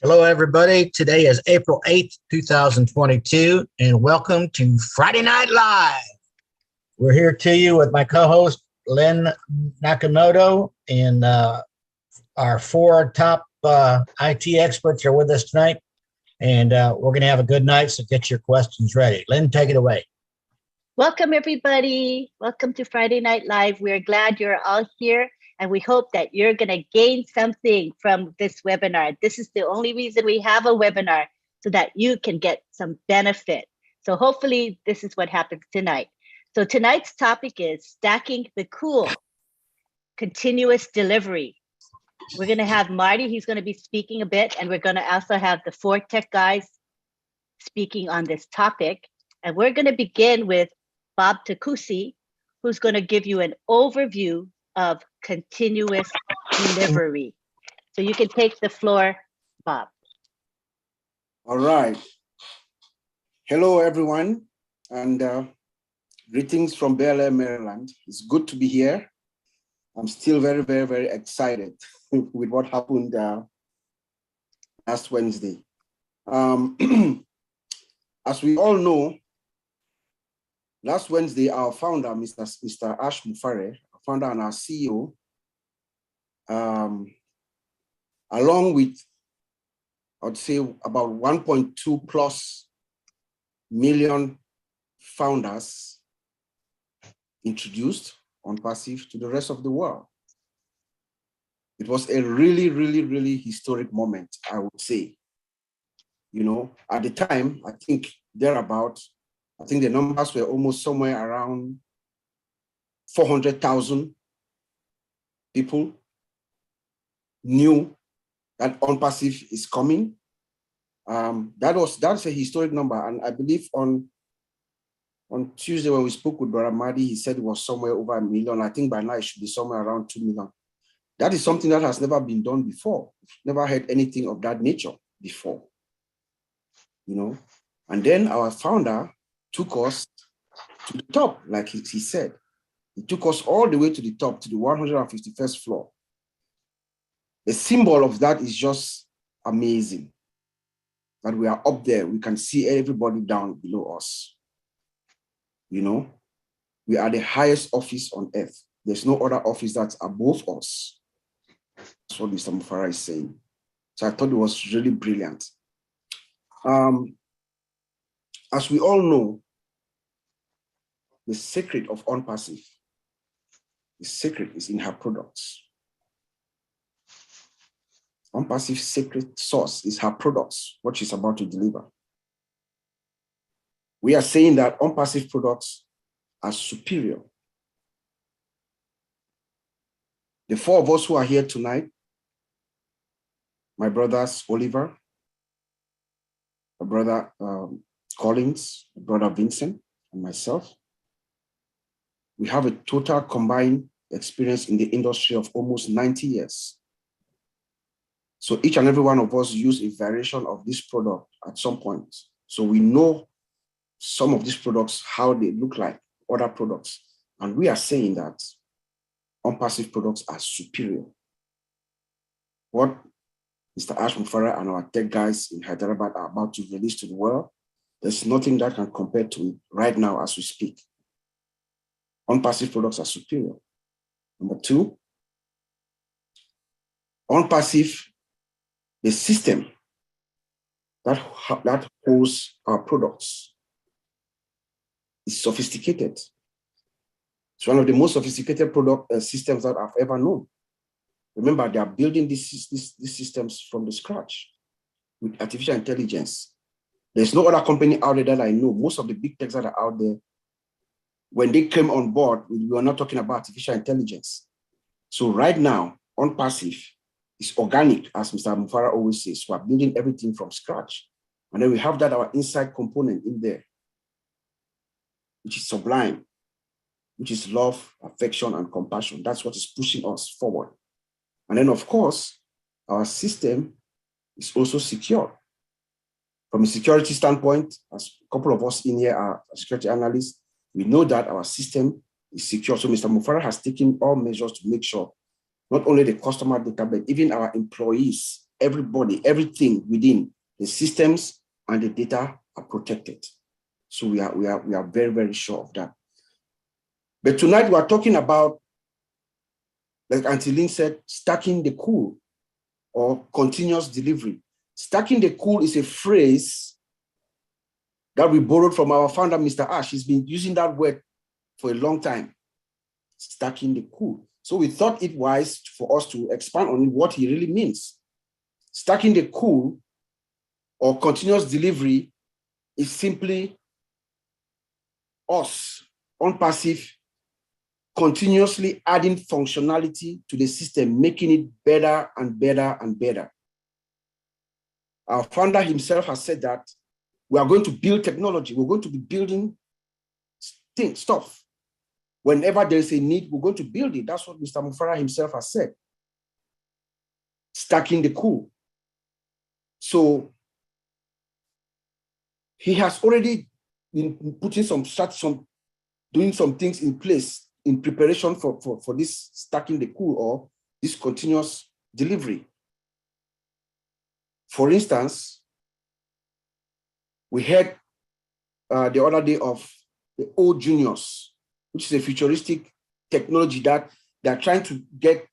Hello, everybody. Today is April 8th, 2022, and welcome to Friday Night Live. We're here to you with my co-host, Len Nakamoto, and our four top IT experts are with us tonight, and we're going to have a good night, so get your questions ready. Len, take it away. Welcome, everybody. Welcome to Friday Night Live. We're glad you're all here, and we hope that you're going to gain something from this webinar. This is the only reason we have a webinar, so that you can get some benefit. So hopefully this is what happens tonight. So tonight's topic is stacking the cool, continuous delivery. We're going to have Marty, he's going to be speaking a bit, and we're going to also have the four tech guys speaking on this topic. And we're going to begin with Bob Takusi, who's going to give you an overview of continuous delivery. So you can take the floor, Bob. All right. Hello, everyone, and greetings from Bel Air, Maryland. It's good to be here. I'm still very, very, very excited with what happened last Wednesday. As we all know, last Wednesday, our founder, Mr. Ash Mufareh, our founder and our CEO, along with, I'd say, about 1.2 plus million founders, introduced OnPassive to the rest of the world. It was a really, really, really historic moment, I would say. You know, at the time, I think thereabout, I think the numbers were almost somewhere around 400,000 people knew that OnPassive is coming. That's a historic number, and I believe on Tuesday when we spoke with Brother Mahdi, he said it was somewhere over 1 million. I think by now it should be somewhere around 2 million. That is something that has never been done before. Never heard anything of that nature before. You know, and then our founder took us to the top, like he said. He took us all the way to the top, to the 151st floor. The symbol of that is just amazing. That we are up there, we can see everybody down below us. You know, we are the highest office on earth. There's no other office that's above us. That's what Mr. Mufareh is saying. So I thought it was really brilliant. As we all know, the secret of OnPassive, the secret is in her products. OnPassive's secret sauce is her products, what she's about to deliver. We are saying that OnPassive products are superior. The four of us who are here tonight, my brothers Oliver, my brother Collins, my brother Vincent, and myself, we have a total combined experience in the industry of almost 90 years. So each and every one of us use a variation of this product at some point. So we know some of these products, how they look like other products. And we are saying that OnPassive products are superior. What Mr. Ash Mufareh and our tech guys in Hyderabad are about to release to the world, there's nothing that can compare to it right now as we speak. OnPassive products are superior. Number two, OnPassive, the system that holds our products is sophisticated. It's one of the most sophisticated product systems that I've ever known. Remember, they are building these systems from the scratch with artificial intelligence. There's no other company out there that I know. Most of the big techs that are out there, when they came on board, we were not talking about artificial intelligence. So right now, OnPassive is organic, as Mr. Mufareh always says. We're building everything from scratch. And then we have that our inside component in there, which is sublime, which is love, affection, and compassion. That's what is pushing us forward. And then, of course, our system is also secure. From a security standpoint, as a couple of us in here are security analysts, we know that our system is secure. So Mr. Mufareh has taken all measures to make sure not only the customer data, but even our employees everybody, everything within the systems and the data are protected. So we are very, very sure of that. But tonight we are talking about, like Auntie Lynn said, stacking the cool or continuous delivery. Stacking the cool is a phrase that we borrowed from our founder, Mr. Ash. He's been using that word for a long time. Stacking the cool. So we thought it wise for us to expand on what he really means. Stacking the cool or continuous delivery is simply us, on passive, continuously adding functionality to the system, making it better and better and better. Our founder himself has said that we are going to build technology. We're going to be building stuff. Whenever there is a need, we're going to build it. That's what Mr. Mufara himself has said. Stacking the cool. So he has already been putting doing some things in place in preparation for this stacking the cool or this continuous delivery. For instance, we heard the other day of the O Juniors, which is a futuristic technology that they're trying to get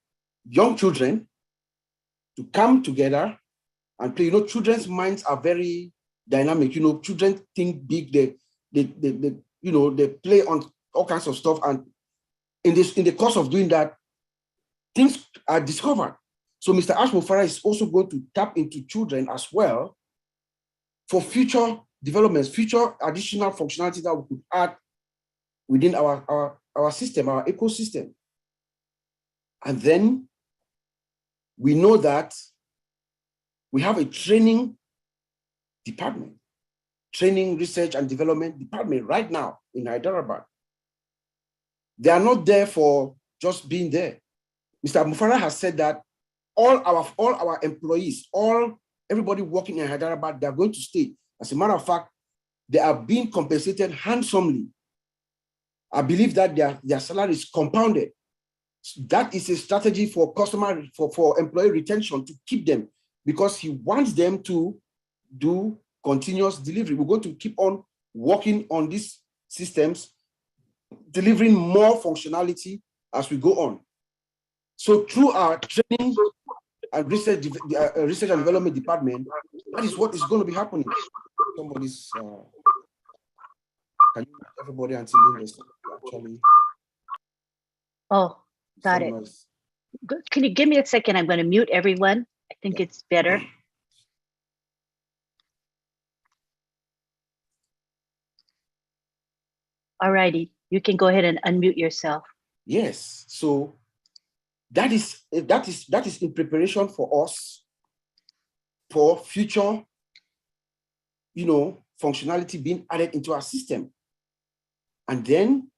young children to come together and play. You know, children's minds are very dynamic. You know, children think big. They play on all kinds of stuff, and in the course of doing that, things are discovered. So Mr. Ash Mufara is also going to tap into children as well for future developments, future additional functionality that we could add within our system, our ecosystem. And then we know that we have a training department, training, research, and development department right now in Hyderabad. They are not there for just being there. Mr. Mufara has said that all our employees, everybody working in Hyderabad, they are going to stay. As a matter of fact, they are being compensated handsomely. I believe that their salary is compounded. That is a strategy for for employee retention, to keep them, because he wants them to do continuous delivery. We're going to keep on working on these systems, delivering more functionality as we go on. So through our training and research and development department, that is what is going to be happening. Somebody's can you everybody until this actually? Oh, got it. Can you give me a second? I'm going to mute everyone. I think it's better. All righty, you can go ahead and unmute yourself. Yes, so that is in preparation for us for future, functionality being added into our system. And then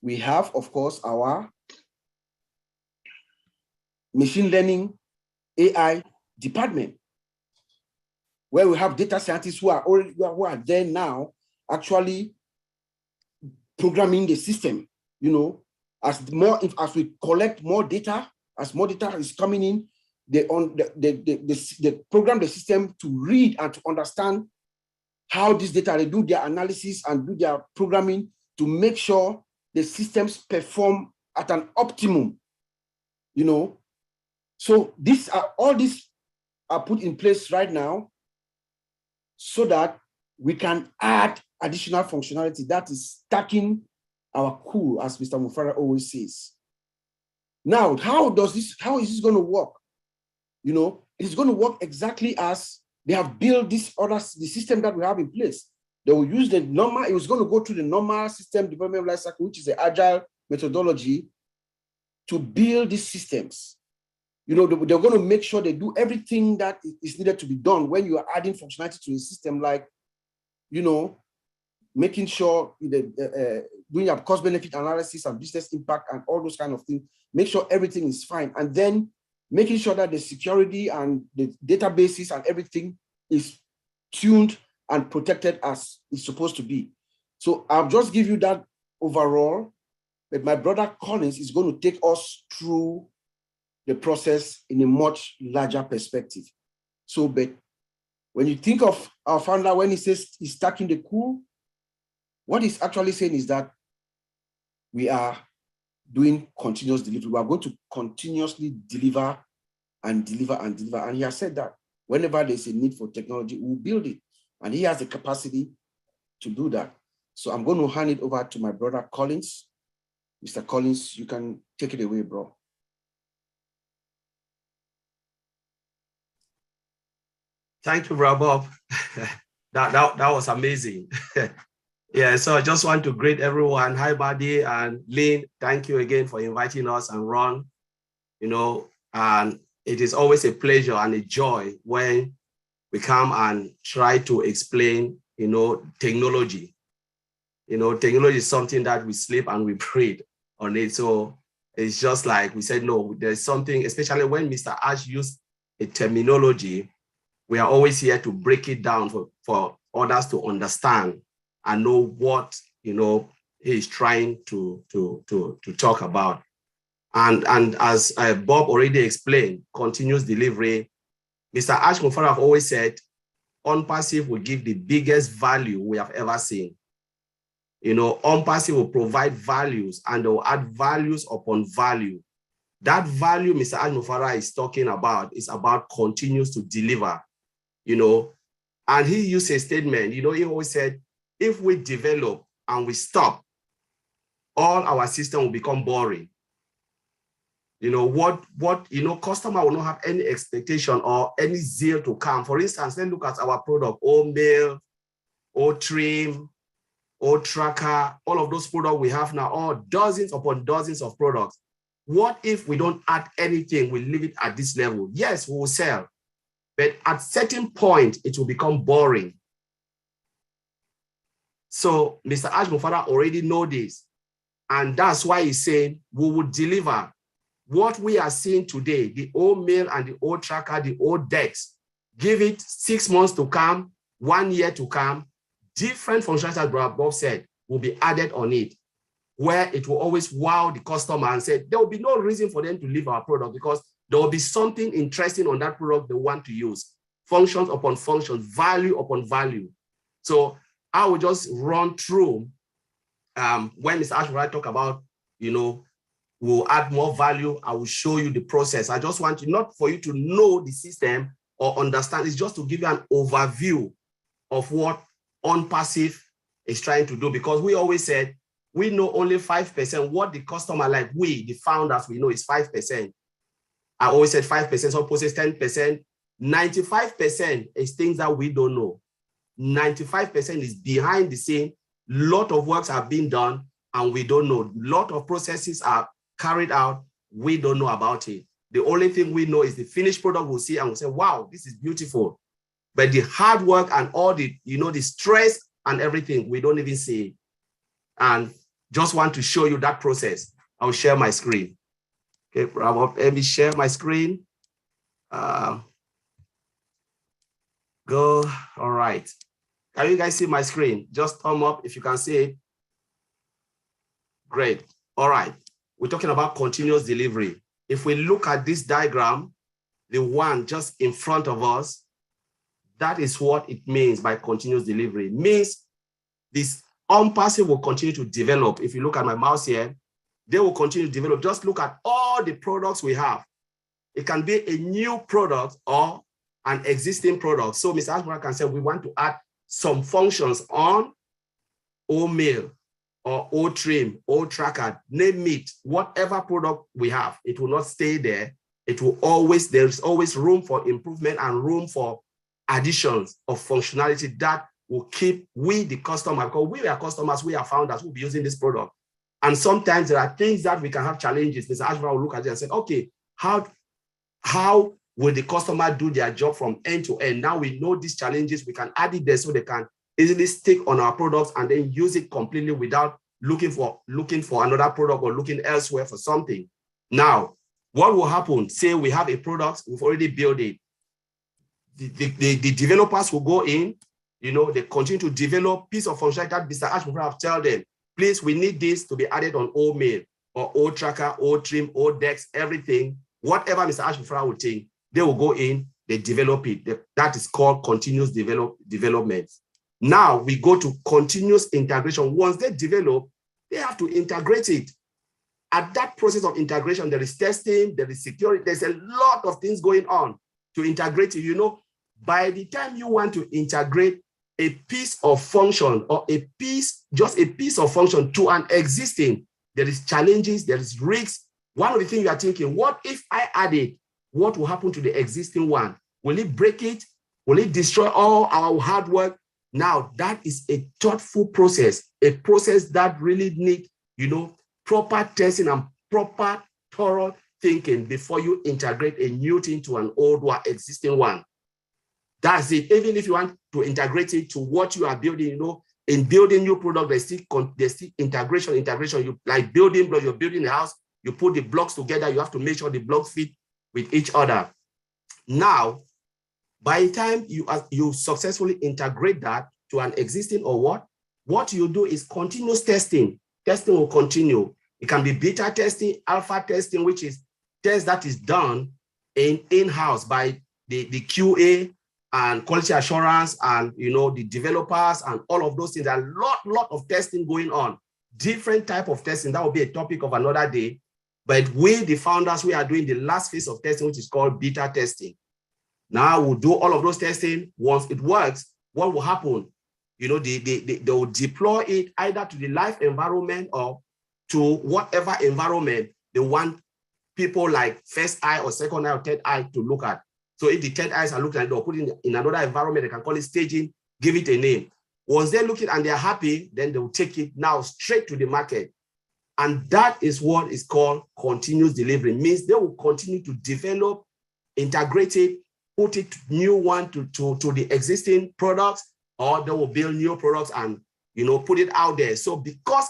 we have, of course, our machine learning AI department, where we have data scientists who are there now, actually programming the system. As we collect more data, as more data is coming in, they program the system to read and to understand how this data, they do their analysis and do their programming to make sure the systems perform at an optimum. So all these are put in place right now so that we can add additional functionality that is stacking our cool, as Mr. Mufara always says. Now, how is this going to work? It's going to work exactly as they have built the system that we have in place. They will use it was going to go through the normal system development lifecycle, which is the agile methodology, to build these systems. They're going to make sure they do everything that is needed to be done when you are adding functionality to a system, like, making sure doing your cost benefit analysis and business impact and all those kind of things, make sure everything is fine. And then making sure that the security and the databases and everything is tuned and protected as it's supposed to be. So I'll just give you that overall, but my brother Collins is going to take us through the process in a much larger perspective. So, but when you think of our founder, when he says he's stacking the cool, what he's actually saying is that we are doing continuous delivery. We are going to continuously deliver and deliver and deliver. And he has said that whenever there's a need for technology, we'll build it. And he has the capacity to do that. So I'm going to hand it over to my brother Collins. Mr. Collins, you can take it away, bro. Thank you, Brother Bob. that was amazing. Yeah, so I just want to greet everyone. Hi, Buddy and Lynn. Thank you again for inviting us, and Ron. And it is always a pleasure and a joy when we come and try to explain, technology. Technology is something that we sleep and we breathe on it. So it's just like we said, no, there's something, especially when Mr. Ash used a terminology, we are always here to break it down for others to understand and know what he's trying to talk about. And as Bob already explained, continuous delivery, Mr. Ash Mufara have always said, OnPassive will give the biggest value we have ever seen. OnPassive will provide values and they will add values upon value. That value Mr. Ash Mufara is talking about is about continues to deliver, and he used a statement, he always said, if we develop and we stop, all our system will become boring. Customer will not have any expectation or any zeal to come. For instance, let's look at our product, Oatmeal, Oat-Trim, Oat-Tracker, all of those products we have now, all dozens upon dozens of products. What if we don't add anything, we leave it at this level? Yes, we will sell. But at a certain point, it will become boring. So Mr. Ash Mufara already know this. And that's why he's saying we will deliver what we are seeing today, the Oatmeal and the Oat-Tracker, the Oat-Dex. Give it 6 months to come, 1 year to come. Different functions, as Bob said, will be added on it, where it will always wow the customer and say, there will be no reason for them to leave our product because there will be something interesting on that product they want to use. Functions upon functions, value upon value. So I will just run through when Mr. Ashmore talk about, we'll add more value. I will show you the process. I just want you, not for you to know the system or understand, it's just to give you an overview of what OnPassive is trying to do, because we always said, we know only 5%. What the customer, like we, the founders, we know is 5%. I always said 5%, some people say 10%. 95% is things that we don't know. 95% is behind the scene. Lot of works are being done and we don't know. Lot of processes are carried out. We don't know about it. The only thing we know is the finished product we'll see and we'll say, wow, this is beautiful. But the hard work and all the, the stress and everything, we don't even see it. And just want to show you that process. I'll share my screen. Okay, Bravo, let me share my screen. Go, all right. Can you guys see my screen? Just thumb up if you can see it. Great, all right. We're talking about continuous delivery. If we look at this diagram, the one just in front of us, that is what it means by continuous delivery. It means this OnPassive will continue to develop. If you look at my mouse here, they will continue to develop. Just look at all the products we have. It can be a new product or an existing product. So Mr. Ashmore can say, we want to add some functions on Oatmeal or Oat-Trim, Oat-Tracker, name it, whatever product we have, it will not stay there. It will always, there's always room for improvement and room for additions of functionality that will keep we, the customer, because we are customers, we are founders who will be using this product. And sometimes there are things that we can have challenges. Mr. Ashmore will look at it and say, okay, how will the customer do their job from end to end? Now we know these challenges, we can add it there so they can easily stick on our products and then use it completely without looking for another product or looking elsewhere for something. Now, what will happen? Say we have a product, we've already built it. The developers will go in, they continue to develop piece of functionality that Mr. Ashmore have tell them, please, we need this to be added on Oatmeal or Oat-Tracker, Oat-Trim, Oat-Dex, everything, whatever Mr. Ashmore would think, they will go in, they develop it. That is called continuous development. Now we go to continuous integration. Once they develop, they have to integrate it. At that process of integration, there is testing, there is security, there's a lot of things going on to integrate it. You know, by the time you want to integrate a piece of function or just a piece of function to an existing, there is challenges, there is risks. One of the things you are thinking, what if I add it? What will happen to the existing one? Will it break it? Will it destroy all our hard work? Now, that is a thoughtful process, a process that really needs, you know, proper testing and proper thorough thinking before you integrate a new thing to an old one, existing one. That's it. Even if you want to integrate it to what you are building, you know, in building new product, there's still integration. You like building blocks, you're building a house, you put the blocks together, you have to make sure the blocks fit with each other. Now, by the time you successfully integrate that to an existing or what you do is continuous testing. Testing will continue. It can be beta testing, alpha testing, which is test that is done in-house by the QA and quality assurance and, you know, the developers and all of those things. There are a lot of testing going on. Different type of testing. That will be a topic of another day. But we, the founders, we are doing the last phase of testing, which is called beta testing. Now we'll do all of those testing. Once it works, what will happen? You know, they will deploy it either to the live environment or to whatever environment they want people like first eye or second eye or third eye to look at. So if the third eyes are looking at it, they'll put it in another environment, they can call it staging, give it a name. Once they look at it and they're happy, then they'll take it now straight to the market. And that is what is called continuous delivery. It means they will continue to develop, integrate it, put it new one to the existing products, or they will build new products and, you know, put it out there. So because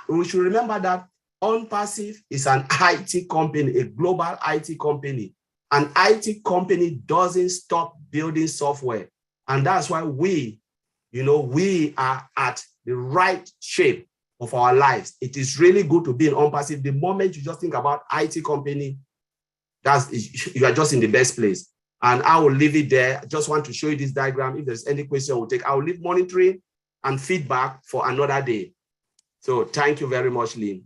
we should remember that OnPassive is an IT company, a global IT company. An IT company doesn't stop building software. And that's why we are at the right shape of our lives. It is really good to be in OnPassive. The moment you just think about IT company, you are just in the best place. And I will leave it there. I just want to show you this diagram. If there's any question we'll take, I will leave monitoring and feedback for another day. So thank you very much, Lynn.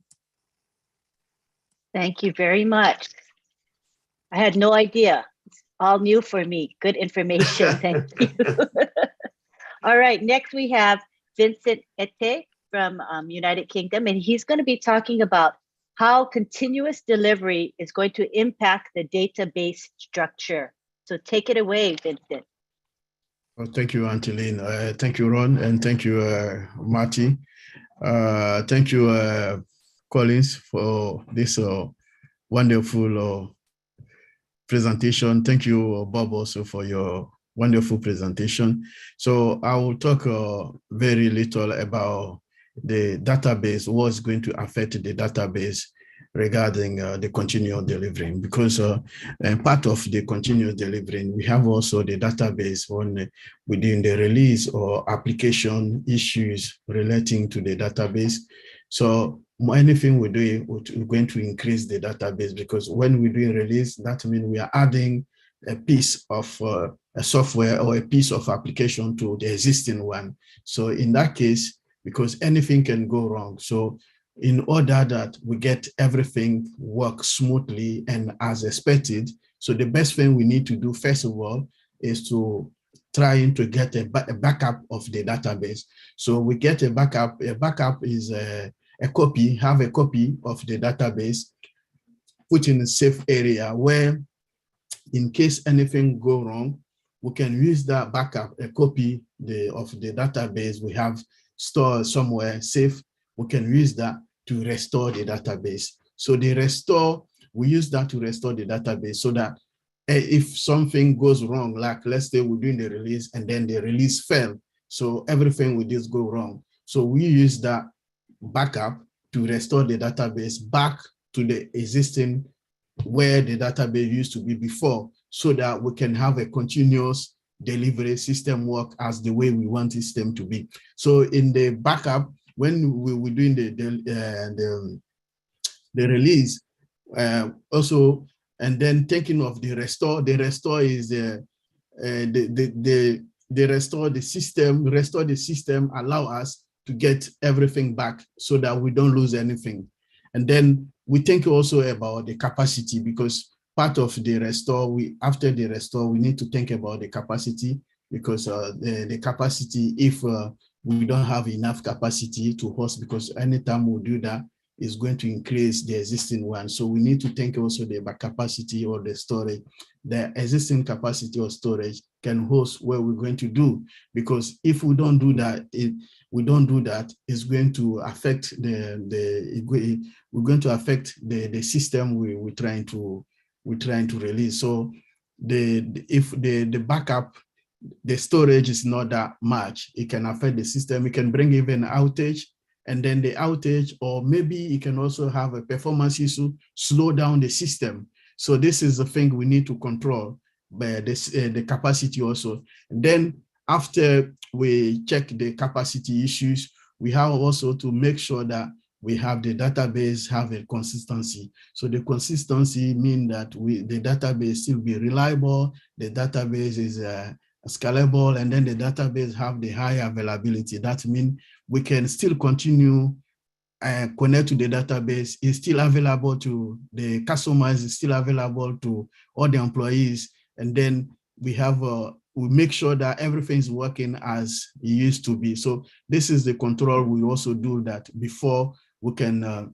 Thank you very much. I had no idea. It's all new for me. Good information. Thank you. All right. Next, we have Vincent Ete from United Kingdom, and he's going to be talking about how continuous delivery is going to impact the database structure. So take it away, Vincent. Well, thank you, Auntie Lynn. Thank you, Ron, and thank you, Marty. Thank you, Collins, for this wonderful presentation. Thank you, Bob, also for your wonderful presentation. So I will talk very little about the database, what's going to affect the database regarding the continuous delivery, because part of the continuous delivery, we have also the database when within the release or application issues relating to the database. So anything we do, we're going to increase the database, because when we do a release, that means we are adding a piece of a software or a piece of application to the existing one. So in that case, because anything can go wrong. So in order that we get everything work smoothly and as expected, so the best thing we need to do, first of all, is to trying to get a backup of the database. So we get a backup. A backup is a copy, have a copy of the database, put in a safe area where in case anything go wrong, we can use that backup, a copy of the database we have stored somewhere safe. We can use that to restore the database. So the restore, we use that to restore the database so that if something goes wrong, like let's say we're doing the release and then the release failed, so everything will just go wrong. So we use that backup to restore the database back to the existing where the database used to be before, so that we can have a continuous delivery system work as the way we want the system to be. So in the backup, when we were doing the release, also And then thinking of the restore is restore the system, allow us to get everything back so that we don't lose anything. And then we think also about the capacity, because part of the restore, after the restore, we need to think about the capacity, because the capacity, if we don't have enough capacity to host, because anytime we do that, is going to increase the existing one. So we need to think also about capacity or the storage. The existing capacity or storage can host what we're going to do, because if we don't do that, it's going to affect we're going to affect the system we're trying to release. So if the backup, the storage is not that much, it can affect the system. It can bring even outage, and then the outage, or maybe it can also have a performance issue, slow down the system. So this is the thing we need to control, but the capacity also. And then after we check the capacity issues, we have also to make sure that we have the database have a consistency. So the consistency means that the database still be reliable, the database is scalable, and then the database have the high availability. That means we can still continue connect to the database, is still available to the customers, is still available to all the employees. And then we have we make sure that everything is working as it used to be. So this is the control we also do, that before we can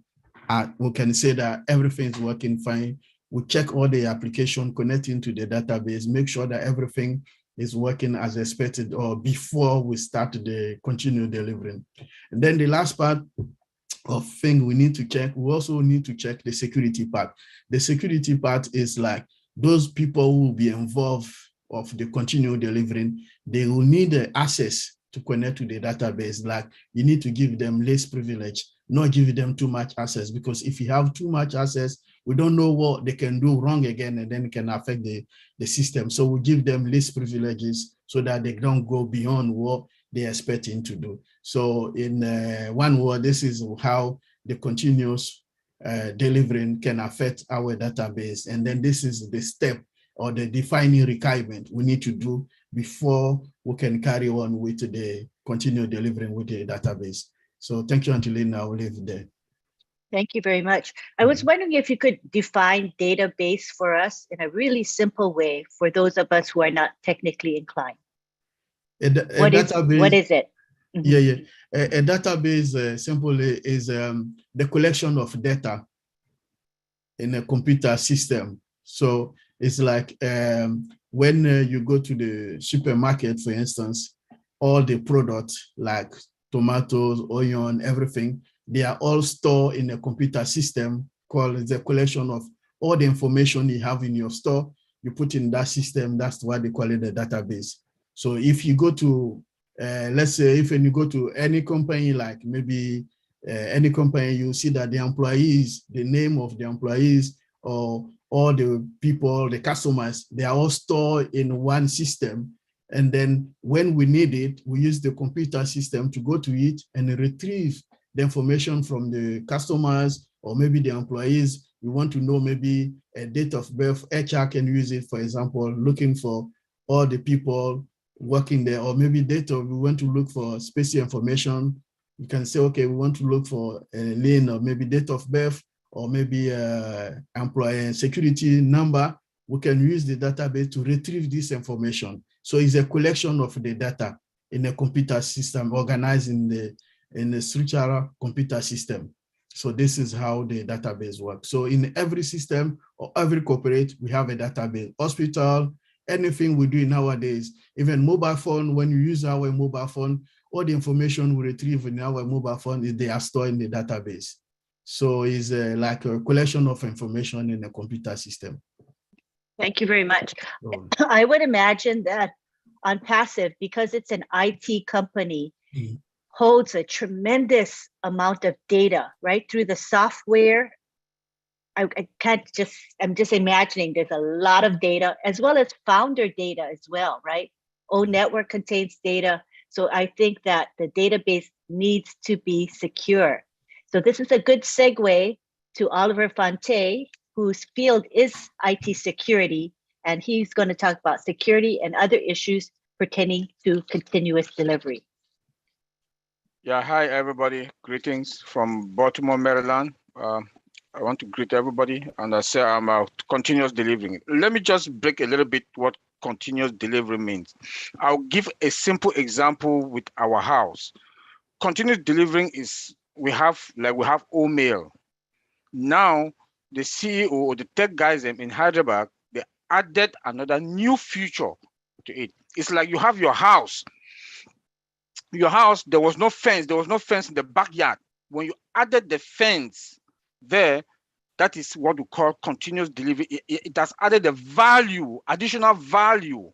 say that everything is working fine. We check all the application connecting to the database, make sure that everything is working as expected, or before we start the continue delivering. And then the last part of thing we need to check, we also need to check the security part. The security part is like those people who will be involved of the continued delivering, they will need access to connect to the database. Like you need to give them less privilege, not give them too much access, because if you have too much access, we don't know what they can do wrong again, and then it can affect the system. So we give them less privileges so that they don't go beyond what they're expecting to do. So in one word, this is how the continuous delivering can affect our database. And then this is the step or the defining requirement we need to do before we can carry on with the continued delivering with the database. So thank you, Angelina. I will leave it there. Thank you very much. I was wondering if you could define database for us in a really simple way for those of us who are not technically inclined. What is it? Mm-hmm. Yeah. A database simply is the collection of data in a computer system. So it's like when you go to the supermarket, for instance, all the products like tomatoes, onion, everything, they are all stored in a computer system called the collection of all the information you have in your store. You put in that system, that's why they call it the database. So if you go to, let's say, if you go to any company, like maybe any company, you see that the employees, the name of the employees, or all the people, the customers, they are all stored in one system. And then when we need it, we use the computer system to go to it and retrieve the information from the customers or maybe the employees. We want to know maybe a date of birth. HR can use it, for example, looking for all the people working there, or maybe data, we want to look for special information. You can say, okay, we want to look for a lane, or maybe date of birth, or maybe employee security number. We can use the database to retrieve this information. So it's a collection of the data in a computer system, organized in the structural computer system. So this is how the database works. So in every system or every corporate, we have a database. Hospital, anything we do nowadays, even mobile phone, when you use our mobile phone, all the information we retrieve in our mobile phone, they are stored in the database. So it's like a collection of information in a computer system. Thank you very much. I would imagine that OnPassive, because it's an IT company, holds a tremendous amount of data, right? Through the software. I'm just imagining there's a lot of data, as well as founder data as well, right? ONetwork contains data. So I think that the database needs to be secure. So this is a good segue to Oliver Fonte, whose field is IT security, and he's going to talk about security and other issues pertaining to continuous delivery. Yeah, hi everybody. Greetings from Baltimore, Maryland. I want to greet everybody and I say I'm continuous delivering. Let me just break a little bit what continuous delivery means. I'll give a simple example with our house. Continuous delivering is we have OMail. Now the CEO or the tech guys in Hyderabad, they added another new feature to it. It's like you have your house, there was no fence in the backyard. When you added the fence there, that is what we call continuous delivery. It has added a value, additional value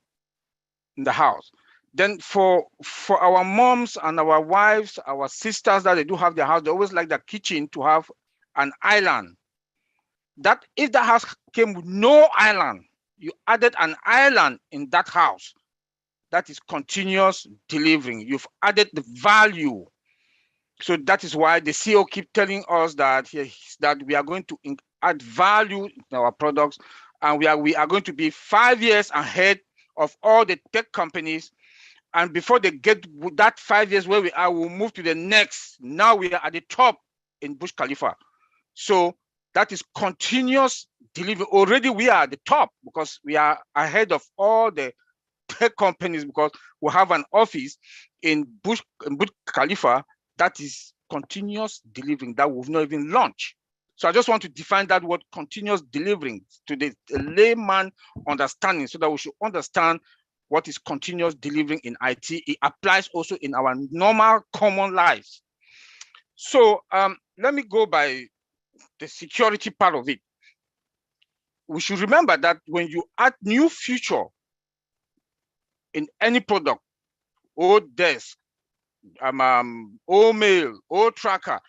in the house. Then for our moms and our wives, our sisters that they do have their house, they always like their kitchen to have an island. That if the house came with no island, you added an island in that house. That is continuous delivering. You've added the value. So that is why the CEO keep telling us that we are going to add value in our products, and we are going to be 5 years ahead of all the tech companies. And before they get that 5 years where we are, we'll move to the next. Now we are at the top in Burj Khalifa. So that is continuous delivery. Already we are at the top because we are ahead of all the tech companies, because we have an office in Burj Khalifa that is continuous delivering that we've not even launched. So I just want to define that word continuous delivering to the layman understanding, so that we should understand what is continuous delivering in IT. It applies also in our normal common lives. So let me go by the security part of it. We should remember that when you add new feature in any product, or desk, or mail, or tracker,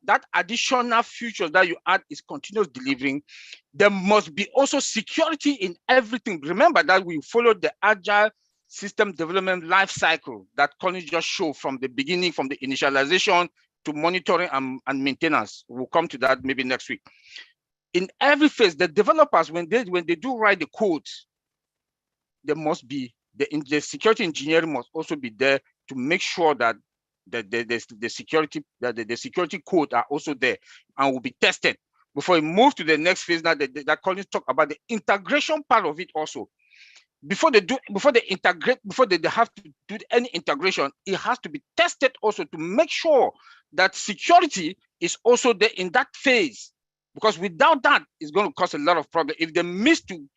that additional features that you add is continuous delivering. There must be also security in everything. Remember that we followed the agile system development life cycle that Colin just showed from the beginning, from the initialization to monitoring and maintenance. We'll come to that maybe next week. In every phase, the developers, when they do write the code, there must be the security engineering must also be there to make sure that the security code are also there and will be tested before we move to the next phase. Now that Collins talk about the integration part of it also. Before they integrate, before they have to do any integration, it has to be tested also to make sure that security is also there in that phase. Because without that, it's going to cause a lot of problems. If they miss to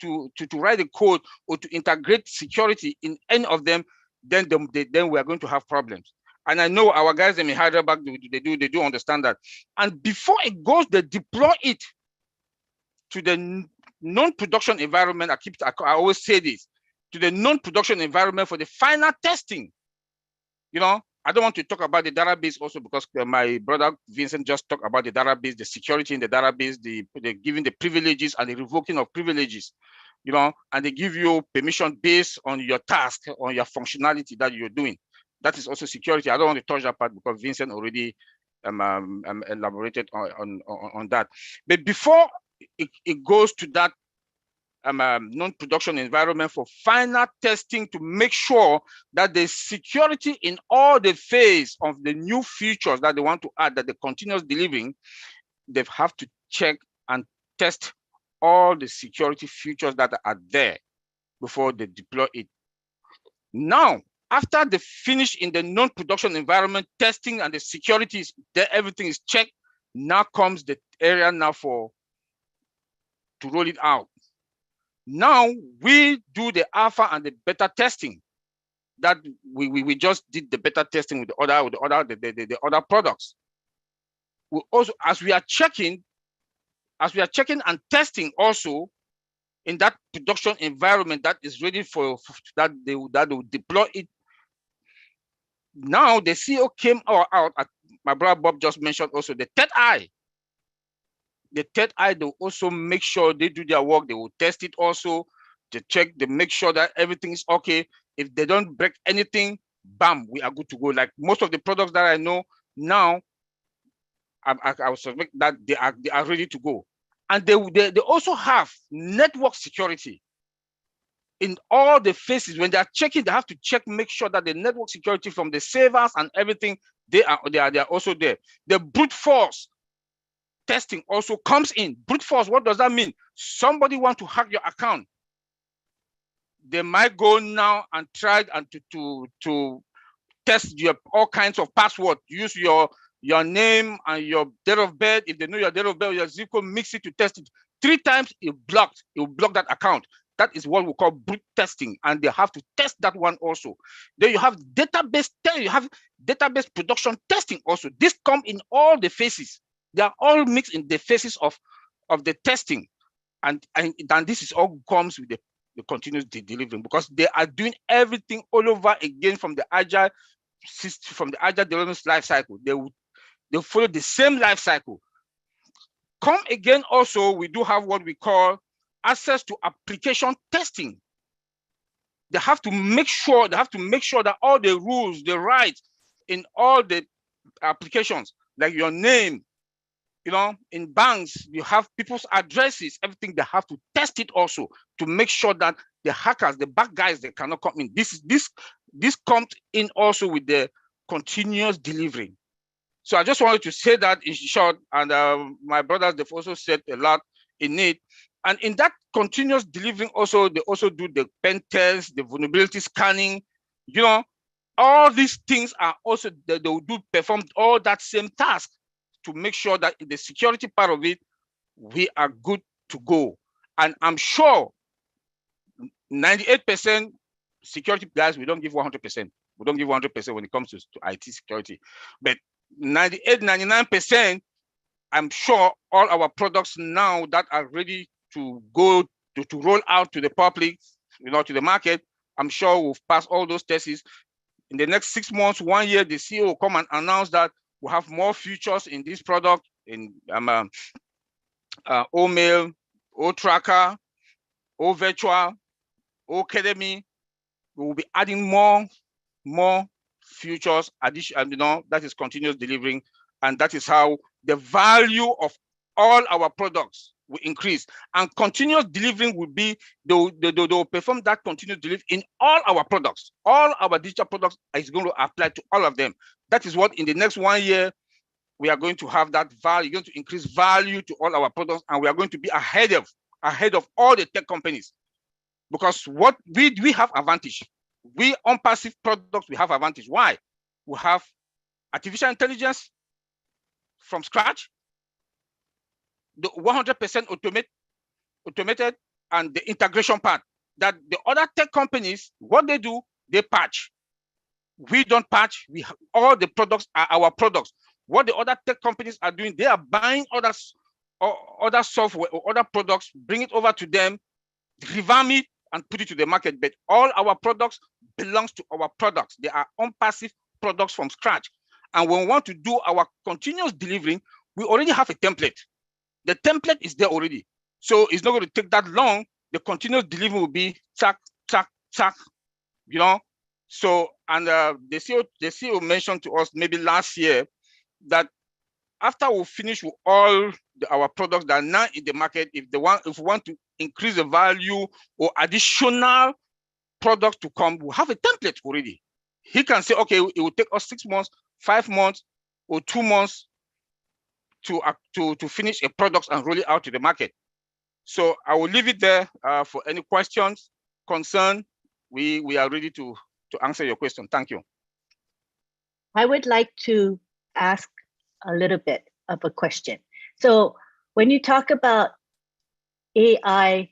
write the code or to integrate security in any of them, then we are going to have problems. And I know our guys in Hyderabad, they do understand that. And before it goes, they deploy it to the non-production environment. I always say this, to the non-production environment for the final testing. You know, I don't want to talk about the database also, because my brother Vincent just talked about the database, the security in the database, the giving the privileges and the revoking of privileges, you know, and they give you permission based on your task, on your functionality that you're doing. That is also security. I don't want to touch that part because Vincent already elaborated on that. But before it goes to that non-production environment for final testing, to make sure that the security in all the phase of the new features that they want to add, that the continuous delivering, they have to check and test all the security features that are there before they deploy it. Now, after they finish in the non-production environment testing and the security is there, everything is checked. Now comes the area now to roll it out. Now we do the alpha and the beta testing. That we just did the beta testing with the other products. We also, as we are checking and testing also in that production environment that is ready for that they will deploy it. Now the CEO came out, my brother Bob just mentioned also the third eye. The third eye, they will also make sure they do their work. They will test it also, to check, they make sure that everything is okay. If they don't break anything, bam, we are good to go. Like most of the products that I know now, I would suspect that they are ready to go. And they also have network security in all the phases. When they are checking, they have to check, make sure that the network security from the servers and everything, they are also there. The brute force testing also comes in. Brute force, what does that mean? Somebody want to hack your account. They might go now and try and to test your all kinds of passwords. Use your name and your date of birth. If they know your date of birth, your zip code, mix it to test it. 3 times it will block that account. That is what we call brute testing, and they have to test that one also. Then you have database production testing also. This come in all the phases. They are all mixed in the phases of the testing, and this is all comes with the continuous delivering, because they are doing everything all over again from the agile system, from the agile development life cycle. They follow the same life cycle. Come again also, we do have what we call access to application testing. They have to make sure that all the rules, the rights in all the applications, like your name, in banks, you have people's addresses, everything. They have to test it also to make sure that the hackers, the bad guys, they cannot come in. This comes in also with the continuous delivery. So I just wanted to say that in short, and my brothers, they've also said a lot in it. And in that continuous delivering also, they also do the pen test, the vulnerability scanning, all these things are also, they will perform all that same task to make sure that in the security part of it, we are good to go. And I'm sure 98% security guys, we don't give 100%. We don't give 100% when it comes to IT security. But 98, 99%, I'm sure all our products now that are ready to go to roll out to the public, to the market, I'm sure we've passed all those tests. In the next 6 months, 1 year, the CEO will come and announce that we have more features in this product, in OMail, OTracker, OVirtual, OAcademy. We will be adding more features, that is continuous delivering. And that is how the value of all our products will increase. And continuous delivering will be, they will perform that continuous delivery in all our products. All our digital products is going to apply to all of them. That is what in the next 1 year, we are going to have that value, going to increase value to all our products, and we are going to be ahead of all the tech companies. Because what we have advantage. We on passive products, we have advantage. Why? We have artificial intelligence from scratch, the 100% automated, and the integration part. That the other tech companies, what they do, they patch. We don't patch. We have, all the products are our products. What the other tech companies are doing, they are buying other software or other products, bring it over to them, revamp it, and put it to the market. But all our products belongs to our products. They are on-passive products from scratch. And when we want to do our continuous delivering, we already have a template. The template is there already. So it's not going to take that long. The continuous delivery will be tack, tack, tack, So, and the CEO mentioned to us maybe last year that after we finish with all our products that are now in the market, if we want to increase the value or additional products to come, we have a template already. He can say, okay, it will take us 6 months, 5 months, or 2 months to finish a product and roll it out to the market. So I will leave it there for any questions, concern. We are ready to answer your question. Thank you. I would like to ask a little bit of a question. So when you talk about AI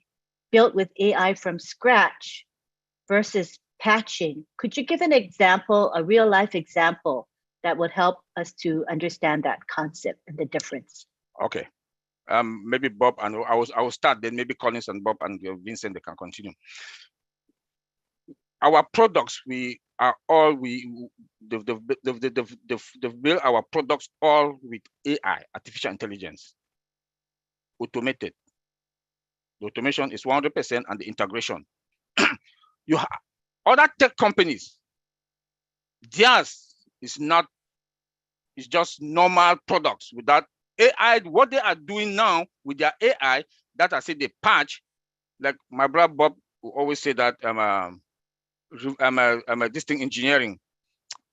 built with AI from scratch versus patching, could you give an example, a real life example that would help us to understand that concept and the difference? Okay. Maybe Bob, and I will start, then maybe Collins and Bob and Vincent, they can continue. Our products, they've built our products all with AI, artificial intelligence, automated. The automation is 100%, and the integration. You have other tech companies, theirs is not, it's just normal products without AI, what they are doing now with their AI, that I say they patch, like my brother Bob will always say that I'm a distinct engineering,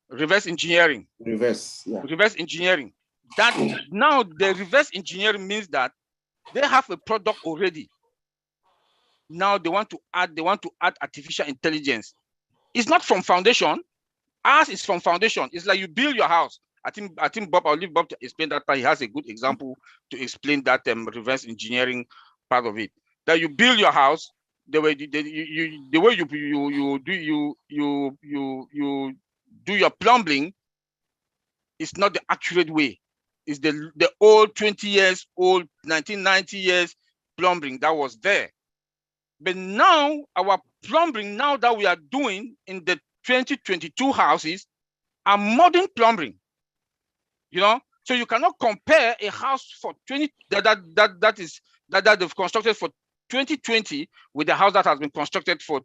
reverse engineering. Reverse, yeah. Reverse engineering. That now the reverse engineering means that they have a product already. Now they want to add artificial intelligence. It's not from foundation. Ours is from foundation. It's like you build your house. I think Bob, I'll leave Bob to explain that part. He has a good example to explain that reverse engineering part of it. That you build your house the way you do your plumbing is not the accurate way. It's the old 20 years old, 1990 years plumbing that was there. But now our plumbing, now that we are doing in the 2022 houses, are modern plumbing. You know, so you cannot compare a house for 20 that they've constructed for 2020 with the house that has been constructed for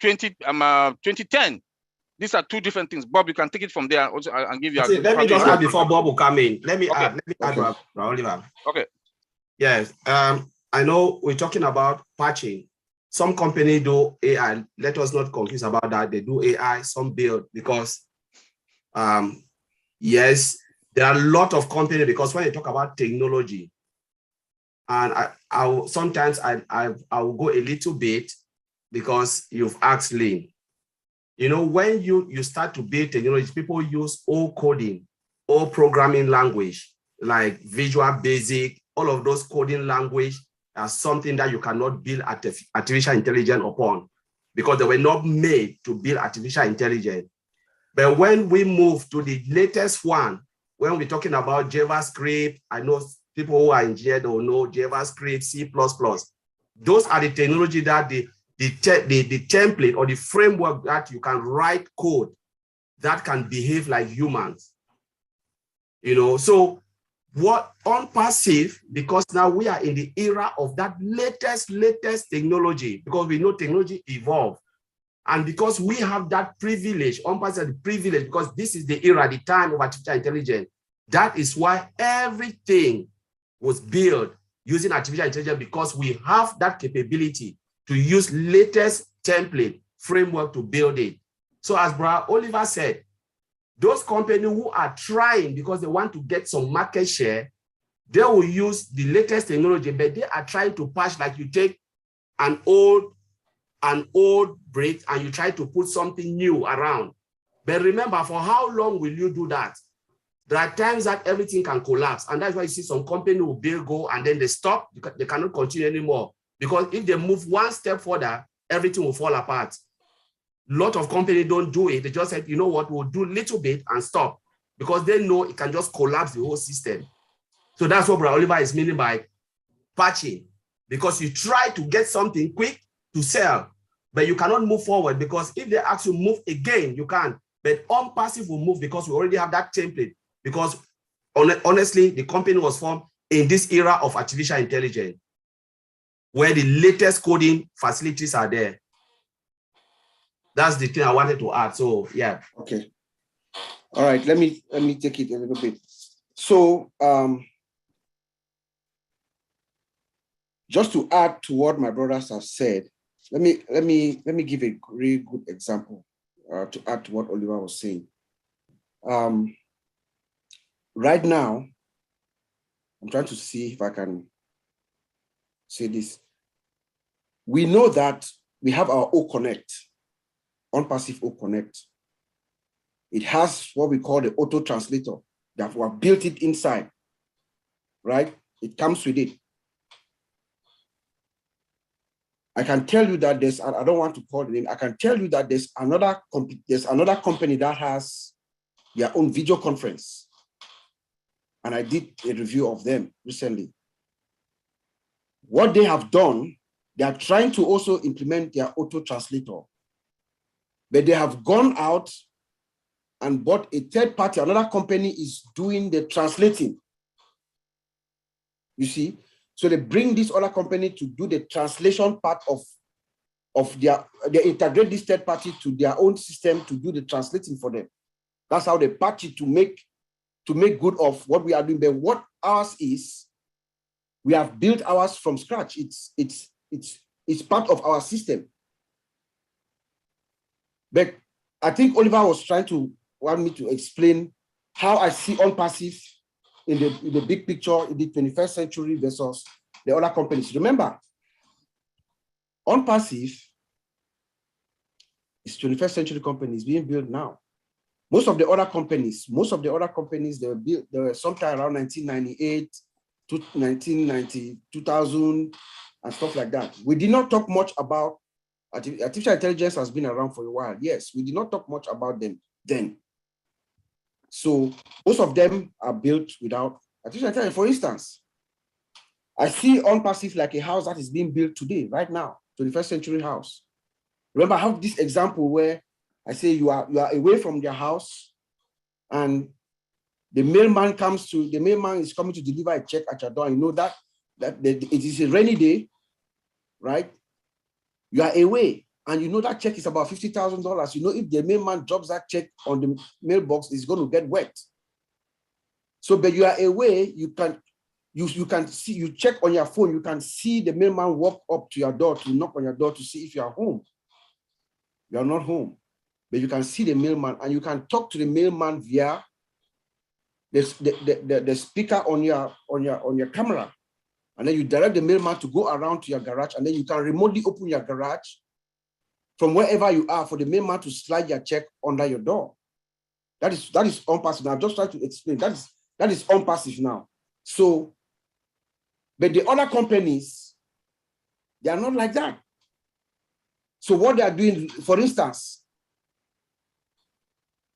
2010. These are two different things. Bob, you can take it from there also and give you. Let me just add before Bob will come in. Let me add, Oliver. Okay. Yes. I know we're talking about patching. Some company do AI. Let us not confuse about that. They do AI, some build, because yes, there are a lot of companies, because when you talk about technology, and I will go a little bit because you've asked Lynn. You know, when you start to build technology, people use old coding, old programming language, like Visual Basic, all of those coding language are something that you cannot build artificial intelligence upon, because they were not made to build artificial intelligence. But when we move to the latest one, when we're talking about JavaScript, I know people who are engineers will know JavaScript, C++. Those are the technology that the template or the framework that you can write code that can behave like humans. You know, so what on passive, because now we are in the era of that latest technology, because we know technology evolve. And because we have that privilege, on passive the privilege, because this is the era, the time of artificial intelligence. That is why everything was built using artificial intelligence, because we have that capability to use latest template framework to build it. So as Brother Oliver said, those companies who are trying because they want to get some market share, they will use the latest technology, but they are trying to patch, like you take an old brick and you try to put something new around. But remember, for how long will you do that? There are times that everything can collapse, and that's why you see some company will build, go, and then they stop. They cannot continue anymore, because if they move one step further, everything will fall apart. A lot of companies don't do it. They just said, you know what, we'll do a little bit and stop, because they know it can just collapse the whole system. So that's what Brother Oliver is meaning by patching, because you try to get something quick to sell, but you cannot move forward, because if they ask you to move again, you can't. But on-passive will move because we already have that template, because honestly, the company was formed in this era of artificial intelligence, where the latest coding facilities are there. That's the thing I wanted to add. So yeah. Okay. All right. Let me take it a little bit. So just to add to what my brothers have said, let me give a really good example to add to what Oliver was saying. Right now, I'm trying to see if I can say this. We know that we have our OConnect, on-passive OConnect. It has what we call the auto translator that we have built it inside, right? It comes with it. I can tell you that there's, I don't want to call the name, I can tell you that there's another company that has their own video conference. And I did a review of them recently. What they have done, they are trying to also implement their auto translator. But they have gone out and bought a third party. Another company is doing the translating. You see? So they bring this other company to do the translation part of they integrate this third party to their own system to do the translating for them. That's how they patch it to make to make good of what we are doing. But what ours is, we have built ours from scratch. It's part of our system. But I think Oliver was trying to want me to explain how I see OnPassive in the big picture in the 21st century versus the other companies. Remember, OnPassive is 21st century companies being built now. Most of the other companies, they were built, they were sometime around 1998 to 1990, 2000, and stuff like that. We did not talk much about artificial intelligence. Has been around for a while. Yes, we did not talk much about them then. So most of them are built without artificial intelligence. For instance, I see OnPassive like a house that is being built today, right now, 21st century house. Remember, I have this example where I say you are away from their house, and the mailman is coming to deliver a check at your door. You know that it is a rainy day, right? You are away, and you know that check is about $50,000. You know, if the mailman drops that check on the mailbox, it's going to get wet. So, but you are away, you can see, you check on your phone, you can see the mailman walk up to your door to knock on your door to see if you are home. You are not home, but you can see the mailman, and you can talk to the mailman via the speaker on your camera, and then you direct the mailman to go around to your garage, and then you can remotely open your garage from wherever you are for the mailman to slide your check under your door. That is OnPassive. Now, I'm just trying to explain. That is OnPassive now. So, but the other companies, they are not like that. So what they are doing, for instance,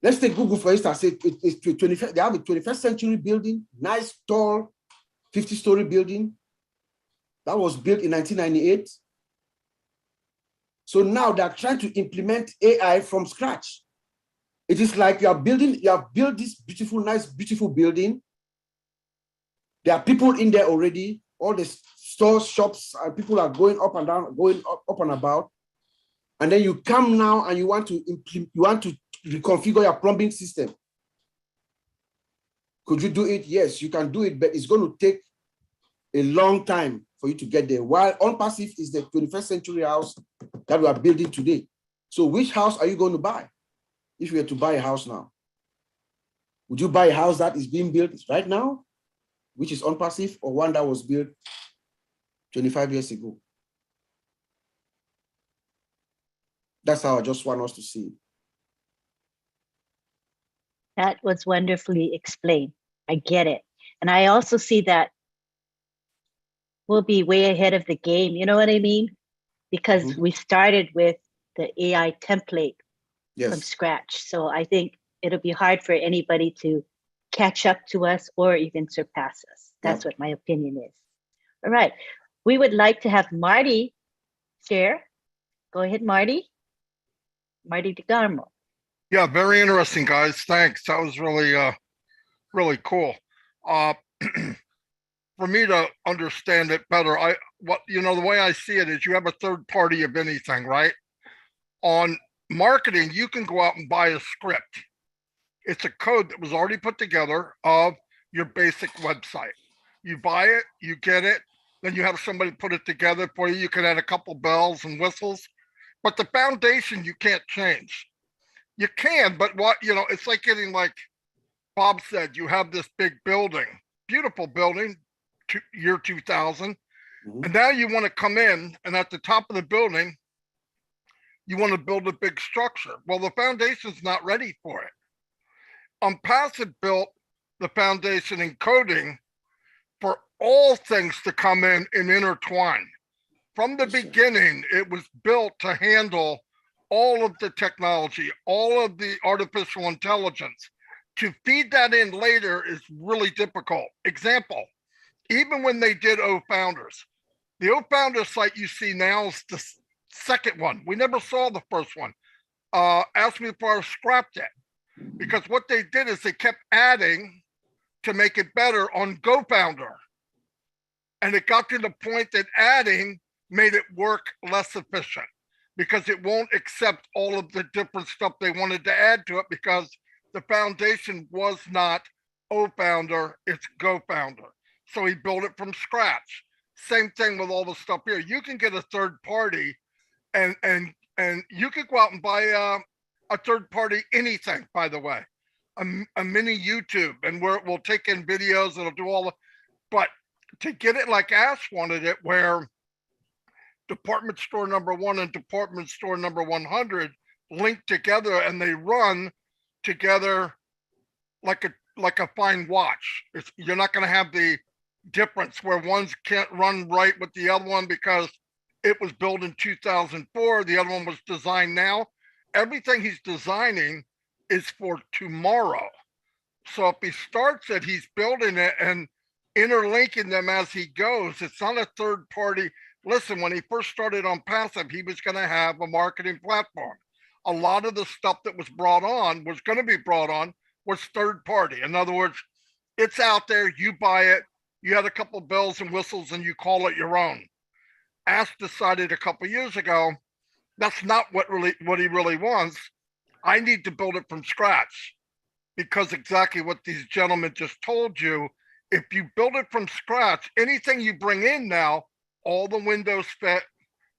let's take Google, for instance. They have a 21st century building, nice, tall, 50-story building that was built in 1998. So now they're trying to implement AI from scratch. It is like you have built this beautiful, nice, beautiful building. There are people in there already. All the stores, shops, people are going up and down, going up and about. And then you come now and you want to reconfigure your plumbing system. Could you do it? Yes, you can do it, but it's going to take a long time for you to get there. While OnPassive is the 21st century house that we are building today. So which house are you going to buy? If you were to buy a house now, would you buy a house that is being built right now, which is OnPassive, or one that was built 25 years ago? That's how I just want us to see it. That was wonderfully explained. I get it. And I also see that we'll be way ahead of the game. You know what I mean? Because we started with the AI template from scratch. So I think it'll be hard for anybody to catch up to us or even surpass us. That's what my opinion is. All right. We would like to have Marty share. Go ahead, Marty. Marty DeGarmo. Yeah, very interesting, guys. Thanks. That was really, really cool. For me to understand it better, the way I see it is you have a third party of anything, right? On marketing, you can go out and buy a script. It's a code that was already put together of your basic website. You buy it, you get it, then you have somebody put it together for you. You can add a couple bells and whistles, but the foundation you can't change. You can, but it's like getting, like Bob said, you have this big building, beautiful building, year 2000, and now you want to come in, and at the top of the building, you want to build a big structure. Well, the foundation's not ready for it. OnPassive built the foundation and coding for all things to come in and intertwine. From the beginning, it was built to handle all of the technology, all of the artificial intelligence. To feed that in later is really difficult. Example, even when they did OFounders, the OFounders site you see now is the second one. We never saw the first one. Asked me if I scrapped it, because what they did is they kept adding to make it better on GoFounder. And it got to the point that adding made it work less efficient, because it won't accept all of the different stuff they wanted to add to it, because the foundation was not O-Founder, it's GoFounder. So he built it from scratch. Same thing with all the stuff here. You can get a third party and you could go out and buy a third party anything, by the way, a mini YouTube, and where it will take in videos, it'll do all the, but to get it like Ash wanted it, where department store number 1 and department store number 100 link together and they run together like a fine watch. You're not going to have the difference where one's can't run right with the other one because it was built in 2004. The other one was designed now. Everything he's designing is for tomorrow. So if he starts it, he's building it and interlinking them as he goes. It's not a third party. Listen, when he first started on Passive, he was going to have a marketing platform. A lot of the stuff that was going to be brought on was third party. In other words, it's out there, you buy it, you had a couple of bells and whistles and you call it your own. Ash decided a couple of years ago, that's not what he really wants. I need to build it from scratch, because exactly what these gentlemen just told you, if you build it from scratch, anything you bring in now, all the windows fit,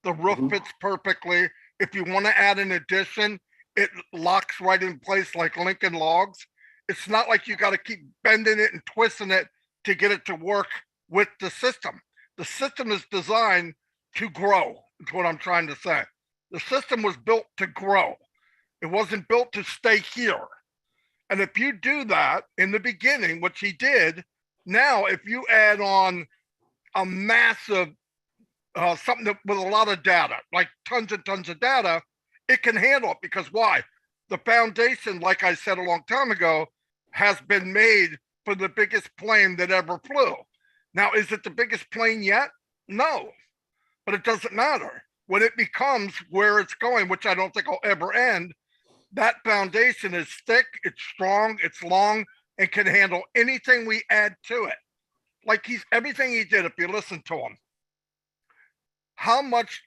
the roof fits perfectly. If you want to add an addition, it locks right in place like Lincoln Logs. It's not like you got to keep bending it and twisting it to get it to work with the system. The system is designed to grow, is what I'm trying to say. The system was built to grow. It wasn't built to stay here. And if you do that in the beginning, which he did, now if you add on a massive something that, with a lot of data, like tons and tons of data, it can handle it. Because why? The foundation, like I said a long time ago, has been made for the biggest plane that ever flew. Now, is it the biggest plane yet? No, but it doesn't matter. When it becomes where it's going, which I don't think will ever end, that foundation is thick, it's strong, it's long, and can handle anything we add to it. Like everything he did, if you listen to him. How much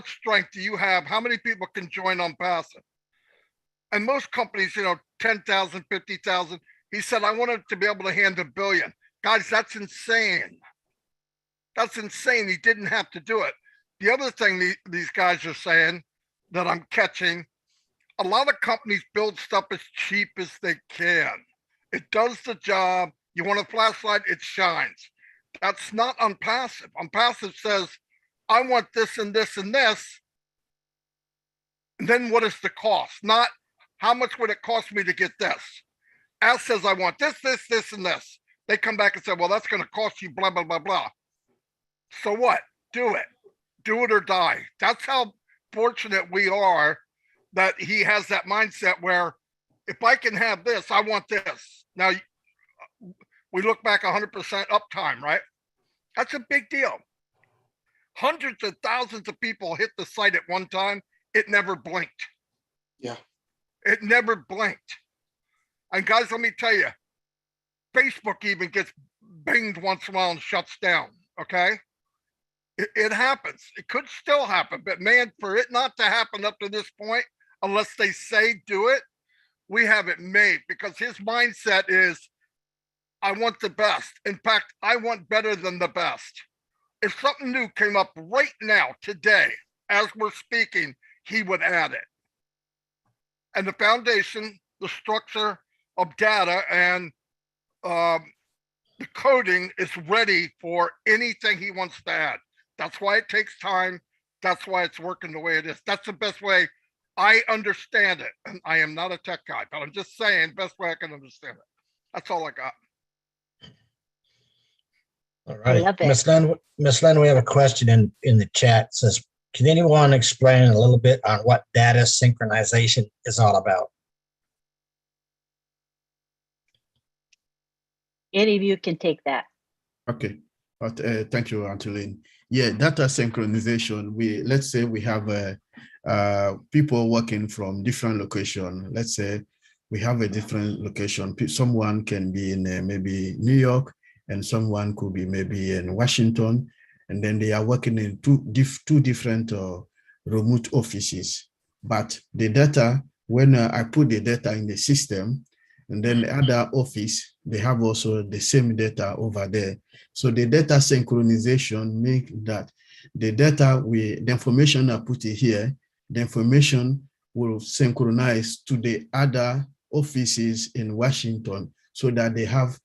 strength do you have? How many people can join on Passive? And most companies, 10,000, 50,000. He said, I wanted to be able to handle $1 billion. Guys, that's insane. That's insane. He didn't have to do it. The other thing these guys are saying that I'm catching, a lot of companies build stuff as cheap as they can. It does the job. You want a flashlight, it shines. That's not on Passive. On Passive says, I want this and this and this. And then what is the cost? Not how much would it cost me to get this? Ash says, I want this, this, this, and this. They come back and say, well, that's going to cost you blah, blah, blah, blah. So what? Do it. Do it or die. That's how fortunate we are that he has that mindset where if I can have this, I want this. Now, we look back 100% uptime, right? That's a big deal. Hundreds of thousands of people hit the site at one time. It never blinked. Yeah. It never blinked. And guys, let me tell you, Facebook even gets binged once in a while and shuts down, okay? It happens. It could still happen, but man, for it not to happen up to this point, unless they say do it, we have it made, because his mindset is, I want the best. In fact, I want better than the best. If something new came up right now, today, as we're speaking, he would add it. And the foundation, the structure of data and the coding is ready for anything he wants to add. That's why it takes time. That's why it's working the way it is. That's the best way I understand it. And I am not a tech guy, but I'm just saying best way I can understand it. That's all I got. All right. Miss Lynn, we have a question in the chat. It says, can anyone explain a little bit on what data synchronization is all about? Any of you can take that. Okay. Thank you, Antolin. Yeah, data synchronization. Let's say we have people working from different locations. Let's say we have a different location. Someone can be in maybe New York, and someone could be maybe in Washington, and then they are working in two different remote offices. But the data, when I put the data in the system, and then the other office, they have also the same data over there. So the data synchronization make that the data the information I put in here, the information will synchronize to the other offices in Washington so that they have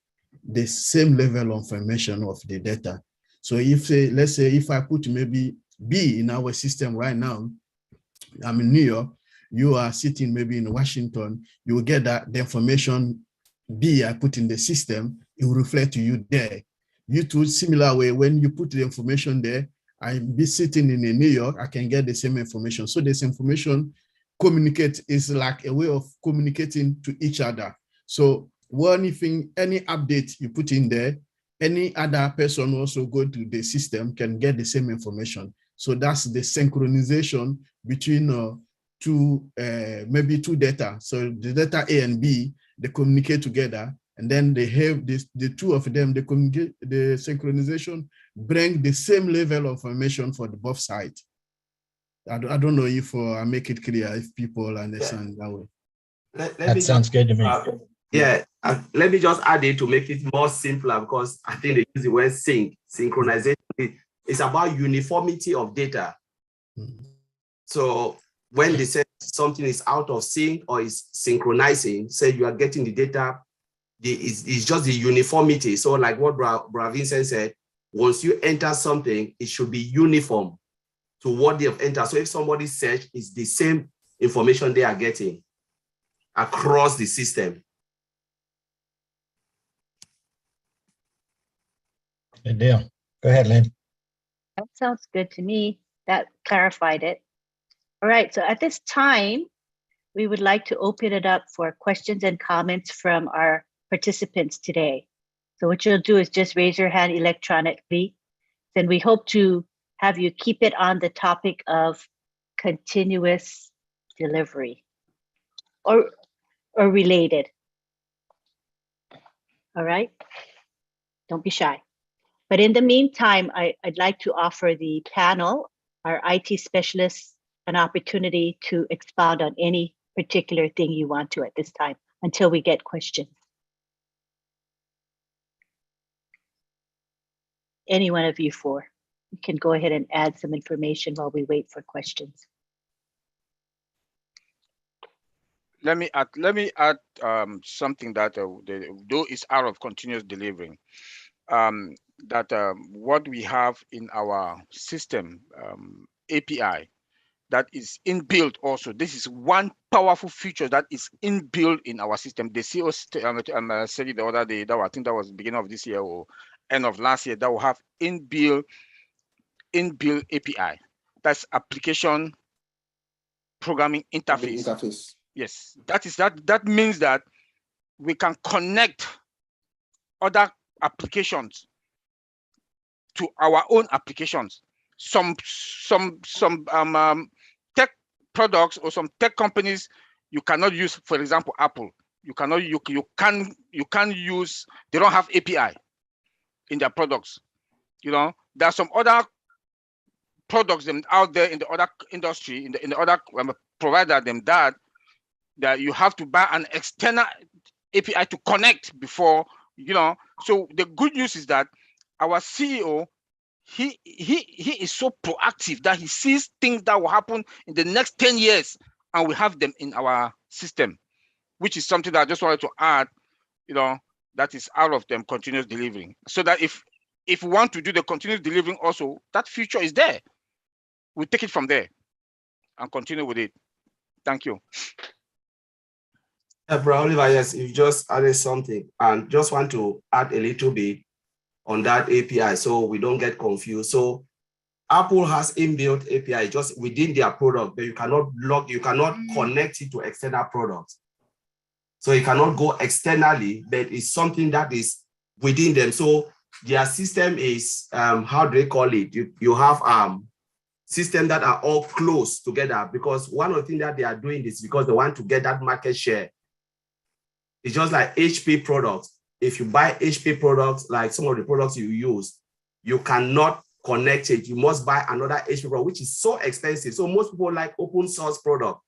the same level of information of the data. So if, let's say, if I put maybe B in our system right now, I'm in New York, you are sitting maybe in Washington, you will get that the information B I put in the system, it will reflect to you there. You too, similar way, when you put the information there, I be sitting in New York, I can get the same information. So this information communicate is like a way of communicating to each other. So one thing, any update you put in there, any other person also go to the system can get the same information. So that's the synchronization between maybe two data. So the data A and B, they communicate together, and then they have this, the two of them, they communicate, the synchronization bring the same level of information for the both sides. I don't know if I make it clear, if people understand that way. That sounds good to me. Let me just add it to make it more simpler, because I think they use the word synchronization. It's about uniformity of data. Mm-hmm. So when they say something is out of sync or is synchronizing, say you are getting the data, it's just the uniformity. So like what Bra Vincent said, once you enter something, it should be uniform to what they have entered. So if somebody search, it's the same information they are getting across the system. Good deal. Go ahead, Lynn. That sounds good to me. That clarified it. All right, so at this time, we would like to open it up for questions and comments from our participants today. So what you'll do is just raise your hand electronically. Then we hope to have you keep it on the topic of continuous delivery or related. All right, don't be shy. But in the meantime, I'd like to offer the panel, our IT specialists, an opportunity to expound on any particular thing you want to at this time until we get questions. Any one of you four, you can go ahead and add some information while we wait for questions. Let me add something that though is out of continuous delivering. What we have in our system API that is inbuilt also. This is one powerful feature that is inbuilt in our system. The CEO said it the other day, I think that was the beginning of this year or end of last year, that will have inbuilt API. That's application programming interface. Yes, that means that we can connect other applications to our own applications. Some tech products or some tech companies you cannot use. For example, Apple. You can use. They don't have API in their products. You know, there are some other products out there in the other industry, in the other provider that you have to buy an external API to connect before. You know, so the good news is that our CEO, he is so proactive that he sees things that will happen in the next 10 years, and we have them in our system, which is something that I just wanted to add, you know, that is out of them continuous delivering. So that if we want to do the continuous delivering also, that feature is there. We take it from there and continue with it. Thank you. Bro Oliver, yes, you just added something, and just want to add a little bit on that API so we don't get confused. So Apple has inbuilt API just within their product, but you cannot connect it to external products. So you cannot go externally, but it's something that is within them. So their system is, how do they call it? You have systems that are all close together, because one of the things that they are doing is because they want to get that market share. It's just like HP products. If you buy HP products, like some of the products you use, you cannot connect it. You must buy another HP product, which is so expensive. So most people like open source product.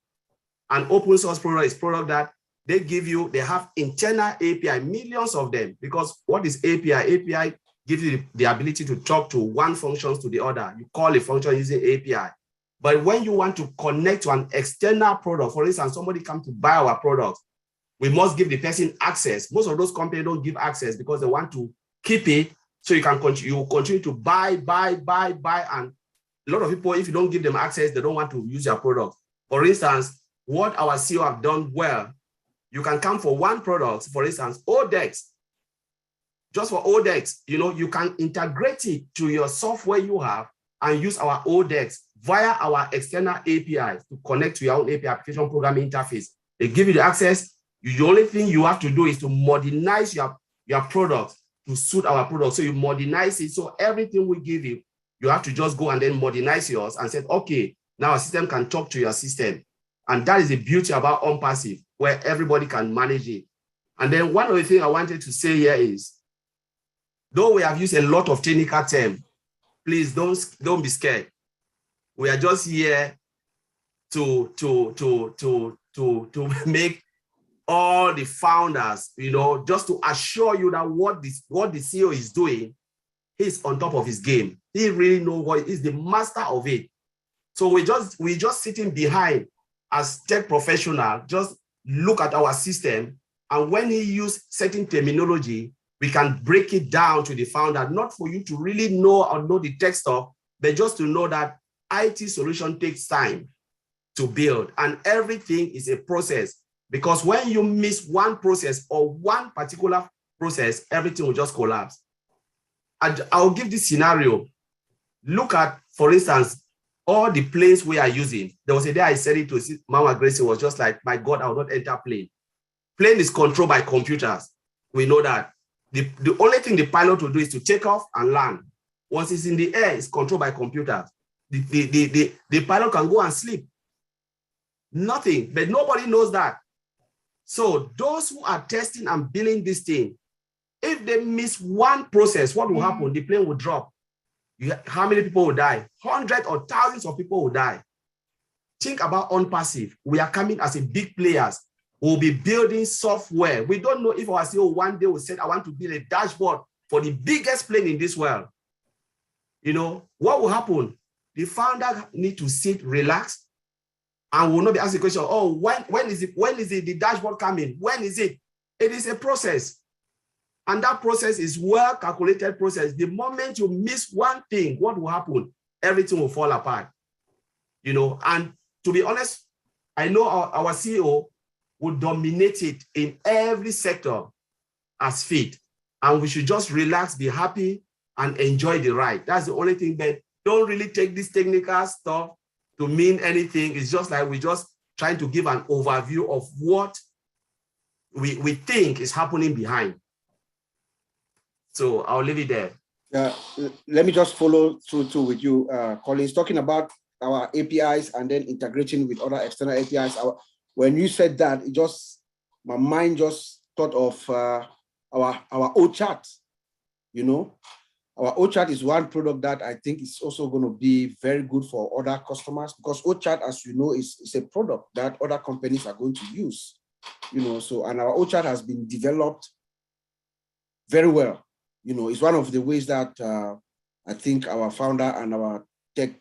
An open source product is product that they have internal API, millions of them, because what is API? API gives you the ability to talk to one function to the other. You call a function using API. But when you want to connect to an external product, for instance, somebody comes to buy our product, we must give the person access. Most of those companies don't give access because they want to keep it so you can continue to buy, and a lot of people, if you don't give them access, they don't want to use your product. For instance, what our CEO have done well, you can come for one product, for instance, Odex. Just for Odex, you can integrate it to your software you have and use our Odex via our external APIs to connect to your own API, application programming interface. They give you the access. The only thing you have to do is to modernize your product to suit our product. So you modernize it. So everything we give you, you have to just go and then modernize yours and say, okay, now our system can talk to your system. And that is the beauty about OnPassive, where everybody can manage it. And then one of the things I wanted to say here is, though we have used a lot of technical terms, please don't be scared. We are just here to make all the founders, just to assure you that what the CEO is doing, he's on top of his game. He really knows what is the master of it. So we just sitting behind as tech professional, just look at our system, and when he use certain terminology, we can break it down to the founder, not for you to really know the tech stuff, but just to know that IT solution takes time to build, and everything is a process. Because when you miss one process or one particular process, everything will just collapse. And I'll give this scenario. Look at, for instance, all the planes we are using. There was a day I said it to Mama Gracie, was just like, my God, I will not enter plane. Plane is controlled by computers. We know that. The only thing the pilot will do is to take off and land. Once it's in the air, it's controlled by computers. The pilot can go and sleep. Nothing, but nobody knows that. So those who are testing and building this thing, if they miss one process, what will happen? The plane will drop. How many people will die? Hundreds or thousands of people will die. Think about OnPassive. We are coming as a big players. We'll be building software. We don't know if our CEO one day will say, I want to build a dashboard for the biggest plane in this world. What will happen? The founder need to sit, relax, and will not be asking the question, oh, when is it the dashboard coming? When is it? It is a process. And that process is well-calculated process. The moment you miss one thing, what will happen? Everything will fall apart. And to be honest, I know our CEO would dominate it in every sector as fit. And we should just relax, be happy, and enjoy the ride. That's the only thing. But don't really take this technical stuff to mean anything. It's just like we're just trying to give an overview of what we think is happening behind. So I'll leave it there. Let me just follow through with you, Collins, talking about our APIs and then integrating with other external APIs. When you said that, my mind just thought of our OChat. Our OChat is one product that I think is also going to be very good for other customers, because OChat, as you know, is a product that other companies are going to use. And our OChat has been developed very well. It's one of the ways that I think our founder and our tech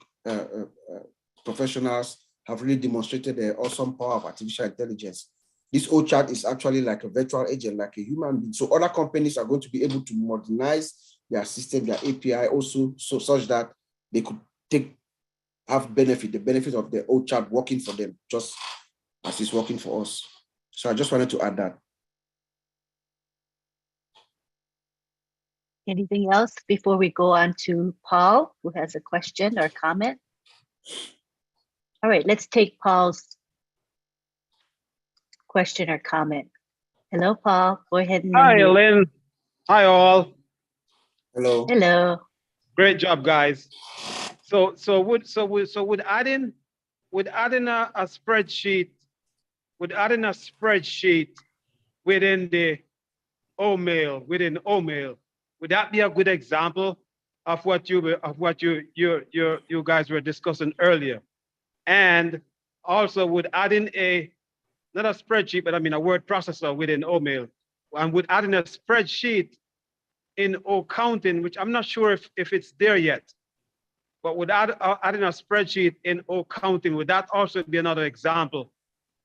professionals have really demonstrated the awesome power of artificial intelligence. This OChat is actually like a virtual agent, like a human being. So other companies are going to be able to modernize their system, their API also, so such that they could have the benefit of the OChat working for them, just as it's working for us. So I just wanted to add that. Anything else before we go on to Paul, who has a question or comment? All right, let's take Paul's question or comment. Hello, Paul. Go ahead and Hi, unmute. Lynn. Hi, all. Hello. Hello. Great job, guys. So with adding a spreadsheet, within the OMail, would that be a good example of what you guys were discussing earlier? And also, would adding a not a spreadsheet, but I mean a word processor within OMail. And with adding a spreadsheet in OCounting, which I'm not sure if it's there yet, but with adding a spreadsheet in OCounting, would that also be another example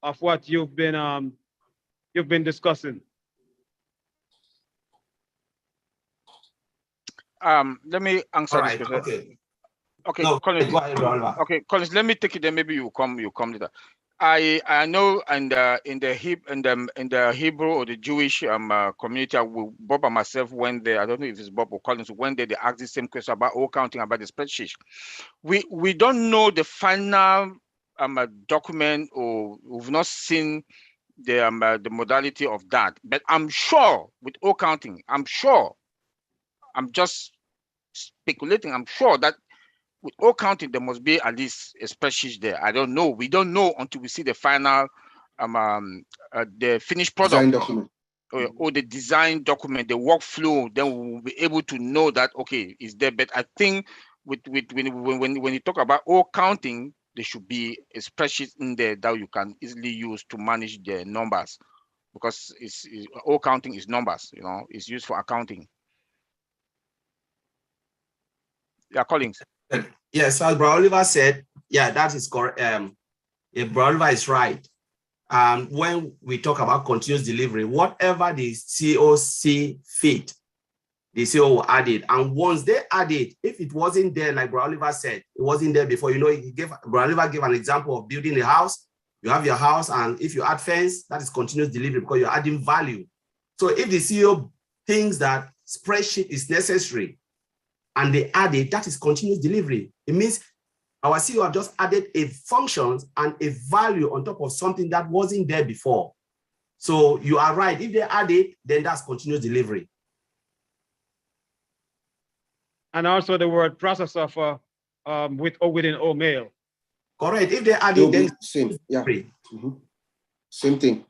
of what you've been discussing? Let me answer All this right. question. Okay. Okay, No, Collins. go ahead, Oliver. Okay, Collins. Let me take it. Then maybe you come later. I know, and in the Hebrew or the Jewish community, Bob and myself went there. I don't know if it's Bob or Collins went there. They asked the same question about OCounting, about the spreadsheet. We don't know the final document, or we've not seen the modality of that. But I'm sure with OCounting, I'm sure. I'm just speculating. I'm sure that with OCounting, there must be at least a spreadsheet there. I don't know. We don't know until we see the final, the finished product. Design document. Or the design document, the workflow. Then we will be able to know that, okay, is there. But I think when you talk about OCounting, there should be a spreadsheet in there that you can easily use to manage the numbers, because OCounting is numbers. You know, it's used for accounting. Yeah, Collins. Yes, as Bro Oliver said, yeah, that is correct. Bro Oliver is right. When we talk about continuous delivery, whatever the CEO see fit, the CEO will add it. And once they add it, if it wasn't there, like Bro Oliver said, it wasn't there before, Bro Oliver gave an example of building a house. You have your house, and if you add fence, that is continuous delivery because you're adding value. So if the CEO thinks that spreadsheet is necessary, and they add it, that is continuous delivery. It means our CEO have just added a function and a value on top of something that wasn't there before. So you are right. If they add it, then that's continuous delivery. And also the word processor for within OMail. Correct. If they add it, then same. Yeah. Same thing.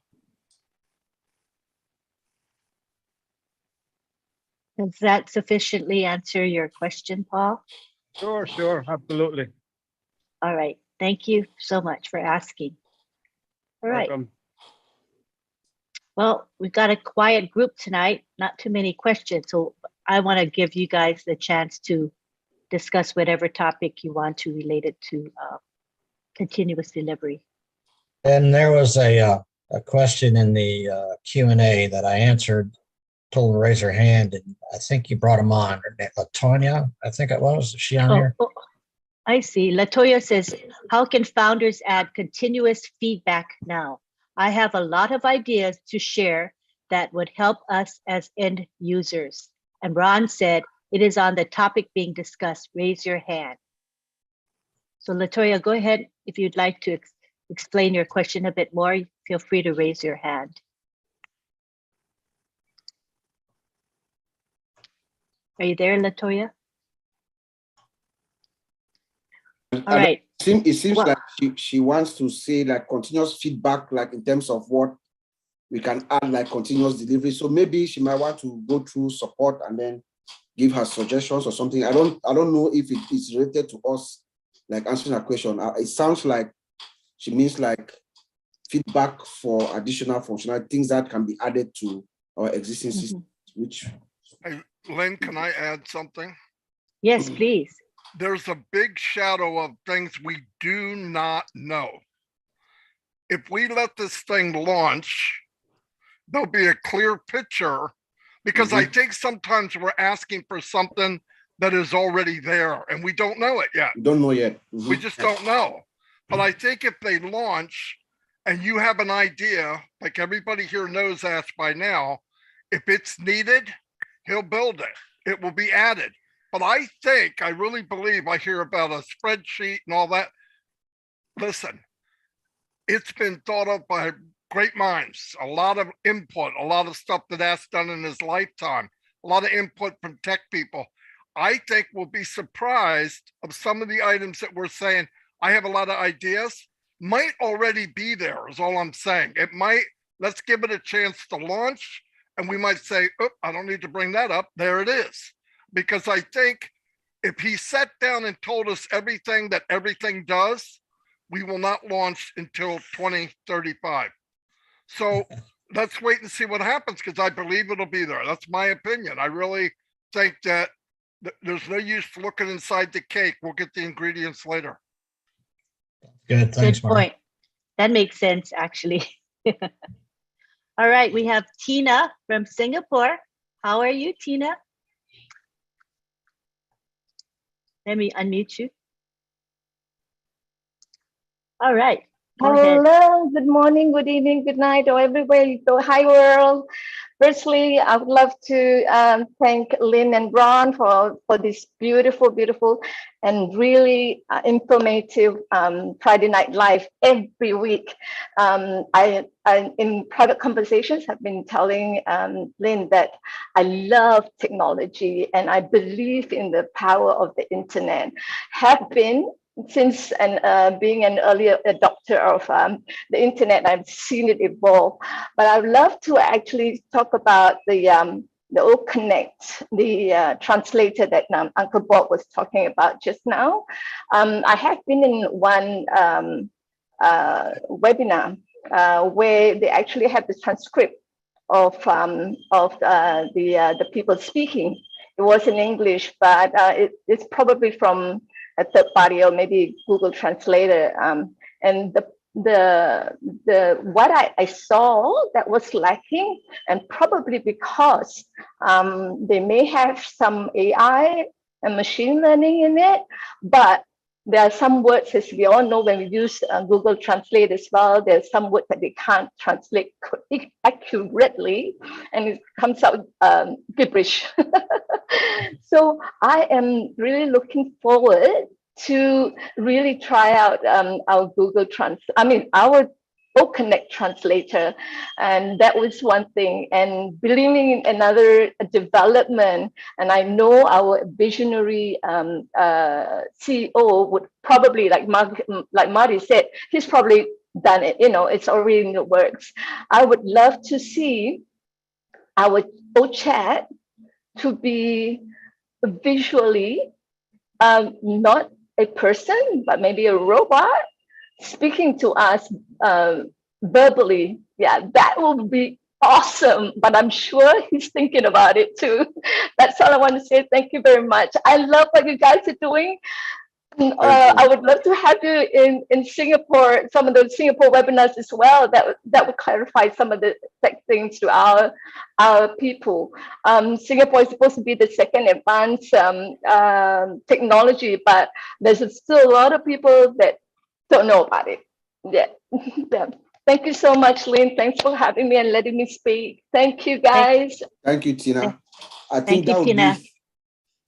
Does that sufficiently answer your question, Paul? Sure, absolutely. All right. Thank you so much for asking. All right. Welcome. Well, we've got a quiet group tonight, not too many questions. So I want to give you guys the chance to discuss whatever topic you want to related to continuous delivery. And there was a question in the Q&A that I answered. Told her to raise her hand, and I think you brought him on. Latonya, I think it was. Is she on here? Oh, I see. Latoya says, how can founders add continuous feedback now? I have a lot of ideas to share that would help us as end users. And Ron said, it is on the topic being discussed. Raise your hand. So Latoya, go ahead. If you'd like to explain your question a bit more, feel free to raise your hand. Are you there, Latoya? All right. It seems like she wants to say like continuous feedback, like in terms of what we can add, like continuous delivery. So maybe she might want to go through support and then give her suggestions or something. I don't know if it is related to us, like answering her question. It sounds like she means like feedback for additional functionality, things that can be added to our existing system, which. Hey, Lynn, can I add something? Yes, please. There's a big shadow of things we do not know. If we let this thing launch, there'll be a clear picture, because I think sometimes we're asking for something that is already there and we don't know it yet. We don't know yet. We just don't know. But I think if they launch and you have an idea, like everybody here knows Ash by now, if it's needed, he'll build it. It will be added. But I really believe I hear about a spreadsheet and all that. Listen, it's been thought of by great minds, a lot of input, a lot of stuff that Ash done in his lifetime, a lot of input from tech people. I think we'll be surprised of some of the items that we're saying, I have a lot of ideas, might already be there is all I'm saying. It might, let's give it a chance to launch. And we might say, oh, I don't need to bring that up. There it is. Because I think if he sat down and told us everything that everything does, we will not launch until 2035. So let's wait and see what happens, because I believe it'll be there. That's my opinion. I really think that there's no use looking inside the cake. We'll get the ingredients later. Good. Thanks, Good Mark. point. That makes sense, actually. All right, we have Tina from Singapore. How are you, Tina? Let me unmute you. All right. Go ahead. Hello, good morning, good evening, good night, or everybody. So, hi, world. Firstly, I would love to thank Lynn and Ron for this beautiful, beautiful, and really informative Friday Night Live every week. I in private conversations have been telling Lynn that I love technology and I believe in the power of the internet. Have been since being an early adopter of the internet, I've seen it evolve. But I'd love to actually talk about the OConnect, the translator that Uncle Bob was talking about just now. I have been in one webinar where they actually have the transcript of the people speaking. It was in English, but it's probably from a third party or maybe Google Translator. And what I saw that was lacking, and probably because they may have some AI and machine learning in it, but there are some words, as we all know, when we use Google Translate as well, there's some words that they can't translate accurately, and it comes out gibberish. So I am really looking forward to really try out our our OConnect translator, and that was one thing. And believing in another development, and I know our visionary CEO would probably, like Marty said, he's probably done it. It's already in the works. I would love to see our chat to be visually not a person, but maybe a robot speaking to us verbally. Yeah, that would be awesome. But I'm sure he's thinking about it too. That's all I want to say. Thank you very much. I love what you guys are doing. I would love to have you in Singapore, some of those Singapore webinars as well. That would clarify some of the tech things to our people. Singapore is supposed to be the second advanced technology, but there's still a lot of people that don't know about it. Yeah. Thank you so much, Lynn. Thanks for having me and letting me speak. Thank you, guys. Thank you, Tina. I Thank think you, Tina.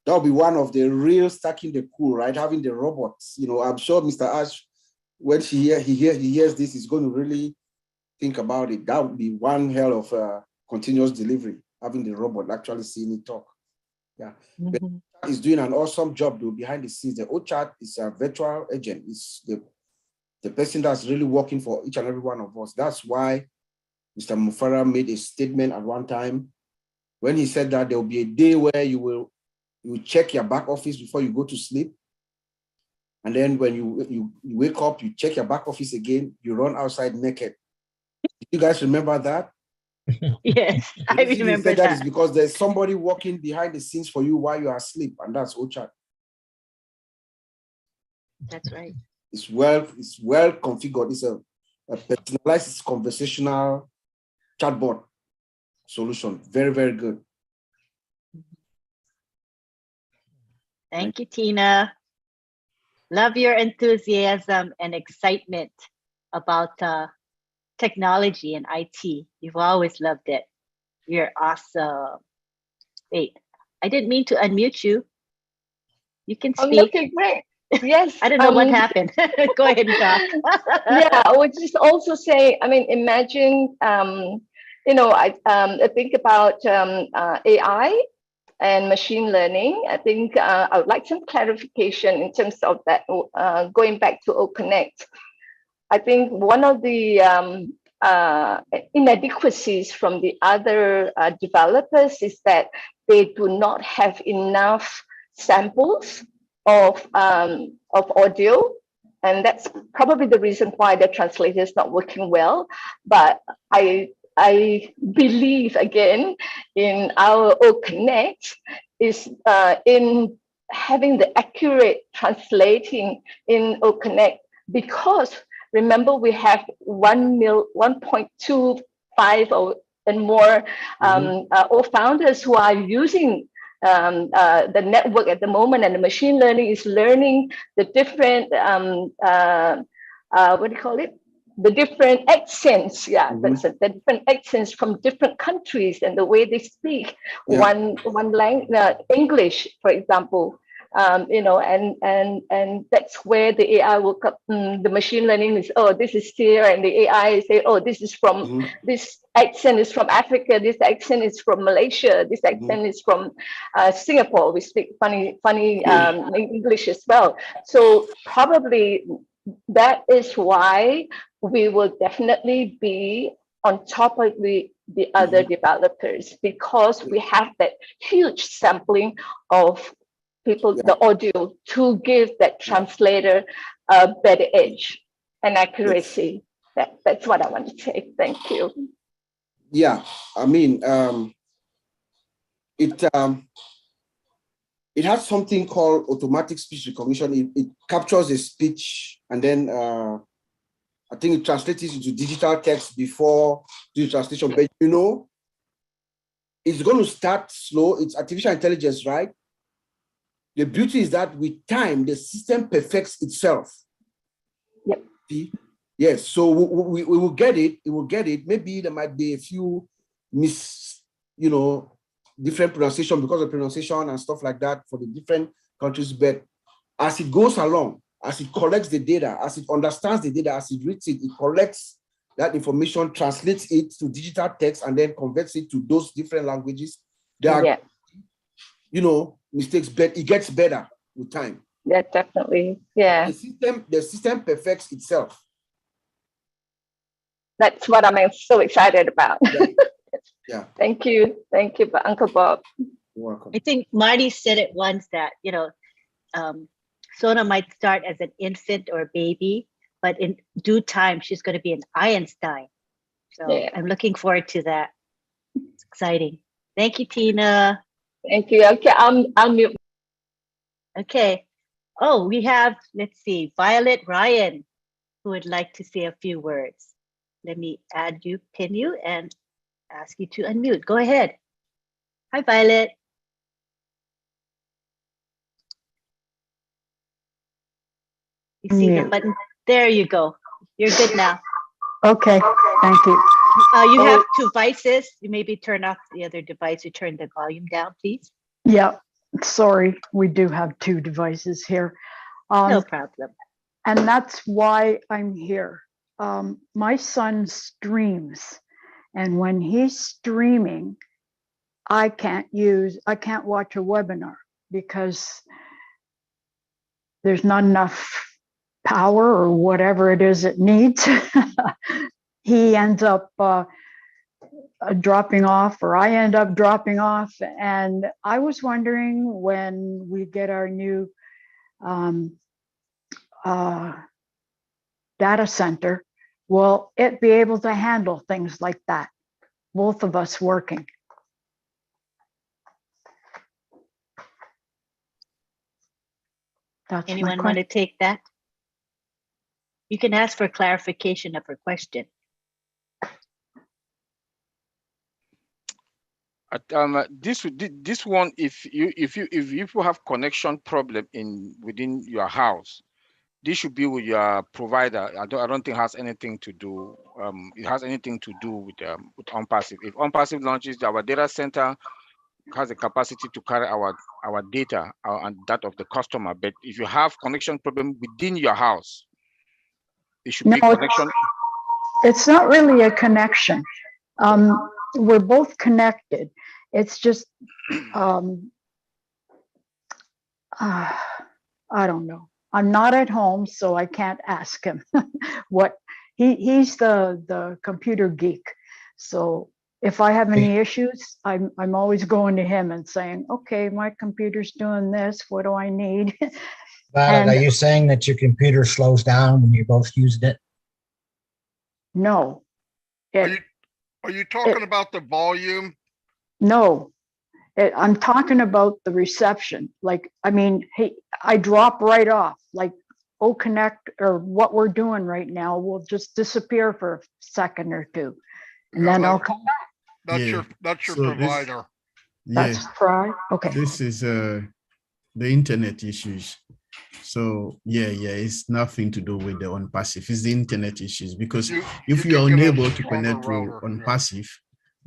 That would be one of the real stacking the cool, right? Having the robots. I'm sure Mr. Ash, when he hears this, is going to really think about it. That would be one hell of a continuous delivery, having the robot actually seeing it talk. Yeah. Mm-hmm. But he's doing an awesome job though behind the scenes. The OChat is a virtual agent. It's the person that's really working for each and every one of us. That's why Mr. Mufara made a statement at one time when he said that there will be a day where you check your back office before you go to sleep. And then when you wake up, you check your back office again, you run outside naked. Do you guys remember that? Yes, I remember that. Is because there's somebody working behind the scenes for you while you are asleep, and that's OChat. That's right. It's well configured. It's a personalized conversational chatbot solution. Very, very good. Thank you, Tina. Love your enthusiasm and excitement about technology and IT. You've always loved it. You're awesome. Wait, I didn't mean to unmute you. You can speak. Okay, great. Yes. I don't know what happened. Go ahead and talk. Yeah, I would just also say, imagine, I think about AI and machine learning. I think I would like some clarification in terms of that, going back to OConnect. I think one of the inadequacies from the other developers is that they do not have enough samples of audio and that's probably the reason why the translator is not working well. But I believe again in our OConnect is in having the accurate translating in OConnect, because remember we have 1.25 or and more all founders who are using the network at the moment, and the machine learning is learning the different what do you call it? The different accents, the different accents from different countries and the way they speak one language, English, for example. And that's where the AI will come. The machine learning is, oh, this is here, and the AI say, oh, this is from this accent is from Africa, this accent is from Malaysia, this accent is from Singapore. We speak funny English as well. So probably that is why we will definitely be on top of the other developers, because we have that huge sampling of people, the audio, to give that translator a better edge and accuracy. That's what I want to say. Thank you. Yeah, I mean, it has something called automatic speech recognition. It captures a speech, and then I think it translates it into digital text before the translation. But it's going to start slow. It's artificial intelligence, right? The beauty is that with time, the system perfects itself. Yep. Yes, so we will get it. It will get it. Maybe there might be a few different pronunciation because of pronunciation and stuff like that for the different countries. But as it goes along, as it collects the data, as it understands the data, as it reads it, it collects that information, translates it to digital text, and then converts it to those different languages. There are, mistakes, but it gets better with time. Yeah, definitely. Yeah. The system perfects itself. That's what I'm so excited about. Yeah. Thank you, Uncle Bob. You're welcome. I think Marty said it once that Sona might start as an infant or a baby, but in due time she's going to be an Einstein. So I'm looking forward to that. It's exciting. Thank you, Tina. Thank you. Okay, I'll mute. Okay. Oh, we have, let's see, Violet Ryan, who would like to say a few words. Let me add you, pin you, and ask you to unmute. Go ahead. Hi, Violet. You see the button? There you go. You're good now. Okay, thank you. You have two devices. You maybe turn off the other device. You turn the volume down, please. Yeah, sorry. We do have two devices here. No problem. And that's why I'm here. My son streams, and when he's streaming, I can't watch a webinar because there's not enough power or whatever it is it needs. He ends up dropping off, or I end up dropping off. And I was wondering, when we get our new data center, will it be able to handle things like that? Both of us working. That's anyone want to take that? You can ask for clarification of her question. This one, if you have connection problem within your house, this should be with your provider. I don't think it has anything to do. It has anything to do with OnPassive. If OnPassive launches, our data center has the capacity to carry our data and that of the customer. But if you have connection problem within your house, it should be connection. It's not really a connection. We're both connected. It's just I don't know. I'm not at home, so I can't ask him what he's the computer geek. So if I have any issues, I'm always going to him and saying, okay, my computer's doing this. What do I need? Violet, are And you saying that your computer slows down when you're both using it? no, Are you talking about the volume? no, I'm talking about the reception. Like, I mean, hey, I drop right off. Like, Connect or what we're doing right now will just disappear for a second or two, and Yeah, then I'll like- come back. That's your So this- provider. Yeah, That's right. Okay. this is the internet issues. So yeah, it's nothing to do with the on-passive. It's the internet issues because if you you're could get a unable to stronger connect to router, yeah. on-passive,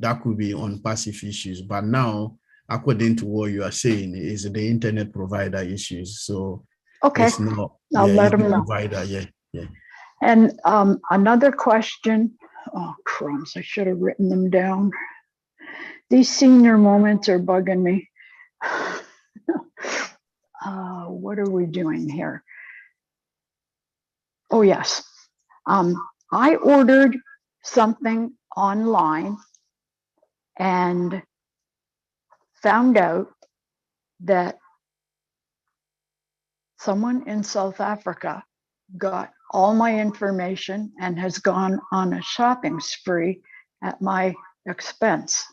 that could be on-passive issues. But now, according to what you are saying, is the internet provider issues. So Okay. it's not. I'll let it's the them know. provider. Yeah. And another question. Oh, crumbs. I should have written them down. These senior moments are bugging me. What are we doing here? Oh, yes. I ordered something online and found out that someone in South Africa got all my information and has gone on a shopping spree at my expense.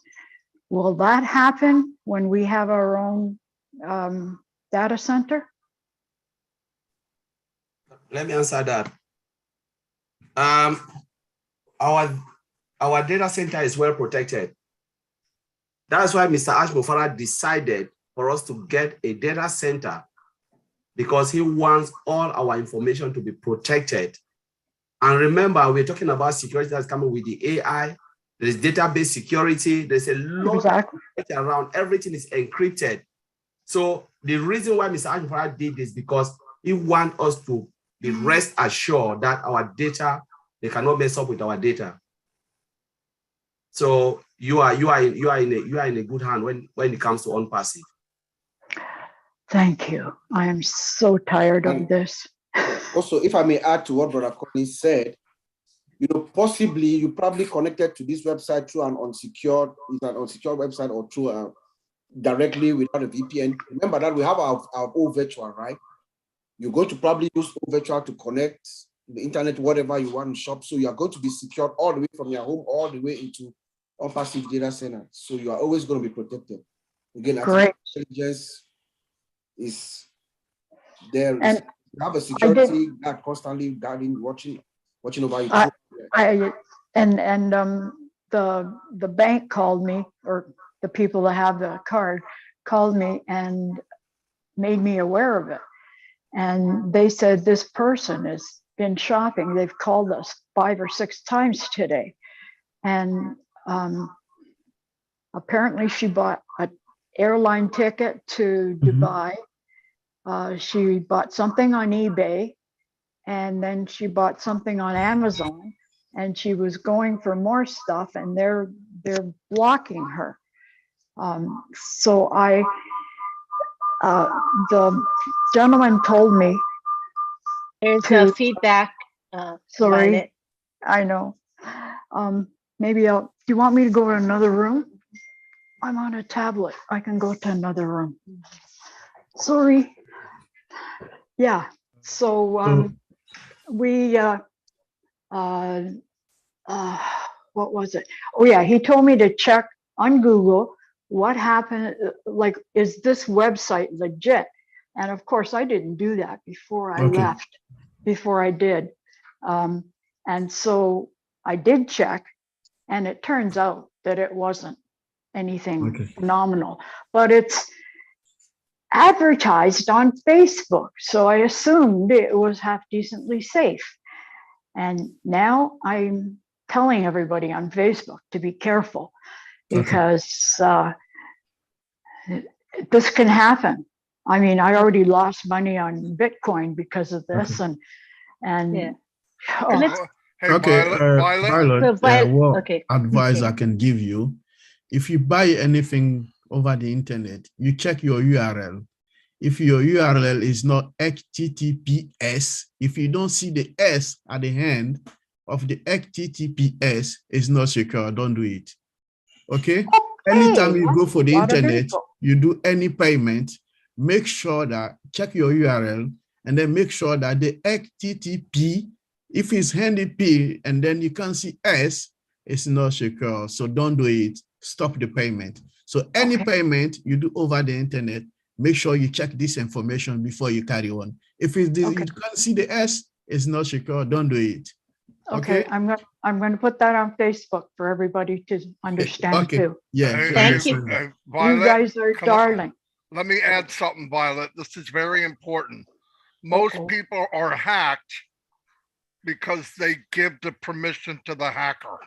Will that happen when we have our own data center? Let me answer that. Our data center is well protected. That's why Mr. Ash Mufara decided for us to get a data center, because he wants all our information to be protected. And remember, we're talking about security that's coming with the AI. There's database security. There's a lot around. Everything is encrypted. So the reason why Mr. Ash Mufara did this because he wants us to be rest assured that our data, they cannot mess up with our data. So you are in a good hand when it comes to on-passive. Thank you. I am so tired of this. Also, if I may add to what Brother Collins said, possibly you probably connected to this website through an unsecured website or through directly without a VPN. Remember that we have our own virtual, right? You're going to probably use virtual to connect the internet, whatever you want to shop. So you are going to be secured all the way from your home, all the way into on-passive data center. So you are always going to be protected. Again, artificial intelligence is there. And you have a security guard constantly guarding, watching over you. The bank called me, or the people that have the card called me and made me aware of it. And they said, this person has been shopping. They've called us 5 or 6 times today. And apparently she bought an airline ticket to Dubai. She bought something on eBay, and then she bought something on Amazon, and she was going for more stuff, and they're blocking her. So the gentleman told me. There's feedback. Sorry, Violet. I know. Maybe do you want me to go to another room? I'm on a tablet. I can go to another room. Sorry. Yeah. So we what was it? Oh yeah, he told me to check on Google what happened. Like, is this website legit? And of course, I didn't do that before I left. Before I did, and so I did check, and it turns out that it wasn't anything phenomenal, but it's advertised on Facebook, so I assumed it was half decently safe. And now I'm telling everybody on Facebook to be careful, because this can happen. I mean, I already lost money on Bitcoin because of this, and Yeah. What advice I can give you: if you buy anything over the internet, you check your URL. If your URL is not HTTPS, if you don't see the S at the end of the HTTPS, it's not secure. Don't do it. Okay? Anytime you go for the internet, you do any payment, make sure that check your URL and then make sure that the HTTP, if it's handy P and then you can't see S, it's not secure. So don't do it. Stop the payment. So any payment you do over the internet, make sure you check this information before you carry on. If it's you can't see the S, it's not secure. Don't do it. Okay, I'm going to put that on Facebook for everybody to understand too. Yeah. Thank you. Violet, You guys are come on. darling. Let me add something, Violet. This is very important. Most people are hacked because they give the permission to the hacker.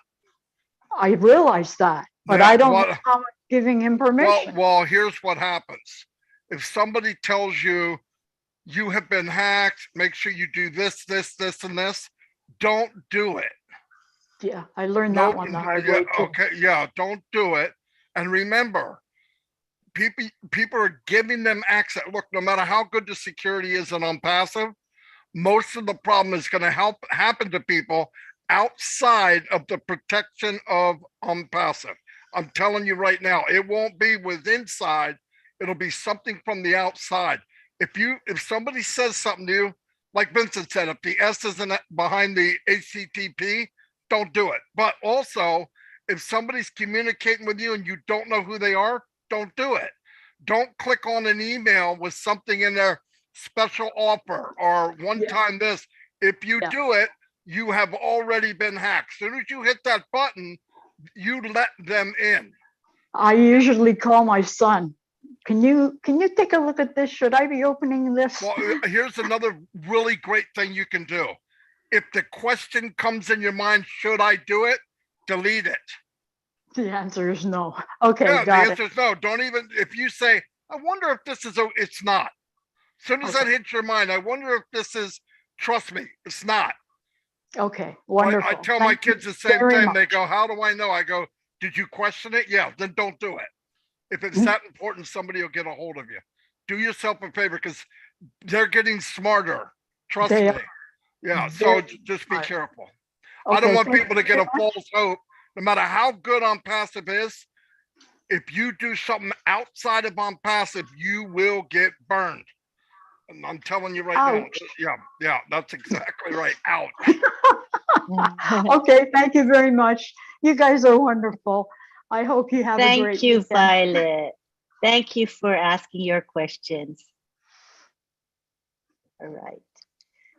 I realize that, but Yeah, I don't well- know how much giving him permission. Well, here's what happens. If somebody tells you you have been hacked, make sure you do this, and this, don't do it. Yeah, I learned that one the hard way too. Okay, yeah, don't do it. And remember, people are giving them access. Look, no matter how good the security is in OnPassive, most of the problem is going to happen to people outside of the protection of OnPassive. I'm telling you right now, it won't be with inside. It'll be something from the outside. If somebody says something to you, like Vincent said, if the S isn't behind the HTTP, don't do it. But also, if somebody's communicating with you and you don't know who they are, don't do it. Don't click on an email with something in there, special offer or one-time this. If you do it, you have already been hacked. As soon as you hit that button, you let them in. I usually call my son. Can you take a look at this? Should I be opening this? Well, here's another really great thing you can do. If the question comes in your mind, should I do it? Delete it. The answer is no. Okay, Yeah, the got it. answer is no. Don't even, if you say, I wonder if this is, it's not. As soon as that hits your mind, I wonder if this is, trust me, it's not. Okay, wonderful. I tell my Thank you kids the same very thing. much. They go, how do I know? I go, did you question it? Yeah, then don't do it. If it's that important, somebody will get a hold of you. Do yourself a favor because they're getting smarter. Trust They me. are Yeah, so very just be smart. careful. I don't Okay, want thank people to you get a very much. false hope. No matter how good OnPassive is, if you do something outside of OnPassive, you will get burned. And I'm telling you right Ouch. now. Yeah, that's exactly right. Ouch. Okay, thank you very much. You guys are wonderful. I hope you have a great Thank you, weekend. Violet. Thank you for asking your questions. All right.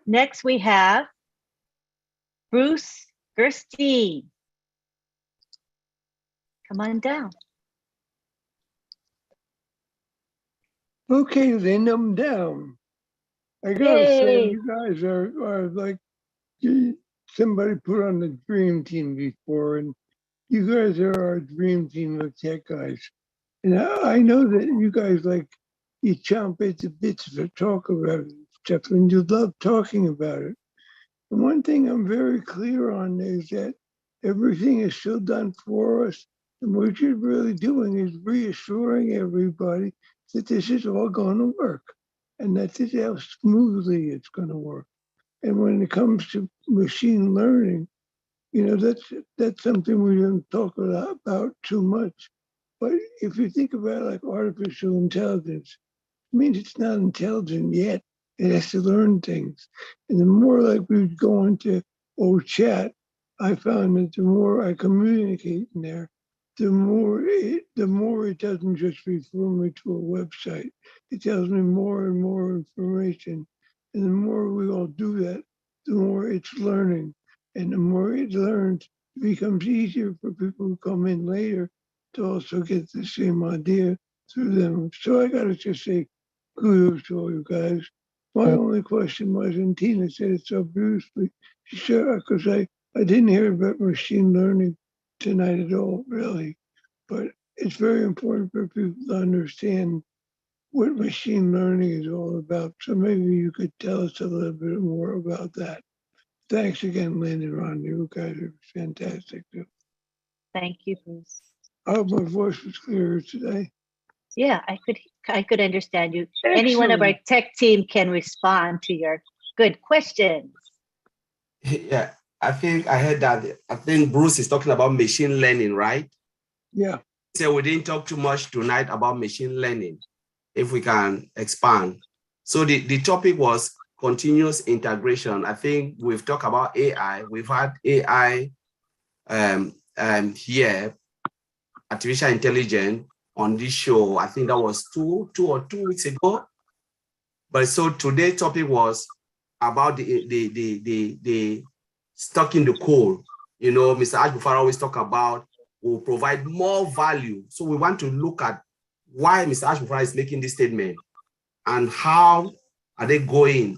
Next, we have Bruce Gerstein. Come on down. Okay, then I'm down. I gotta say, Yay. you guys are like somebody put on the dream team before, and you guys are our dream team of tech guys. And I know that you guys you chomp at the bits to talk about stuff, and you love talking about it. And one thing I'm very clear on is that everything is still done for us. And what you're really doing is reassuring everybody that this is all going to work and that this is how smoothly it's going to work. And when it comes to machine learning, that's something we don't talk a lot about too much. But if you think about like artificial intelligence, it means it's not intelligent yet. It has to learn things. And the more like we go into chat, I found that the more I communicate in there, the more it doesn't just refer me to a website. It tells me more and more information. And the more we all do that, the more it's learning. And the more it learns, it becomes easier for people who come in later to also get the same idea through them. So I gotta just say kudos to all you guys. My only question was, and Tina said it so beautifully, she said, because I didn't hear about machine learning tonight at all, really. But it's very important for people to understand what machine learning is all about. So maybe you could tell us a little bit more about that. Thanks again, Lynn and Ron. You guys are fantastic too. Thank you, Bruce. I hope my voice was clearer today. Yeah, I could understand you. Any one of our Excellent. tech team can respond to your good questions. Yeah, I think I heard that. I think Bruce is talking about machine learning, right? Yeah. So we didn't talk too much tonight about machine learning. If we can expand. So the topic was continuous integration. I think we've talked about AI. We've had AI here, artificial intelligence on this show. I think that was two weeks ago. But so today's topic was about the stocking the coal. You know, Mr. Ash-Bufara always talk about will provide more value. So we want to look at why Mr. Ash-Bufara is making this statement and how are they going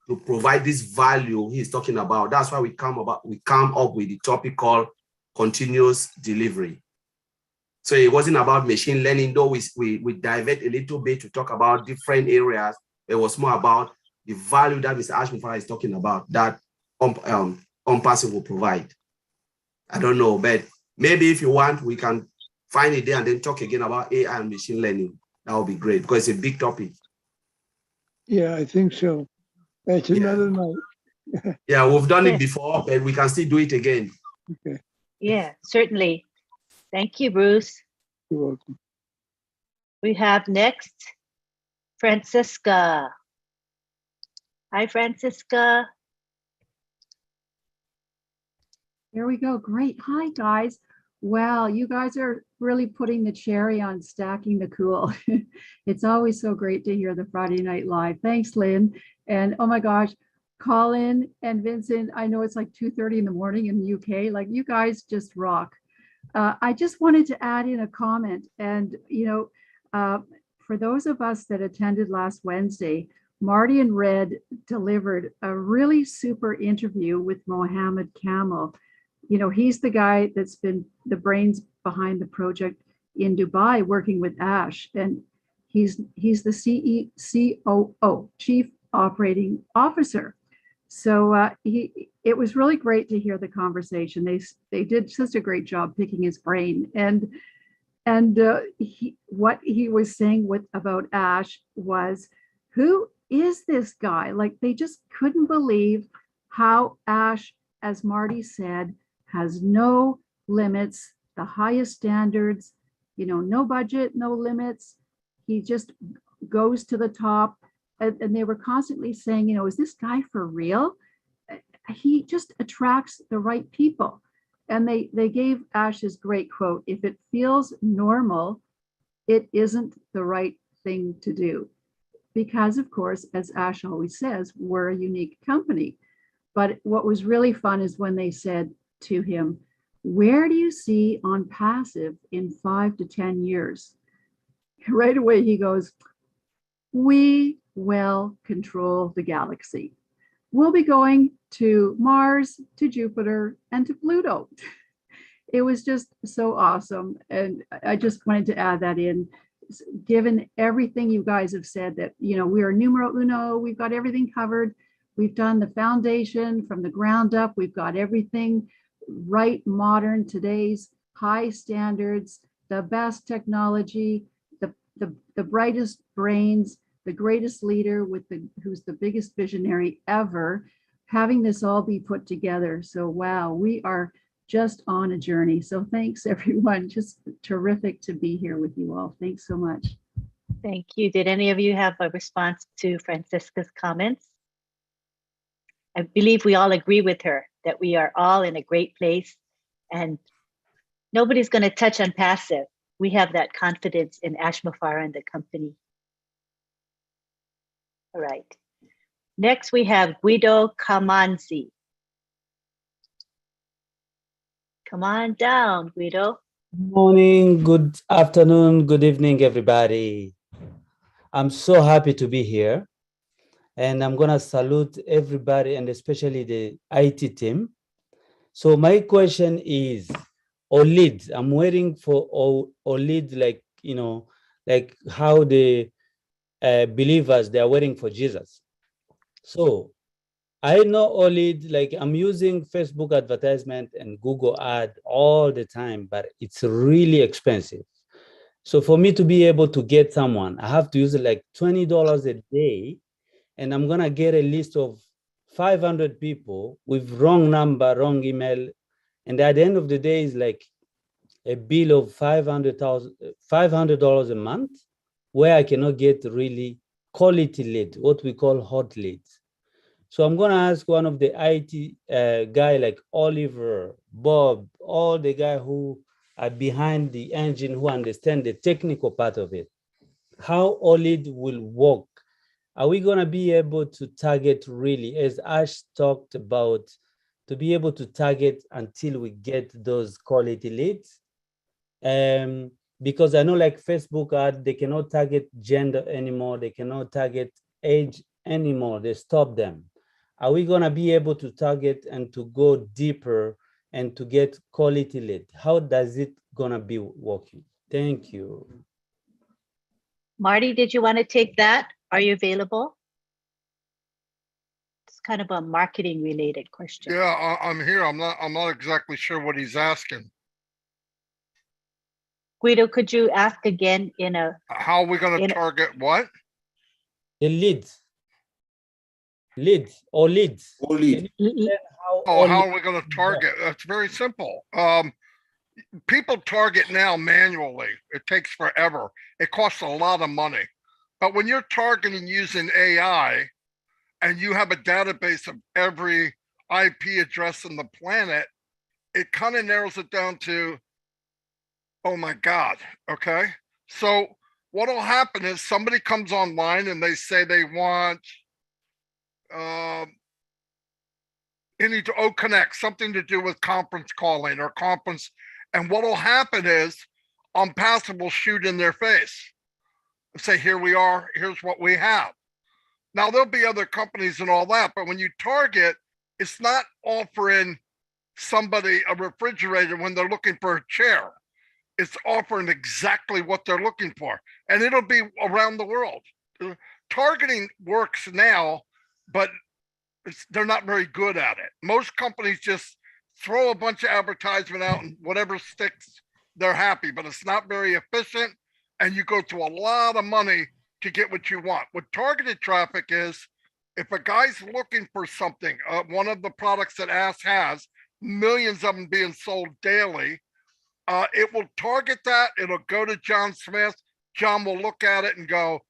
to provide this value he's talking about. That's why we come up with the topic called continuous delivery. So it wasn't about machine learning, though we divert a little bit to talk about different areas. It was more about the value that Mr. Ash-Bufara is talking about that OMPASSIVE will provide. I don't know, but maybe if you want, we can find it there and then talk again about AI and machine learning. That would be great because it's a big topic. Yeah, I think so. That's another night. Yeah, we've done it before, but we can still do it again. Okay. Yeah, certainly. Thank you, Bruce. You're welcome. We have next, Francisca. Hi, Francisca. There we go. Great. Hi, guys. Wow, you guys are really putting the cherry on stacking the cool. It's always so great to hear the Friday Night Live. Thanks, Lynn. And oh my gosh, Colin and Vincent, I know it's like 2:30 in the morning in the UK. Like, you guys just rock. I just wanted to add in a comment. And, you know, for those of us that attended last Wednesday, Marty and Red delivered a really super interview with Mohammed Kamel. You know, he's the guy that's been the brains behind the project in Dubai, working with Ash, and he's the COO, Chief Operating Officer. So it was really great to hear the conversation. They did such a great job picking his brain, and what he was saying about Ash was, who is this guy? Like, they just couldn't believe how Ash, as Marty said, has no limits, the highest standards, you know, no budget, no limits. He just goes to the top. And they were constantly saying, you know, is this guy for real? He just attracts the right people. And they gave Ash this great quote: if it feels normal, it isn't the right thing to do. Because, of course, as Ash always says, we're a unique company. But what was really fun is when they said to him, where do you see OMPASSIVE in 5 to 10 years? Right away, he goes, we will control the galaxy. We'll be going to Mars, to Jupiter, and to Pluto. It was just so awesome. And I just wanted to add that in, given everything you guys have said, that, you know, we are numero uno, we've got everything covered. We've done the foundation from the ground up. We've got everything right, modern, today's high standards, the best technology, the brightest brains, the greatest leader who's the biggest visionary ever, having this all be put together. So wow, we are just on a journey. So thanks, everyone. Just terrific to be here with you all. Thanks so much. Thank you. Did any of you have a response to Francisca's comments? I believe we all agree with her that we are all in a great place and nobody's going to touch OMPASSIVE. We have that confidence in Ash-Bufara and the company. All right. Next, we have Guido Camanzi. Come on down, Guido. Good morning, good afternoon, good evening, everybody. I'm so happy to be here. And I'm going to salute everybody, and especially the IT team. So my question is, OLED, I'm waiting for OLED, like, you know, like how the believers, they are waiting for Jesus. So I know OLED, like I'm using Facebook advertisement and Google ad all the time, but it's really expensive. So for me to be able to get someone, I have to use like $20 a day. And I'm going to get a list of 500 people with wrong number, wrong email. And at the end of the day, it's like a bill of $500 a month, where I cannot get really quality lead, what we call hot leads. So I'm going to ask one of the IT guy like Oliver, Bob, all the guy who are behind the engine, who understand the technical part of it, how OLED will work. Are we going to be able to target really, as Ash talked about, to be able to target until we get those quality leads? Because I know like Facebook ad, they cannot target gender anymore. They cannot target age anymore. They stop them. Are we going to be able to target and to go deeper and to get quality lead? How does it going to be working? Thank you. Marty, did you want to take that? Are you available? It's kind of a marketing related question. Yeah, I'm here. I'm not exactly sure what he's asking. Guido, could you ask again in a... How are we going to target what? The leads. Leads or leads. Or lead. Oh, how are we going to target? That's very simple. People target now manually. It takes forever. It costs a lot of money. But when you're targeting using AI and you have a database of every IP address on the planet, it kind of narrows it down to, oh my God, okay? So what'll happen is somebody comes online and they say they want any to connect, something to do with conference calling or conference. And what'll happen is OnPassive will shoot in their face and say, here we are, here's what we have. Now there'll be other companies and all that, but when you target, it's not offering somebody a refrigerator when they're looking for a chair. It's offering exactly what they're looking for, and it'll be around the world. Targeting works now, but they're not very good at it. Most companies just throw a bunch of advertisement out and whatever sticks, they're happy, but it's not very efficient, and you go through a lot of money to get what you want. What targeted traffic is, if a guy's looking for something, one of the products that Ask has, millions of them being sold daily, it will target that. It'll go to John Smith. John will look at it and go,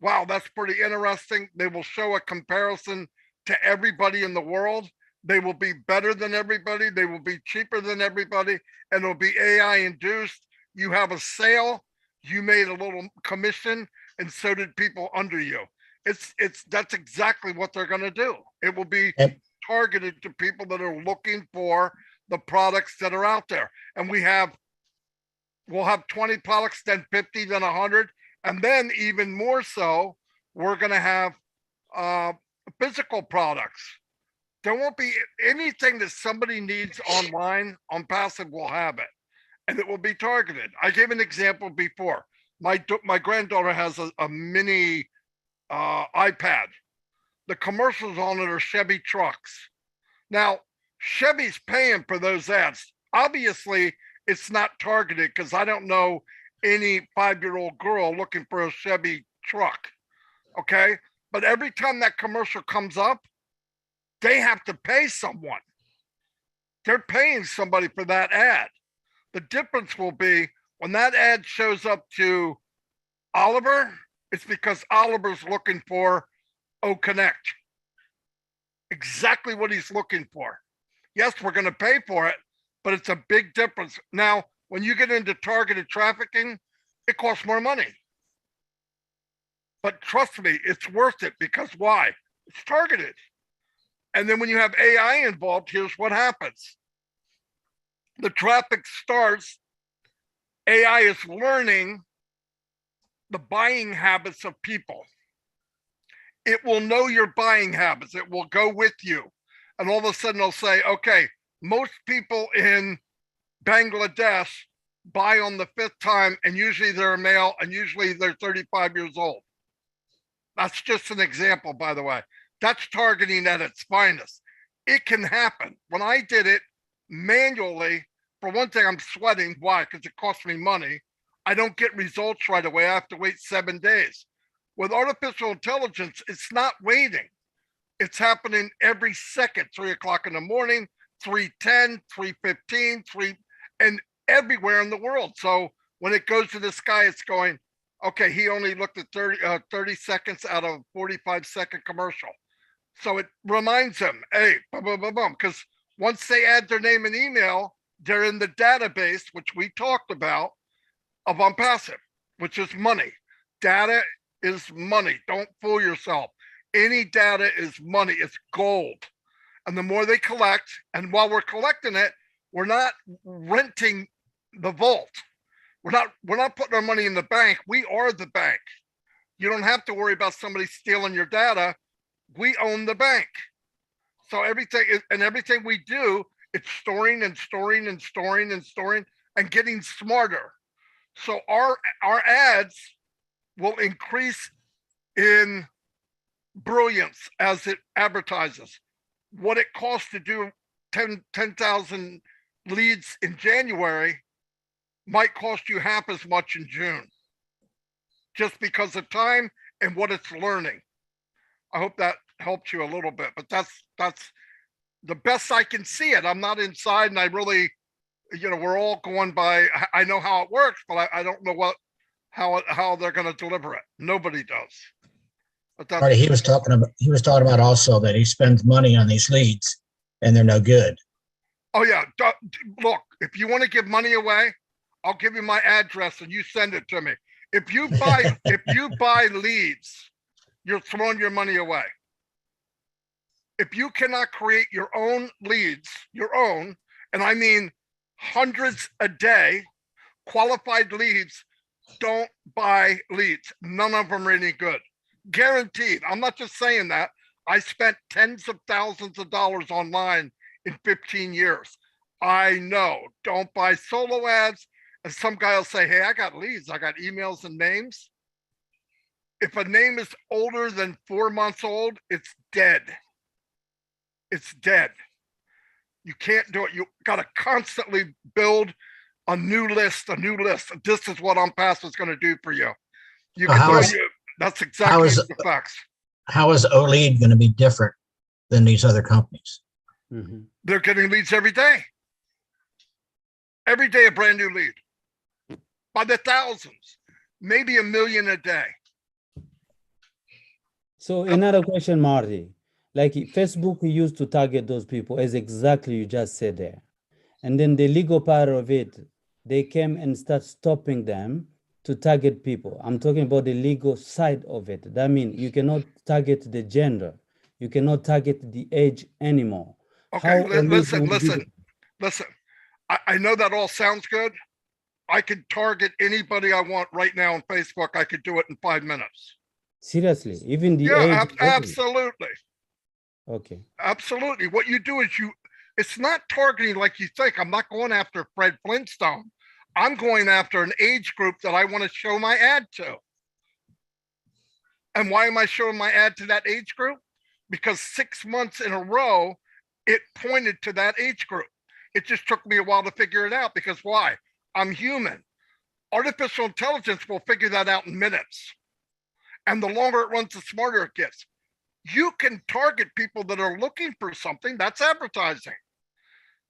wow, that's pretty interesting. They will show a comparison to everybody in the world. They will be better than everybody. They will be cheaper than everybody. And it'll be AI induced. You have a sale, you made a little commission, and so did people under you. That's exactly what they're going to do. It will be targeted to people that are looking for the products that are out there. And we'll have 20 products, then 50, then 100. And then even more so, we're going to have physical products. There won't be anything that somebody needs online. OnPassive will have it, and it will be targeted. I gave an example before. My granddaughter has a mini iPad. The commercials on it are Chevy trucks. Now, Chevy's paying for those ads. Obviously, it's not targeted because I don't know any 5-year-old girl looking for a Chevy truck, okay? But every time that commercial comes up, they have to pay someone. They're paying somebody for that ad. The difference will be when that ad shows up to Oliver, it's because Oliver's looking for Connect. Exactly what he's looking for. Yes, we're going to pay for it, but it's a big difference. Now, when you get into targeted trafficking, it costs more money. But trust me, it's worth it because why? It's targeted. And then when you have AI involved, here's what happens. The traffic starts, AI is learning the buying habits of people. It will know your buying habits. It will go with you. And all of a sudden it'll say, okay, most people in Bangladesh buy on the 5th time, and usually they're a male, and usually they're 35 years old. That's just an example, by the way. That's targeting at its finest. It can happen. When I did it manually, for one thing, I'm sweating. Why? Because it costs me money. I don't get results right away. I have to wait 7 days. With artificial intelligence, it's not waiting. It's happening every second, 3 o'clock in the morning, 3:10, 3:15, and everywhere in the world. So when it goes to this guy, it's going, okay, he only looked at 30 seconds out of a 45-second commercial. So it reminds them, hey, boom, boom, boom, boom. Because once they add their name and email, they're in the database, which we talked about, of OnPassive, which is money. Data is money. Don't fool yourself. Any data is money. It's gold. And the more they collect, and while we're collecting it, we're not renting the vault. We're not putting our money in the bank. We are the bank. You don't have to worry about somebody stealing your data. We own the bank. So everything we do, it's storing and storing and storing and storing and getting smarter. So our ads will increase in brilliance as it advertises. What it costs to do 10,000 leads in January might cost you half as much in June, just because of time and what it's learning. I hope that helps you a little bit, but that's the best I can see it. I'm not inside, and I really, we're all going by, I know how it works, but I don't know how they're going to deliver it. Nobody does. But that's, Marty, he was talking about also that he spends money on these leads and they're no good. oh yeah, look, if you want to give money away, I'll give you my address and you send it to me. If you buy leads, you're throwing your money away. If you cannot create your own leads, and I mean hundreds a day, qualified leads, don't buy leads. None of them are any good. Guaranteed. I'm not just saying that. I spent tens of thousands of dollars online in 15 years. I know. Don't buy solo ads. And some guy will say, hey, I got leads. I got emails and names. If a name is older than 4 months old, it's dead. It's dead. You can't do it. You got to constantly build a new list. This is what OnPassive is going to do for you. That's exactly the facts. How is OLead going to be different than these other companies? Mm-hmm. They're getting leads every day. Every day, a brand new lead. By the thousands, maybe 1 million a day. So another question, Marty, like Facebook used to target those people as exactly you just said there. And then the legal part of it, they came and start stopping them to target people. I'm talking about the legal side of it. That means you cannot target the gender. You cannot target the age anymore. Okay, listen. I know that all sounds good. I could target anybody I want right now on Facebook. I could do it in 5 minutes. Seriously, even the age. Absolutely. Okay. Absolutely. What you do is it's not targeting like you think. I'm not going after Fred Flintstone. I'm going after an age group that I want to show my ad to. And why am I showing my ad to that age group? Because 6 months in a row, it pointed to that age group. It just took me a while to figure it out because why? I'm human. Artificial intelligence will figure that out in minutes. And the longer it runs, the smarter it gets. You can target people that are looking for something. That's advertising.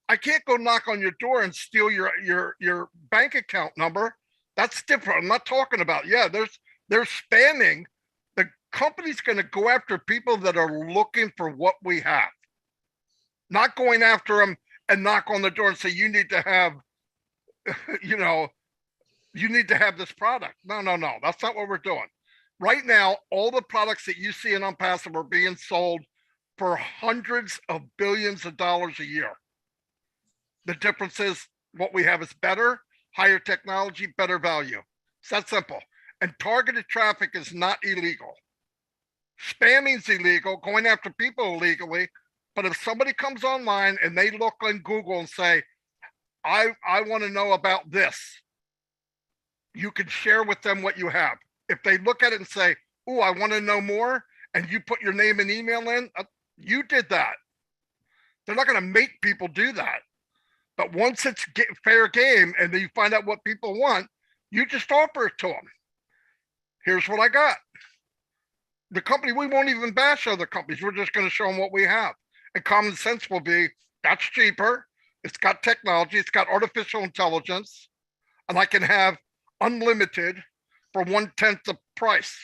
I can't go knock on your door and steal your bank account number. That's different. I'm not talking about, they're spamming. The company's going to go after people that are looking for what we have. Not going after them and knock on the door and say, you need to have, you need to have this product. No. That's not what we're doing. Right now, all the products that you see in OnPassive are being sold for hundreds of billions of dollars a year. The difference is what we have is better, higher technology, better value. It's that simple. And targeted traffic is not illegal. Spamming's illegal, going after people illegally. But if somebody comes online and they look on Google and say, I want to know about this, you can share with them what you have. If they look at it and say, oh, I want to know more, and you put your name and email in, you did that. They're not going to make people do that. But once it's fair game and then you find out what people want, you just offer it to them. Here's what I got. The company, we won't even bash other companies. We're just going to show them what we have. And common sense will be, that's cheaper. It's got technology. It's got artificial intelligence. And I can have unlimited for 1/10 the price.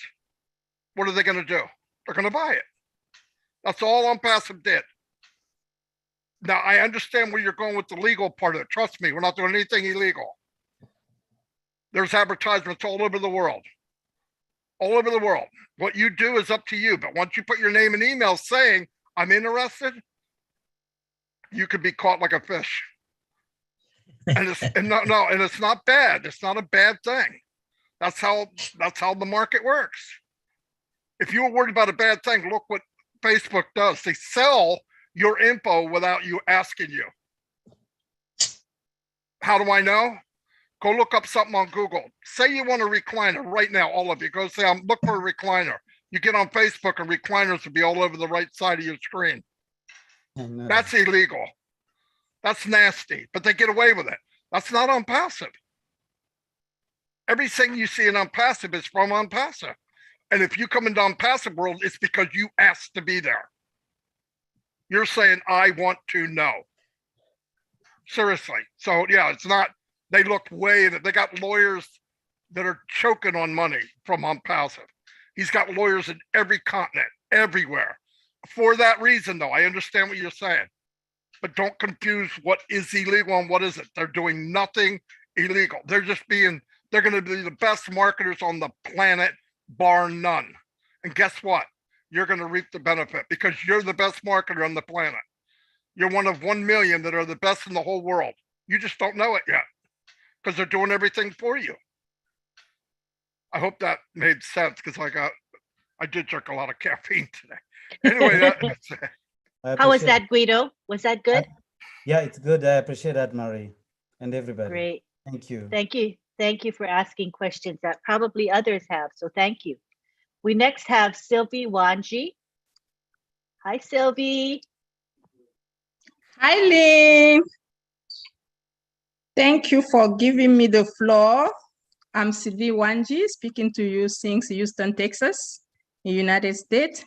What are they going to do? They're going to buy it. That's all OnPassive did. Now, I understand where you're going with the legal part of it. Trust me, we're not doing anything illegal. There's advertisements all over the world. All over the world. What you do is up to you. But once you put your name and email saying, I'm interested, you could be caught like a fish. And it's and it's not bad. It's not a bad thing. That's how the market works. If you were worried about a bad thing, look what Facebook does. They sell your info without you asking you. How do I know? Go look up something on Google. Say you want a recliner right now, all of you. Go say, I'm looking for a recliner. You get on Facebook and recliners will be all over the right side of your screen. That's illegal. That's nasty, but they get away with it. That's not OnPassive. Everything you see in OnPassive is from OnPassive. And if you come into OnPassive world, it's because you asked to be there. You're saying, I want to know. Seriously. So yeah, it's not, they look way in it. They got lawyers that are choking on money from OnPassive. He's got lawyers in every continent, everywhere. For that reason, though, I understand what you're saying. But don't confuse what is illegal and what isn't. They're doing nothing illegal. They're going to be the best marketers on the planet, bar none. And guess what? You're going to reap the benefit because you're the best marketer on the planet. You're one of 1 million that are the best in the whole world. You just don't know it yet because they're doing everything for you. I hope that made sense because I did drink a lot of caffeine today. Anyway, that's it. How was that, Guido? Was that good? Yeah, it's good. I appreciate that, Marie, and everybody. Great. Thank you. Thank you. Thank you for asking questions that probably others have. So thank you. We next have Sylvie Wanji. Hi, Sylvie. Hi, Lynn. Thank you for giving me the floor. I'm Sylvie Wanji, speaking to you since Houston, Texas, in the United States.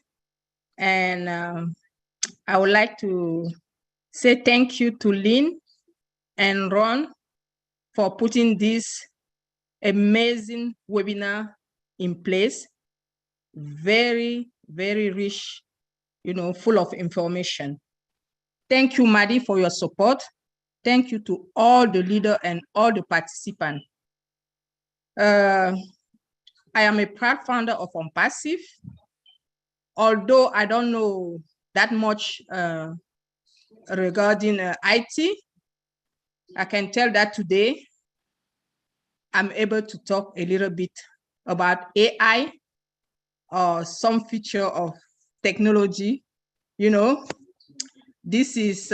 And I would like to say thank you to Lynn and Ron for putting this amazing webinar in place. Very, very rich, full of information. Thank you, Maddie, for your support. Thank you to all the leaders and all the participants. I am a proud founder of OnPassive. Although I don't know that much regarding IT, I can tell that today I'm able to talk a little bit about AI or some feature of technology. This is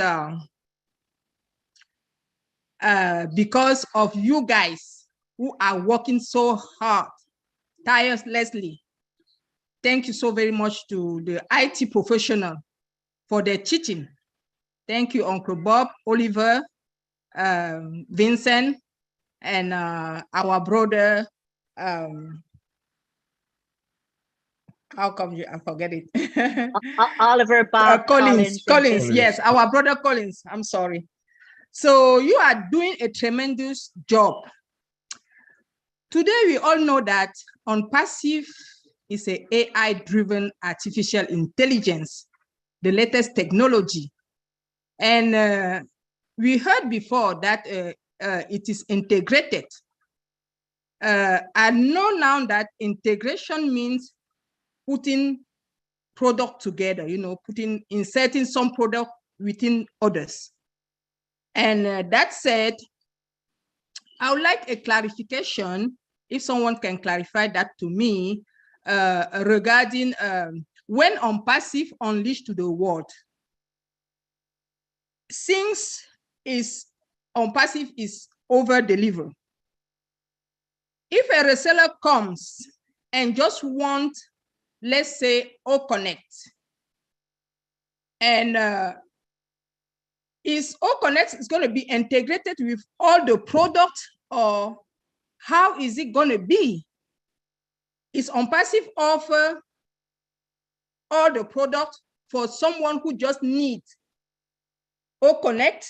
because of you guys who are working so hard, tirelessly. Thank you so very much to the IT professional for their teaching. Thank you, Uncle Bob, Oliver, Vincent, and our brother, how come I forget it? Oliver, Bob, Collins, yes, our brother Collins, I'm sorry. So you are doing a tremendous job. Today, we all know that OnPassive is an AI-driven artificial intelligence, the latest technology. And we heard before that it is integrated. I know now that integration means putting product together, inserting some product within others. And that said, I would like a clarification, if someone can clarify that to me, regarding when OnPassive unleashed to the world. Since OnPassive is over-deliver, if a reseller comes and just want, let's say, OConnect, and is OConnect is going to be integrated with all the products, or how is it going to be? Is OnPassive offer all the products for someone who just needs OConnect?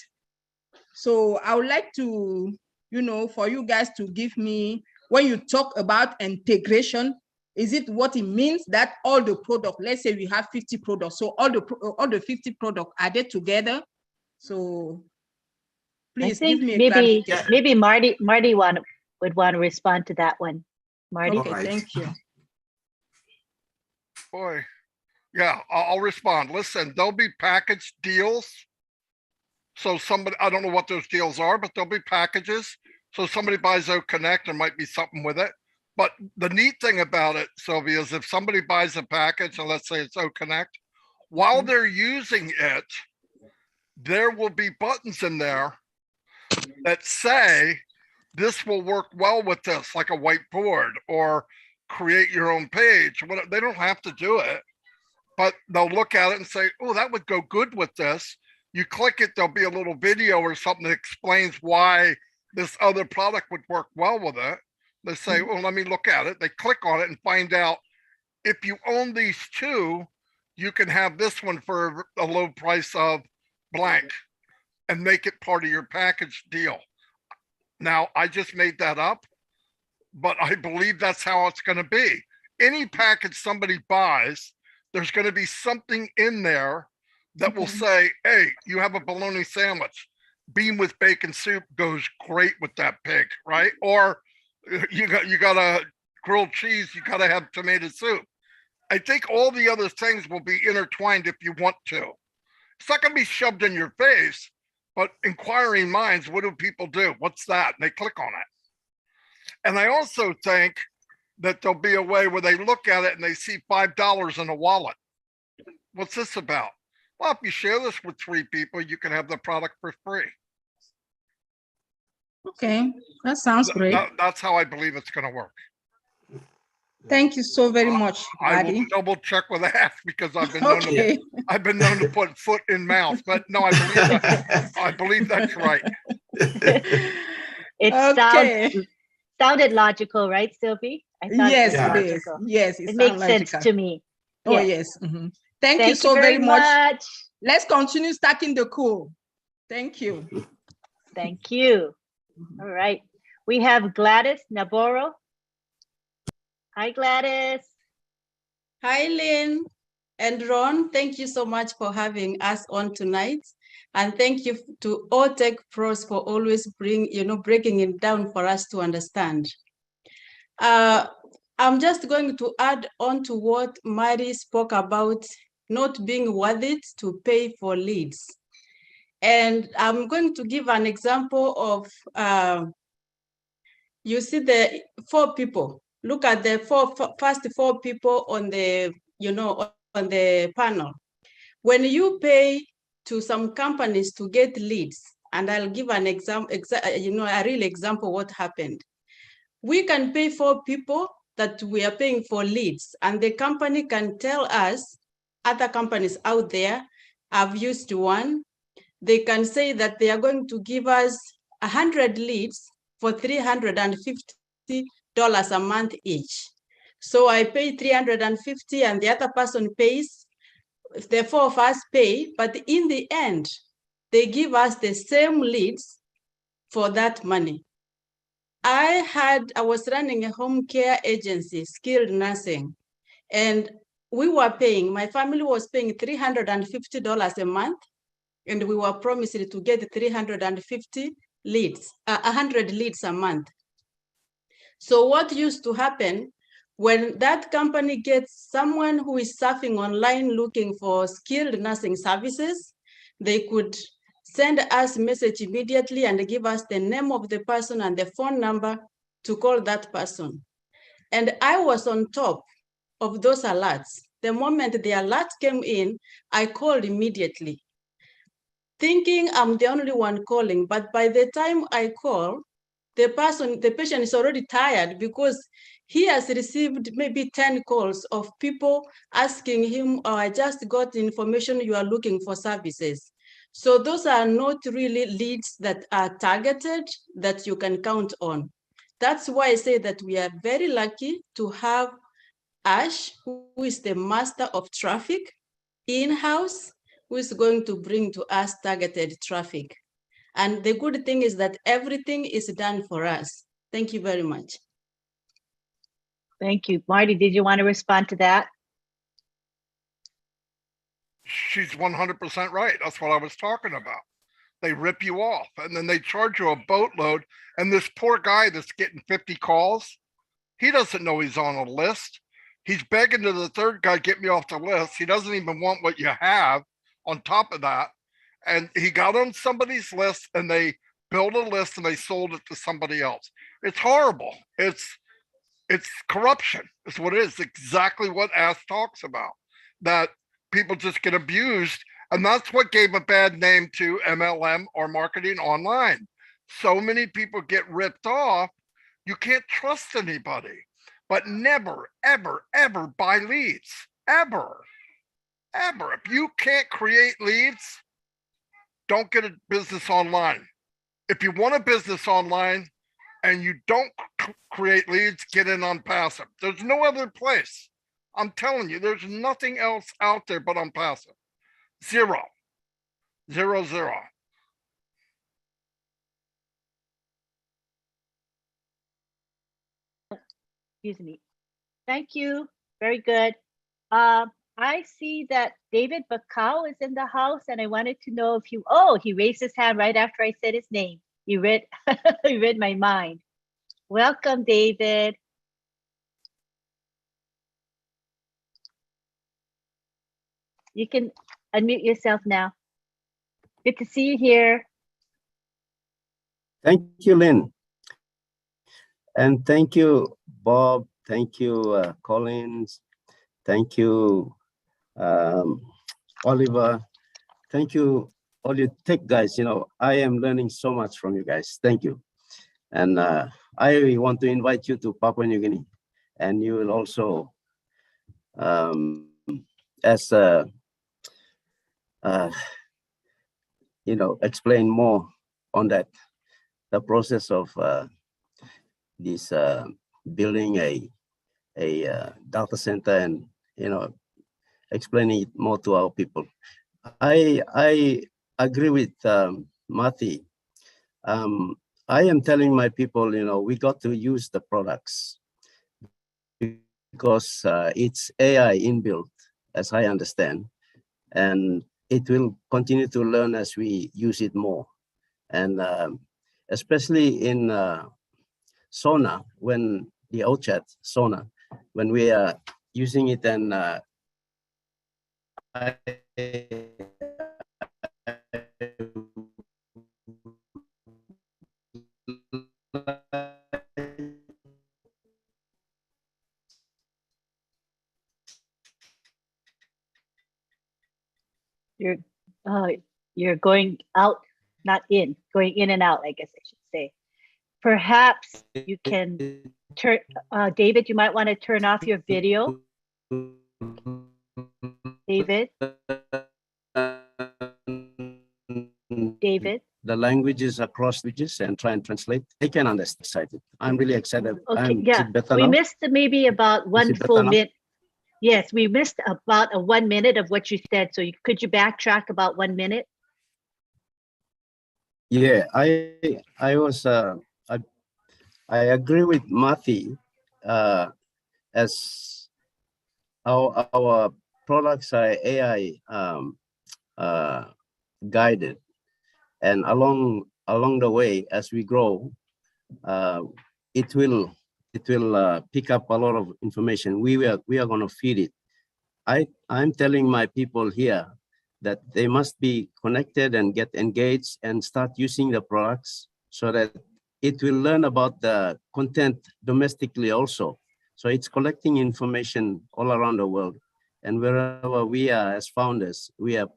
So I would like to, for you guys to give me, when you talk about integration, Is it what it means that all the product, let's say we have 50 products, so all the 50 products are they together? So please give me a clarification. Maybe Marty would want to respond to that one. Marty. Okay, thank you. Boy, yeah, I'll respond. Listen, there'll be package deals. So somebody, I don't know what those deals are, but there'll be packages. So somebody buys O Connect, there might be something with it. But the neat thing about it, Sylvia, is if somebody buys a package, and let's say it's O Connect, while they're using it, there will be buttons in there that say, this will work well with this, like a whiteboard or create your own page. They don't have to do it, but they'll look at it and say, oh, that would go good with this. You click it, there'll be a little video or something that explains why this other product would work well with it. They say, well, let me look at it. They click on it and find out if you own these two, you can have this one for a low price of blank and make it part of your package deal. Now, I just made that up, but I believe that's how it's going to be. Any package somebody buys, there's going to be something in there that will say, hey, you have a bologna sandwich. Bean with bacon soup goes great with that pig, right? Or you got a grilled cheese, you got to have tomato soup. I think all the other things will be intertwined if you want to. It's not going to be shoved in your face, but inquiring minds, what do people do? What's that? And they click on it. And I also think that there'll be a way where they look at it and they see $5 in a wallet. What's this about? Well, if you share this with 3 people, you can have the product for free. Okay, that sounds great. That's how I believe it's going to work. Thank you so very much, I Buddy. will double check with Ash because I've been known to put foot in mouth, but no, I believe that's right. It sounded logical, right, Sylvie? Yes, it is. Yes, it makes sense to me. Oh, yes. Thank you so very much. Let's continue stacking the cool. Thank you. Thank you. All right. We have Gladys Navarro. Hi, Gladys. Hi, Lynn and Ron. Thank you so much for having us on tonight. And thank you to all Tech Pros for always breaking it down for us to understand. I'm just going to add on to what Mary spoke about, not being worth it to pay for leads. And I'm going to give an example of, you see the 4 people. Look at the first 4 people on the, on the panel. When you pay to some companies to get leads, and I'll give an example, a real example what happened. We can pay 4 people that we are paying for leads, and the company can tell us, other companies out there, I've used one, they can say that they are going to give us 100 leads for $350 a month each. So I pay $350 and the other person pays, the 4 of us pay, but in the end, they give us the same leads for that money. I was running a home care agency, skilled nursing, and we were paying, my family was paying $350 a month, and we were promised to get 350 leads, 100 leads a month. So what used to happen when that company gets someone who is surfing online looking for skilled nursing services, they could send us a message immediately and give us the name of the person and the phone number to call that person. And I was on top of those alerts. The moment the alert came in, I called immediately, thinking I'm the only one calling. But by the time I call, the patient is already tired because he has received maybe 10 calls of people asking him, oh, I just got information you are looking for services. So those are not really leads that are targeted that you can count on. That's why I say that we are very lucky to have Ash, who is the master of traffic in-house, who is going to bring to us targeted traffic. And the good thing is that everything is done for us. Thank you very much. Thank you. Marty, did you want to respond to that? She's 100% right. That's what I was talking about. They rip you off and then they charge you a boatload. And this poor guy that's getting 50 calls, he doesn't know he's on a list. He's begging to the third guy, get me off the list. He doesn't even want what you have on top of that. And he got on somebody's list and they built a list and they sold it to somebody else. It's horrible. It's corruption. It's what it is. Exactly what Ash talks about, that people just get abused. And that's what gave a bad name to MLM or marketing online. So many people get ripped off. You can't trust anybody, but never, ever, ever buy leads. Ever, ever. If you can't create leads, don't get a business online. If you want a business online and you don't create leads, get in on Passive. There's no other place. I'm telling you, there's nothing else out there but on Passive. 0, 0, 0. Excuse me. Thank you. Very good. I see that David Bacau is in the house, and I wanted to know if you. Oh, he raised his hand right after I said his name. You read, you read my mind. Welcome, David. You can unmute yourself now. Good to see you here. Thank you, Lynn. And thank you, Bob. Thank you, Collins. Thank you, Oliver. Thank you, all you tech guys. You know, I am learning so much from you guys. Thank you. And I want to invite you to Papua New Guinea. And you will also, you know, explain more on that, the process of this building a data center, and you know, explaining it more to our people. I agree with Marty. I am telling my people, you know, we got to use the products because it's AI inbuilt, as I understand, and it will continue to learn as we use it more. And especially in Sona, when the OChat Sona, when we are using it, and you're going out, not in, going in and out, I guess I should say. Perhaps you can turn, David, you might want to turn off your video. David? David? The languages across languages and try and translate. I can understand it. I'm really excited. Okay, yeah, we missed maybe about one full minute. Yes, we missed about a 1 minute of what you said. So could you backtrack about 1 minute? Yeah, I agree with Marty, as our products are AI guided, and along the way as we grow, it will pick up a lot of information. We are going to feed it. I'm telling my people here that they must be connected and get engaged and start using the products so that it will learn about the content domestically also. So it's collecting information all around the world, and wherever we are as founders, we are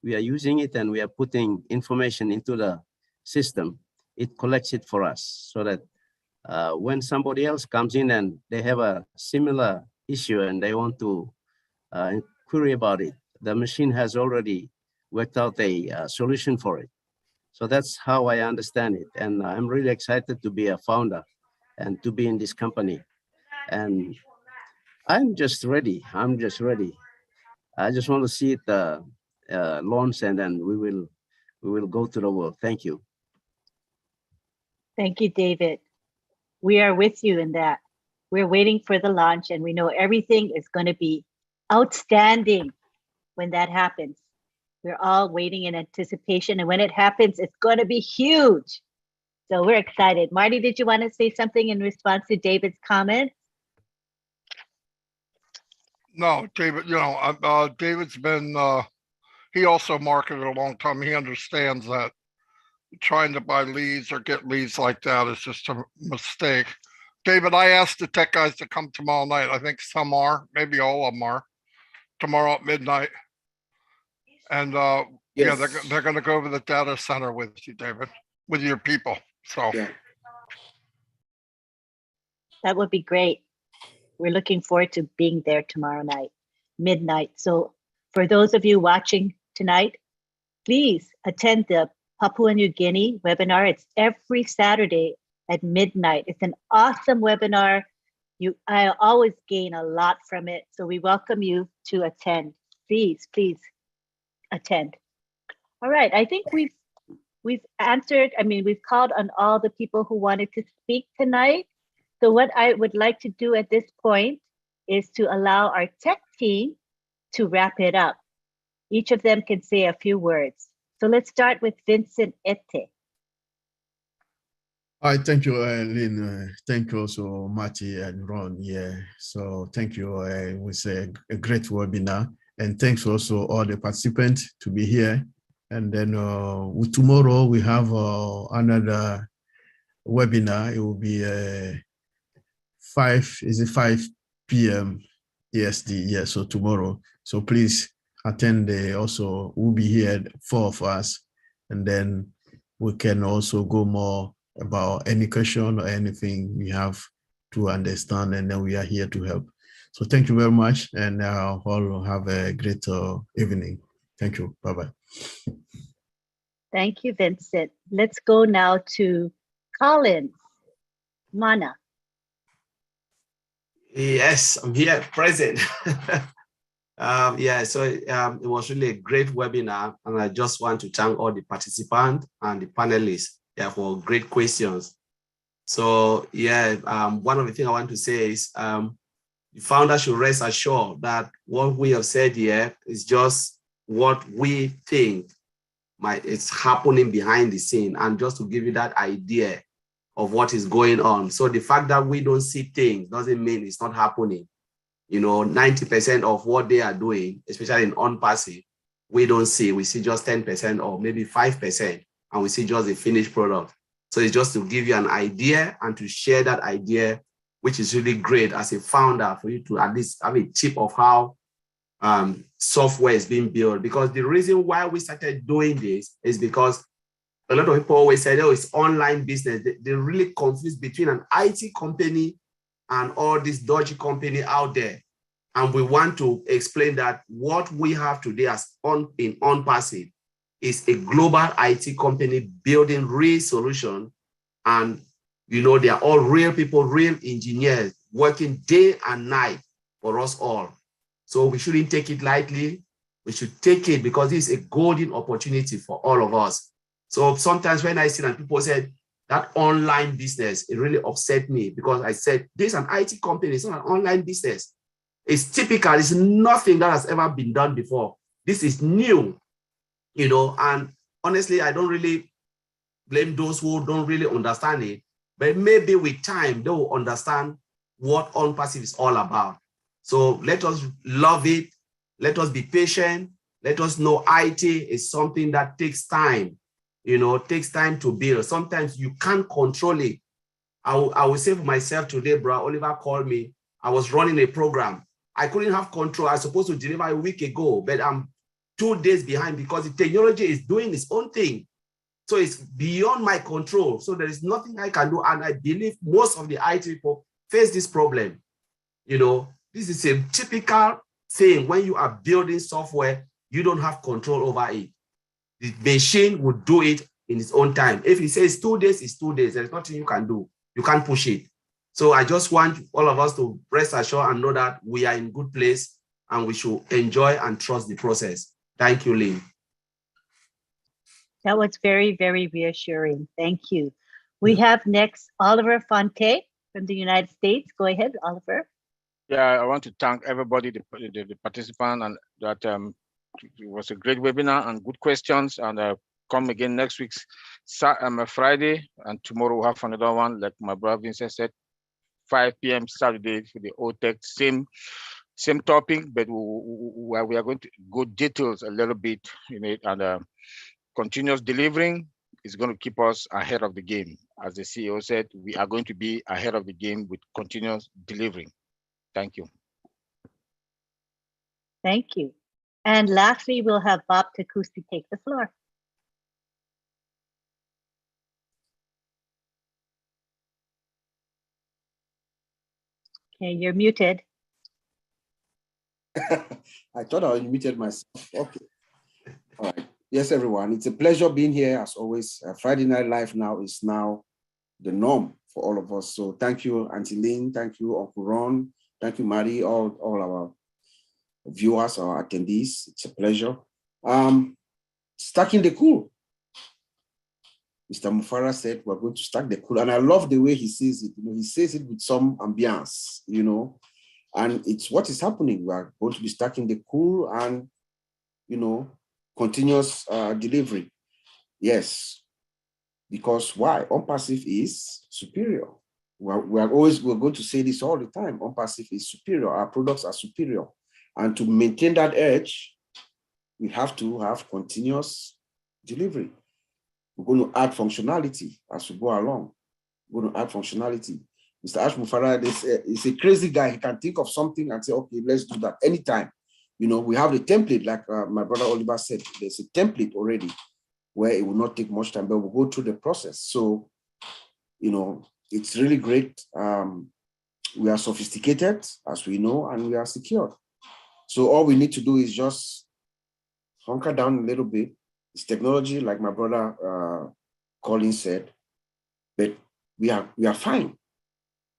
using it, and we are putting information into the system. It collects it for us so that when somebody else comes in and they have a similar issue and they want to query about it, the machine has already worked out a solution for it. So that's how I understand it. And I'm really excited to be a founder and to be in this company. And I'm just ready. I just want to see it launch, and then we will go to the world. Thank you. Thank you, David. We are with you in that. We're waiting for the launch, and we know everything is going to be outstanding when that happens. We're all waiting in anticipation, and when it happens, it's going to be huge. So we're excited. Marty, did you want to say something in response to David's comments? No, David, David's been, he also marketed a long time. He understands that trying to buy leads or get leads like that is just a mistake. David, I asked the tech guys to come tomorrow night. I think some are, maybe all of them are, tomorrow at midnight. And yeah, they're going to go over the data center with you, David, with your people. So that would be great. We're looking forward to being there tomorrow night, midnight. So for those of you watching tonight, please attend the Papua New Guinea webinar. It's every Saturday at midnight. It's an awesome webinar. I always gain a lot from it. So we welcome you to attend. Please attend. All right, I think we've answered, we've called on all the people who wanted to speak tonight. So what I would like to do at this point is to allow our tech team to wrap it up. Each of them can say a few words. So let's start with Vincent Ete. Hi, thank you, Lynn. Thank you also, Marty and Ron. Yeah, so thank you. It was a great webinar. And thanks also all the participants to be here. And then tomorrow we have another webinar. It will be 5 p.m. EST. Yeah, so tomorrow. So please attend. Also, we'll be here, 4 of us, and then we can also go more about any question or anything we have to understand, and then we are here to help. So thank you very much, and all have a great evening. Thank you. Bye-bye. Thank you, Vincent. Let's go now to Collins. Mana. Yes, I'm here, present. Yeah, so it was really a great webinar, and I just want to thank all the participants and the panelists for great questions. So yeah, one of the things I want to say is the founder should rest assured that what we have said here is just what we think it's happening behind the scene, and just to give you that idea of what is going on. So the fact that we don't see things doesn't mean it's not happening. 90% of what they are doing, especially in on-passive, we don't see. We see just 10% or maybe 5%, and we see just the finished product. So it's just to give you an idea and to share that idea, which is really great as a founder, for you to at least have a tip of how software is being built. Because the reason why we started doing this is because a lot of people always say, oh, it's online business. They really confuse between an IT company and all this dodgy company out there. And we want to explain that what we have today as in on-passive is a global IT company building real solution. And they are all real people, real engineers working day and night for us all. So we shouldn't take it lightly. We should take it because it's a golden opportunity for all of us. So sometimes when I see that people said that online business, it really upset me because I said, this is an IT company, it's not an online business. It's typical, it's nothing that has ever been done before. This is new, and honestly, I don't really blame those who don't really understand it, but maybe with time, they will understand what on-passive is all about. So let us love it. Let us be patient. Let us know IT is something that takes time, takes time to build. Sometimes you can't control it. I will say for myself today, bro, Oliver called me. I was running a program. I couldn't have control. I was supposed to deliver a week ago, but I'm 2 days behind because the technology is doing its own thing. So it's beyond my control. So there is nothing I can do. And I believe most of the IT people face this problem. This is a typical thing. When you are building software, you don't have control over it. The machine will do it in its own time. If it says 2 days, it's 2 days. There's nothing you can do. You can't push it. So I just want all of us to rest assured and know that we are in good place and we should enjoy and trust the process. Thank you, Lynn. That was very, very reassuring. Thank you. We have next Oliver Fonte. from the United States. Go ahead, Oliver. Yeah, I want to thank everybody, the participant, and that it was a great webinar and good questions. And come again next week, Friday, and tomorrow we'll have another one, like my brother Vincent said, 5 p.m. Saturday for the OTEC, same topic, but we are going to go details a little bit in it, and continuous delivering is going to keep us ahead of the game. As the CEO said, we are going to be ahead of the game with continuous delivering. Thank you. Thank you. And lastly, we'll have Bob Takusi take the floor. Okay, you're muted. I thought I unmuted myself. Okay. All right. Yes, everyone. It's a pleasure being here as always. Friday Night Live now is the norm for all of us. So thank you, Auntie Lynn. Thank you, Uncle Ron. Thank you, Maddie, all our viewers, our attendees. It's a pleasure. Stacking the cool. Mr. Mufara said we're going to stack the cool. And I love the way he says it. He says it with some ambience, and it's what is happening. We are going to be stacking the cool and, continuous delivery. Yes, because why? OnPassive is superior. We're going to say this all the time. OnPassive is superior. Our products are superior. And to maintain that edge, we have to have continuous delivery. We're going to add functionality as we go along. We're going to add functionality. Mr. Ash Mufara is a crazy guy. He can think of something and say, okay, let's do that anytime. We have the template, like my brother Oliver said, there's a template already where it will not take much time, but we'll go through the process. So, it's really great. We are sophisticated, as we know, and we are secure. So all we need to do is just hunker down a little bit. It's technology, like my brother Colin said, but we are fine.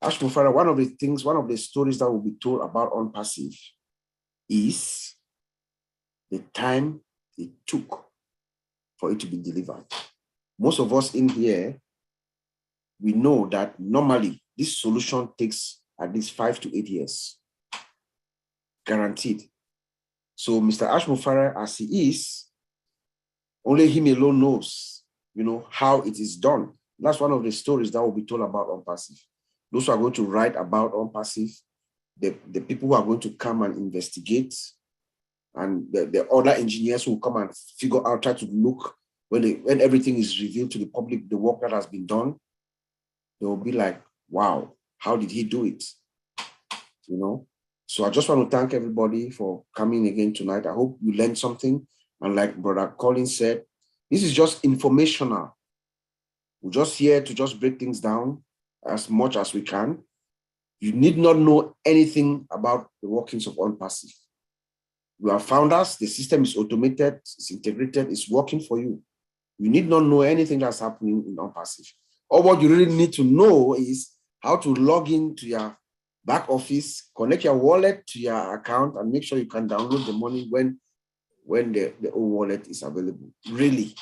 Ash Mufara, one of the stories that will be told about OnPassive is the time it took for it to be delivered. Most of us in here, we know that normally this solution takes at least 5 to 8 years, guaranteed. So Mr. Ash Mufara, as he is, only him alone knows, how it is done. That's one of the stories that will be told about OnPassive. Those who are going to write about OnPassive, the people who are going to come and investigate, and the other engineers who will come and figure out, try to look, when everything is revealed to the public, the work that has been done, they will be like, wow, how did he do it? So I just want to thank everybody for coming again tonight. I hope you learned something. And like Brother Colin said, this is just informational. We're just here to just break things down as much as we can. You need not know anything about the workings of OnPassive. We are founders. The system is automated, it's integrated, it's working for you. You need not know anything that's happening in OnPassive. All what you really need to know is how to log into your back office, connect your wallet to your account, and make sure you can download the money when the old wallet is available. Really,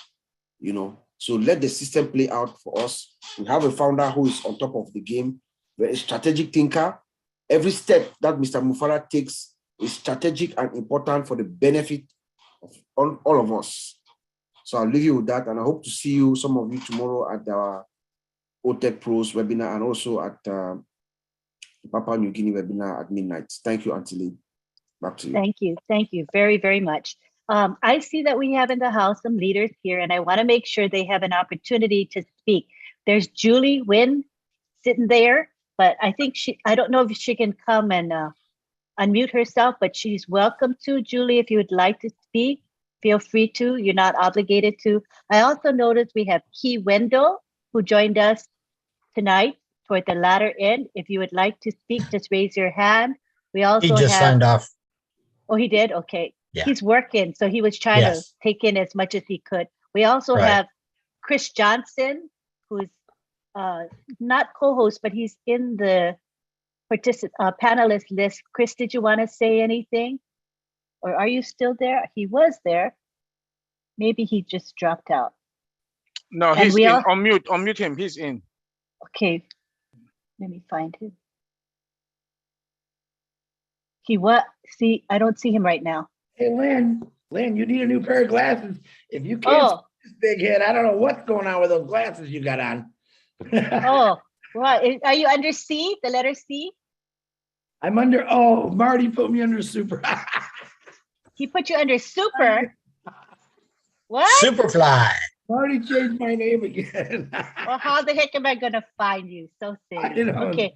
So let the system play out for us. We have a founder who is on top of the game, a strategic thinker. Every step that Mr. Mufara takes is strategic and important for the benefit of all of us. So I'll leave you with that, and I hope to see you, some of you, tomorrow at our OTEC Pros webinar, and also at Papua New Guinea webinar at midnight. Thank you, Auntie Lee. Back to you. Thank you very, very much. I see that we have in the house some leaders here, and I want to make sure they have an opportunity to speak. There's Julie Wynn sitting there, but I think I don't know if she can come and unmute herself, but she's welcome to. Julie, if you would like to speak, feel free to. You're not obligated to. I also noticed we have Key Wendell, who joined us tonight toward the latter end. If you would like to speak, just raise your hand. We also He just signed off. Oh, he did? Okay. Yeah. He's working, so he was trying to take in as much as he could. We also have Chris Johnson, who's not co-host, but he's in the panelist list. Chris, did you want to say anything? Or are you still there? He was there. Maybe he just dropped out. No, he's in. Unmute him. He's in. Okay. Let me find him. He what? See, I don't see him right now. Hey, Lynn, you need a new pair of glasses. If you can't see this big head, I don't know what's going on with those glasses you got on. Oh, what? Are you under C, the letter C? I'm under, oh, Marty put me under super. He put you under super? What? Superfly. Marty changed my name again. Well, how the heck am I going to find you? So silly. Okay.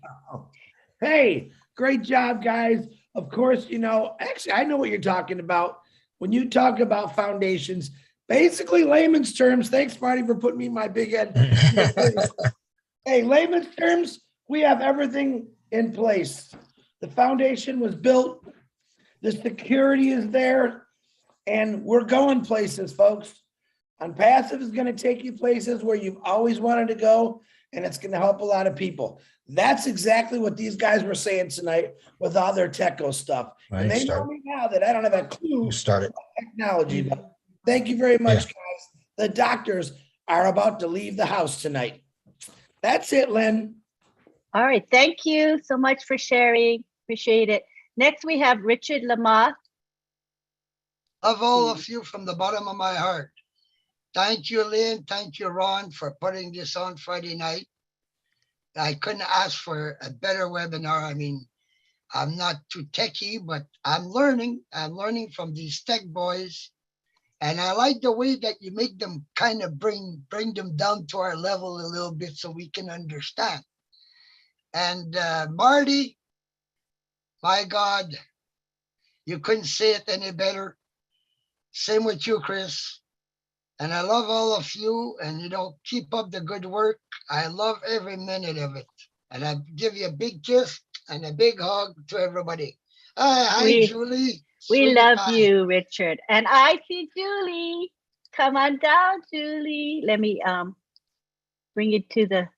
Hey, great job, guys. Of course, you know, actually, I know what you're talking about. When you talk about foundations, basically layman's terms, thanks, Marty, for putting me in my big head. Hey, layman's terms, we have everything in place. The foundation was built, the security is there, and we're going places, folks. OnPassive is going to take you places where you've always wanted to go, and it's going to help a lot of people. That's exactly what these guys were saying tonight with all their Techo stuff. And they know me now that I don't have a clue about technology. But thank you very much, guys. The doctors are about to leave the house tonight. That's it, Lynn. All right. Thank you so much for sharing. Appreciate it. Next, we have Richard Lamothe. Love all of you from the bottom of my heart. Thank you, Lynn. Thank you, Ron, for putting this on Friday night. I couldn't ask for a better webinar. I mean, I'm not too techie, but I'm learning. I'm learning from these tech boys. And I like the way that you make them kind of bring them down to our level a little bit so we can understand. And Marty, my God, you couldn't say it any better. Same with you, Chris. And I love all of you, and you know, keep up the good work. I love every minute of it. And I give you a big kiss and a big hug to everybody. Hi, Julie. We love you, Richard. And I see Julie. Come on down, Julie. Let me bring it to the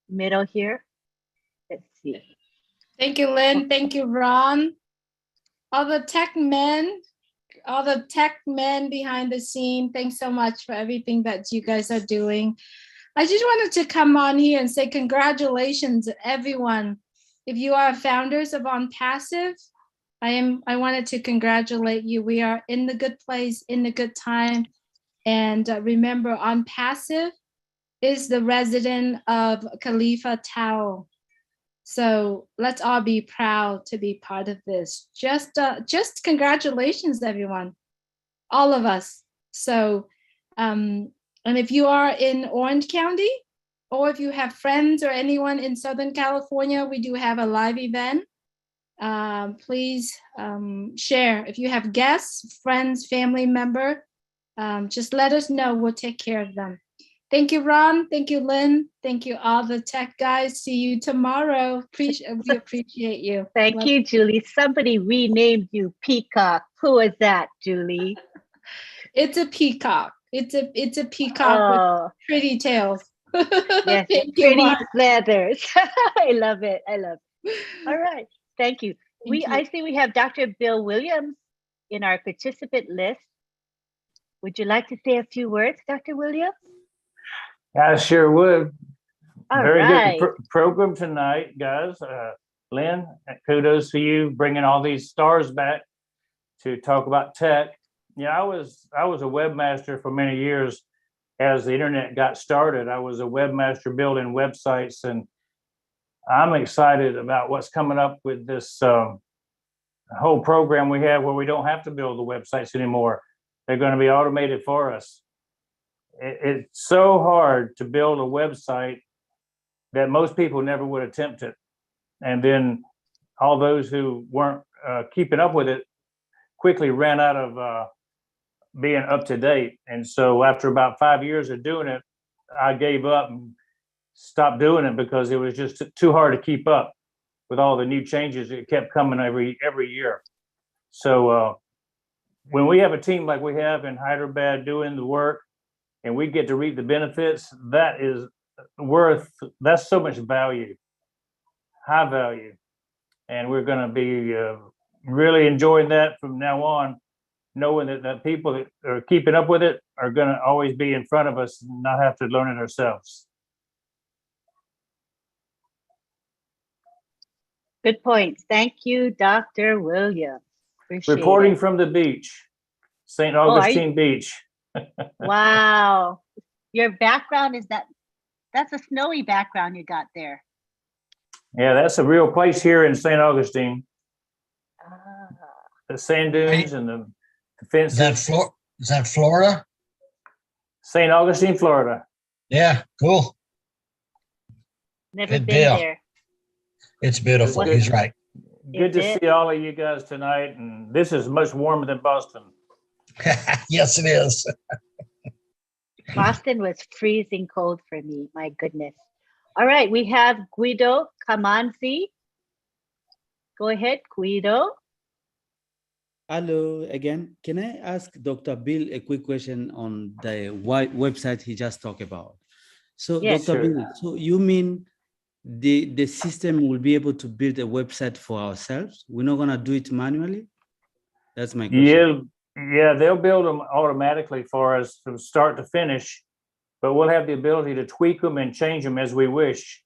middle here. Let's see. Thank you, Lynn. Thank you, Ron. All the tech men behind the scene, thanks so much for everything that you guys are doing. I just wanted to come on here and say congratulations, everyone. If you are founders of OnPassive, I wanted to congratulate you. We are in the good place, in the good time. And remember, OnPassive is the resident of Khalifa Tower. So let's all be proud to be part of this. Just congratulations, everyone, all of us. So, and if you are in Orange County, or if you have friends or anyone in Southern California, we do have a live event. Please share. If you have guests, friends, family member, just let us know. We'll take care of them. Thank you, Ron. Thank you, Lynn. Thank you, all the tech guys. See you tomorrow. We appreciate you. Thank you, Julie. Somebody renamed you Peacock. Who is that, Julie? It's a peacock. It's a peacock with pretty tails. Yes, pretty feathers. I love it. I love it. All right. Thank you. I see we have Dr. Bill Williams in our participant list. Would you like to say a few words, Dr. Williams? I sure would. All Very right. good program tonight, guys. Lynn, kudos to you bringing all these stars back to talk about tech. Yeah, I was a webmaster for many years. As the internet got started, I was a webmaster building websites, and I'm excited about what's coming up with this whole program we have where we don't have to build the websites anymore. They're going to be automated for us. It's so hard to build a website that most people never would attempt it. And then all those who weren't keeping up with it quickly ran out of being up to date. And so after about 5 years of doing it, I gave up and stopped doing it because it was just too hard to keep up with all the new changes that kept coming every year. So when we have a team like we have in Hyderabad doing the work, and we get to reap the benefits, that's so much value, high value. And we're going to be really enjoying that from now on, knowing that people that are keeping up with it are going to always be in front of us and not have to learn it ourselves. Good points. Thank you, Dr. Williams. Appreciate Reporting it. from the beach, St. are you- Augustine Beach. Wow. Your background is that's a snowy background you got there. Yeah, that's a real place here in St. Augustine. The sand dunes and the fences. Is that Florida? St. Augustine, Florida. Yeah, cool. Never Good been deal. there. It's beautiful. Good. He's right. Good to Is it? see all of you guys tonight. And this is much warmer than Boston. Yes, it is. Boston was freezing cold for me. My goodness. All right, we have Guido Kamanzi. Go ahead, Guido. Hello again. Can I ask Dr. Bill a quick question on the website he just talked about? So, Yes, Dr. sure. Bill, so you mean the system will be able to build a website for ourselves? We're not gonna do it manually? That's my question. Yeah, they'll build them automatically for us from start to finish, but we'll have the ability to tweak them and change them as we wish.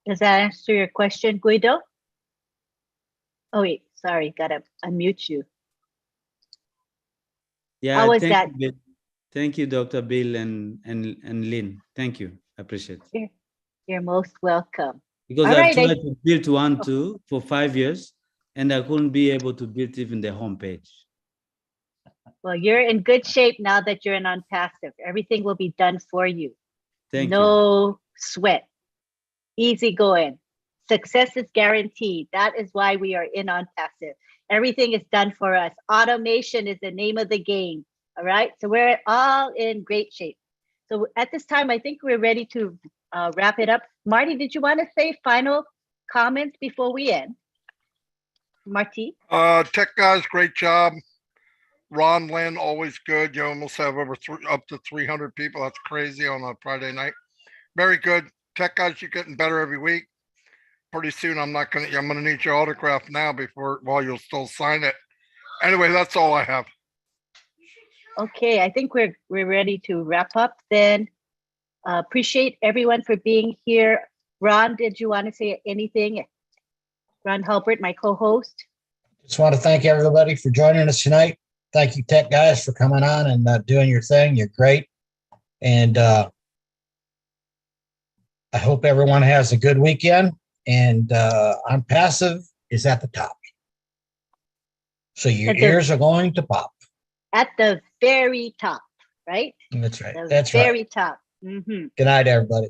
Does that answer your question, Guido? Oh, wait, sorry, gotta unmute you. Yeah, How was thank that? you, Bill. Thank you, Dr. Bill and Lynn. Thank you. I appreciate it. You're most welcome. Because All I've right, tried to build one too for 5 years, and I couldn't be able to build even the homepage. Well, you're in good shape now that you're in OnPassive. Everything will be done for you. Thank you. No sweat. Easy going. Success is guaranteed. That is why we are in OnPassive. Everything is done for us. Automation is the name of the game. All right. So we're all in great shape. So at this time, I think we're ready to wrap it up. Marty, did you want to say final comments before we end? Marty? Tech guys, great job. Ron, Lynn, always good. You almost have up to 300 people. That's crazy on a Friday night. Very good. Tech guys, you're getting better every week. Pretty soon, I'm gonna need your autograph now while you'll still sign it. Anyway, that's all I have. Okay, I think we're ready to wrap up then. Appreciate everyone for being here. Ron, did you want to say anything? Ron Hulbert, my co-host. Just want to thank everybody for joining us tonight. Thank you, tech guys, for coming on and doing your thing. You're great. And I hope everyone has a good weekend. And OnPassive is at the top. So your ears are going to pop. At the very top, right? That's right. The That's very right. top. Mhm. Good night, everybody.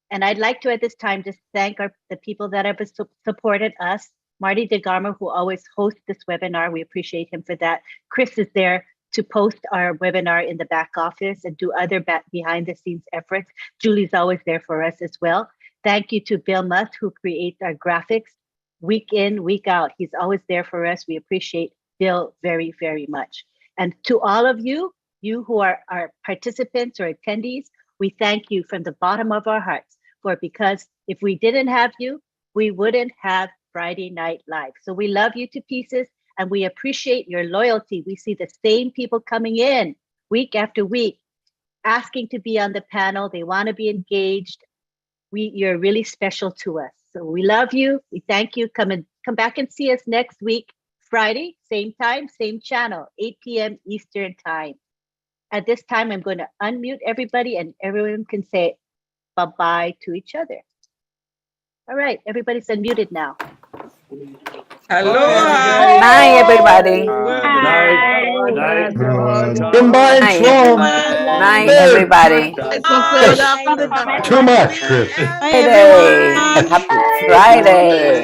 And I'd like to, at this time, just thank the people that have supported us. Marty DeGarmo, who always hosts this webinar. We appreciate him for that. Chris is there to post our webinar in the back office and do other behind the scenes efforts. Julie's always there for us as well. Thank you to Bill Muth, who creates our graphics week in, week out. He's always there for us. We appreciate Bill very, very much. And to all of you, you who are our participants or attendees, we thank you from the bottom of our hearts because if we didn't have you, we wouldn't have Friday Night Live. So we love you to pieces and we appreciate your loyalty. We see the same people coming in week after week, asking to be on the panel. They want to be engaged. You're really special to us. So we love you. We thank you. Come back and see us next week, Friday, same time, same channel, 8 p.m. Eastern time. At this time, I'm going to unmute everybody and everyone can say bye-bye to each other. All right, everybody's unmuted now. Hello. Night, everybody. Night. Night, everybody. Too much, Chris. Friday. Happy Friday.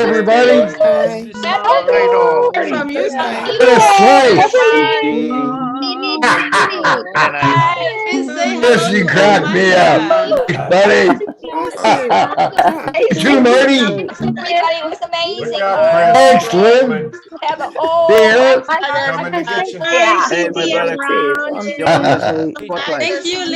Everybody. From Houston. Yes, you cracked me up, buddy. Too Marty. Everybody was amazing. Thanks, Lynn. Have a Yeah. Coming to get you. Hey, my brother Chris. Yeah. Thank you, Lee.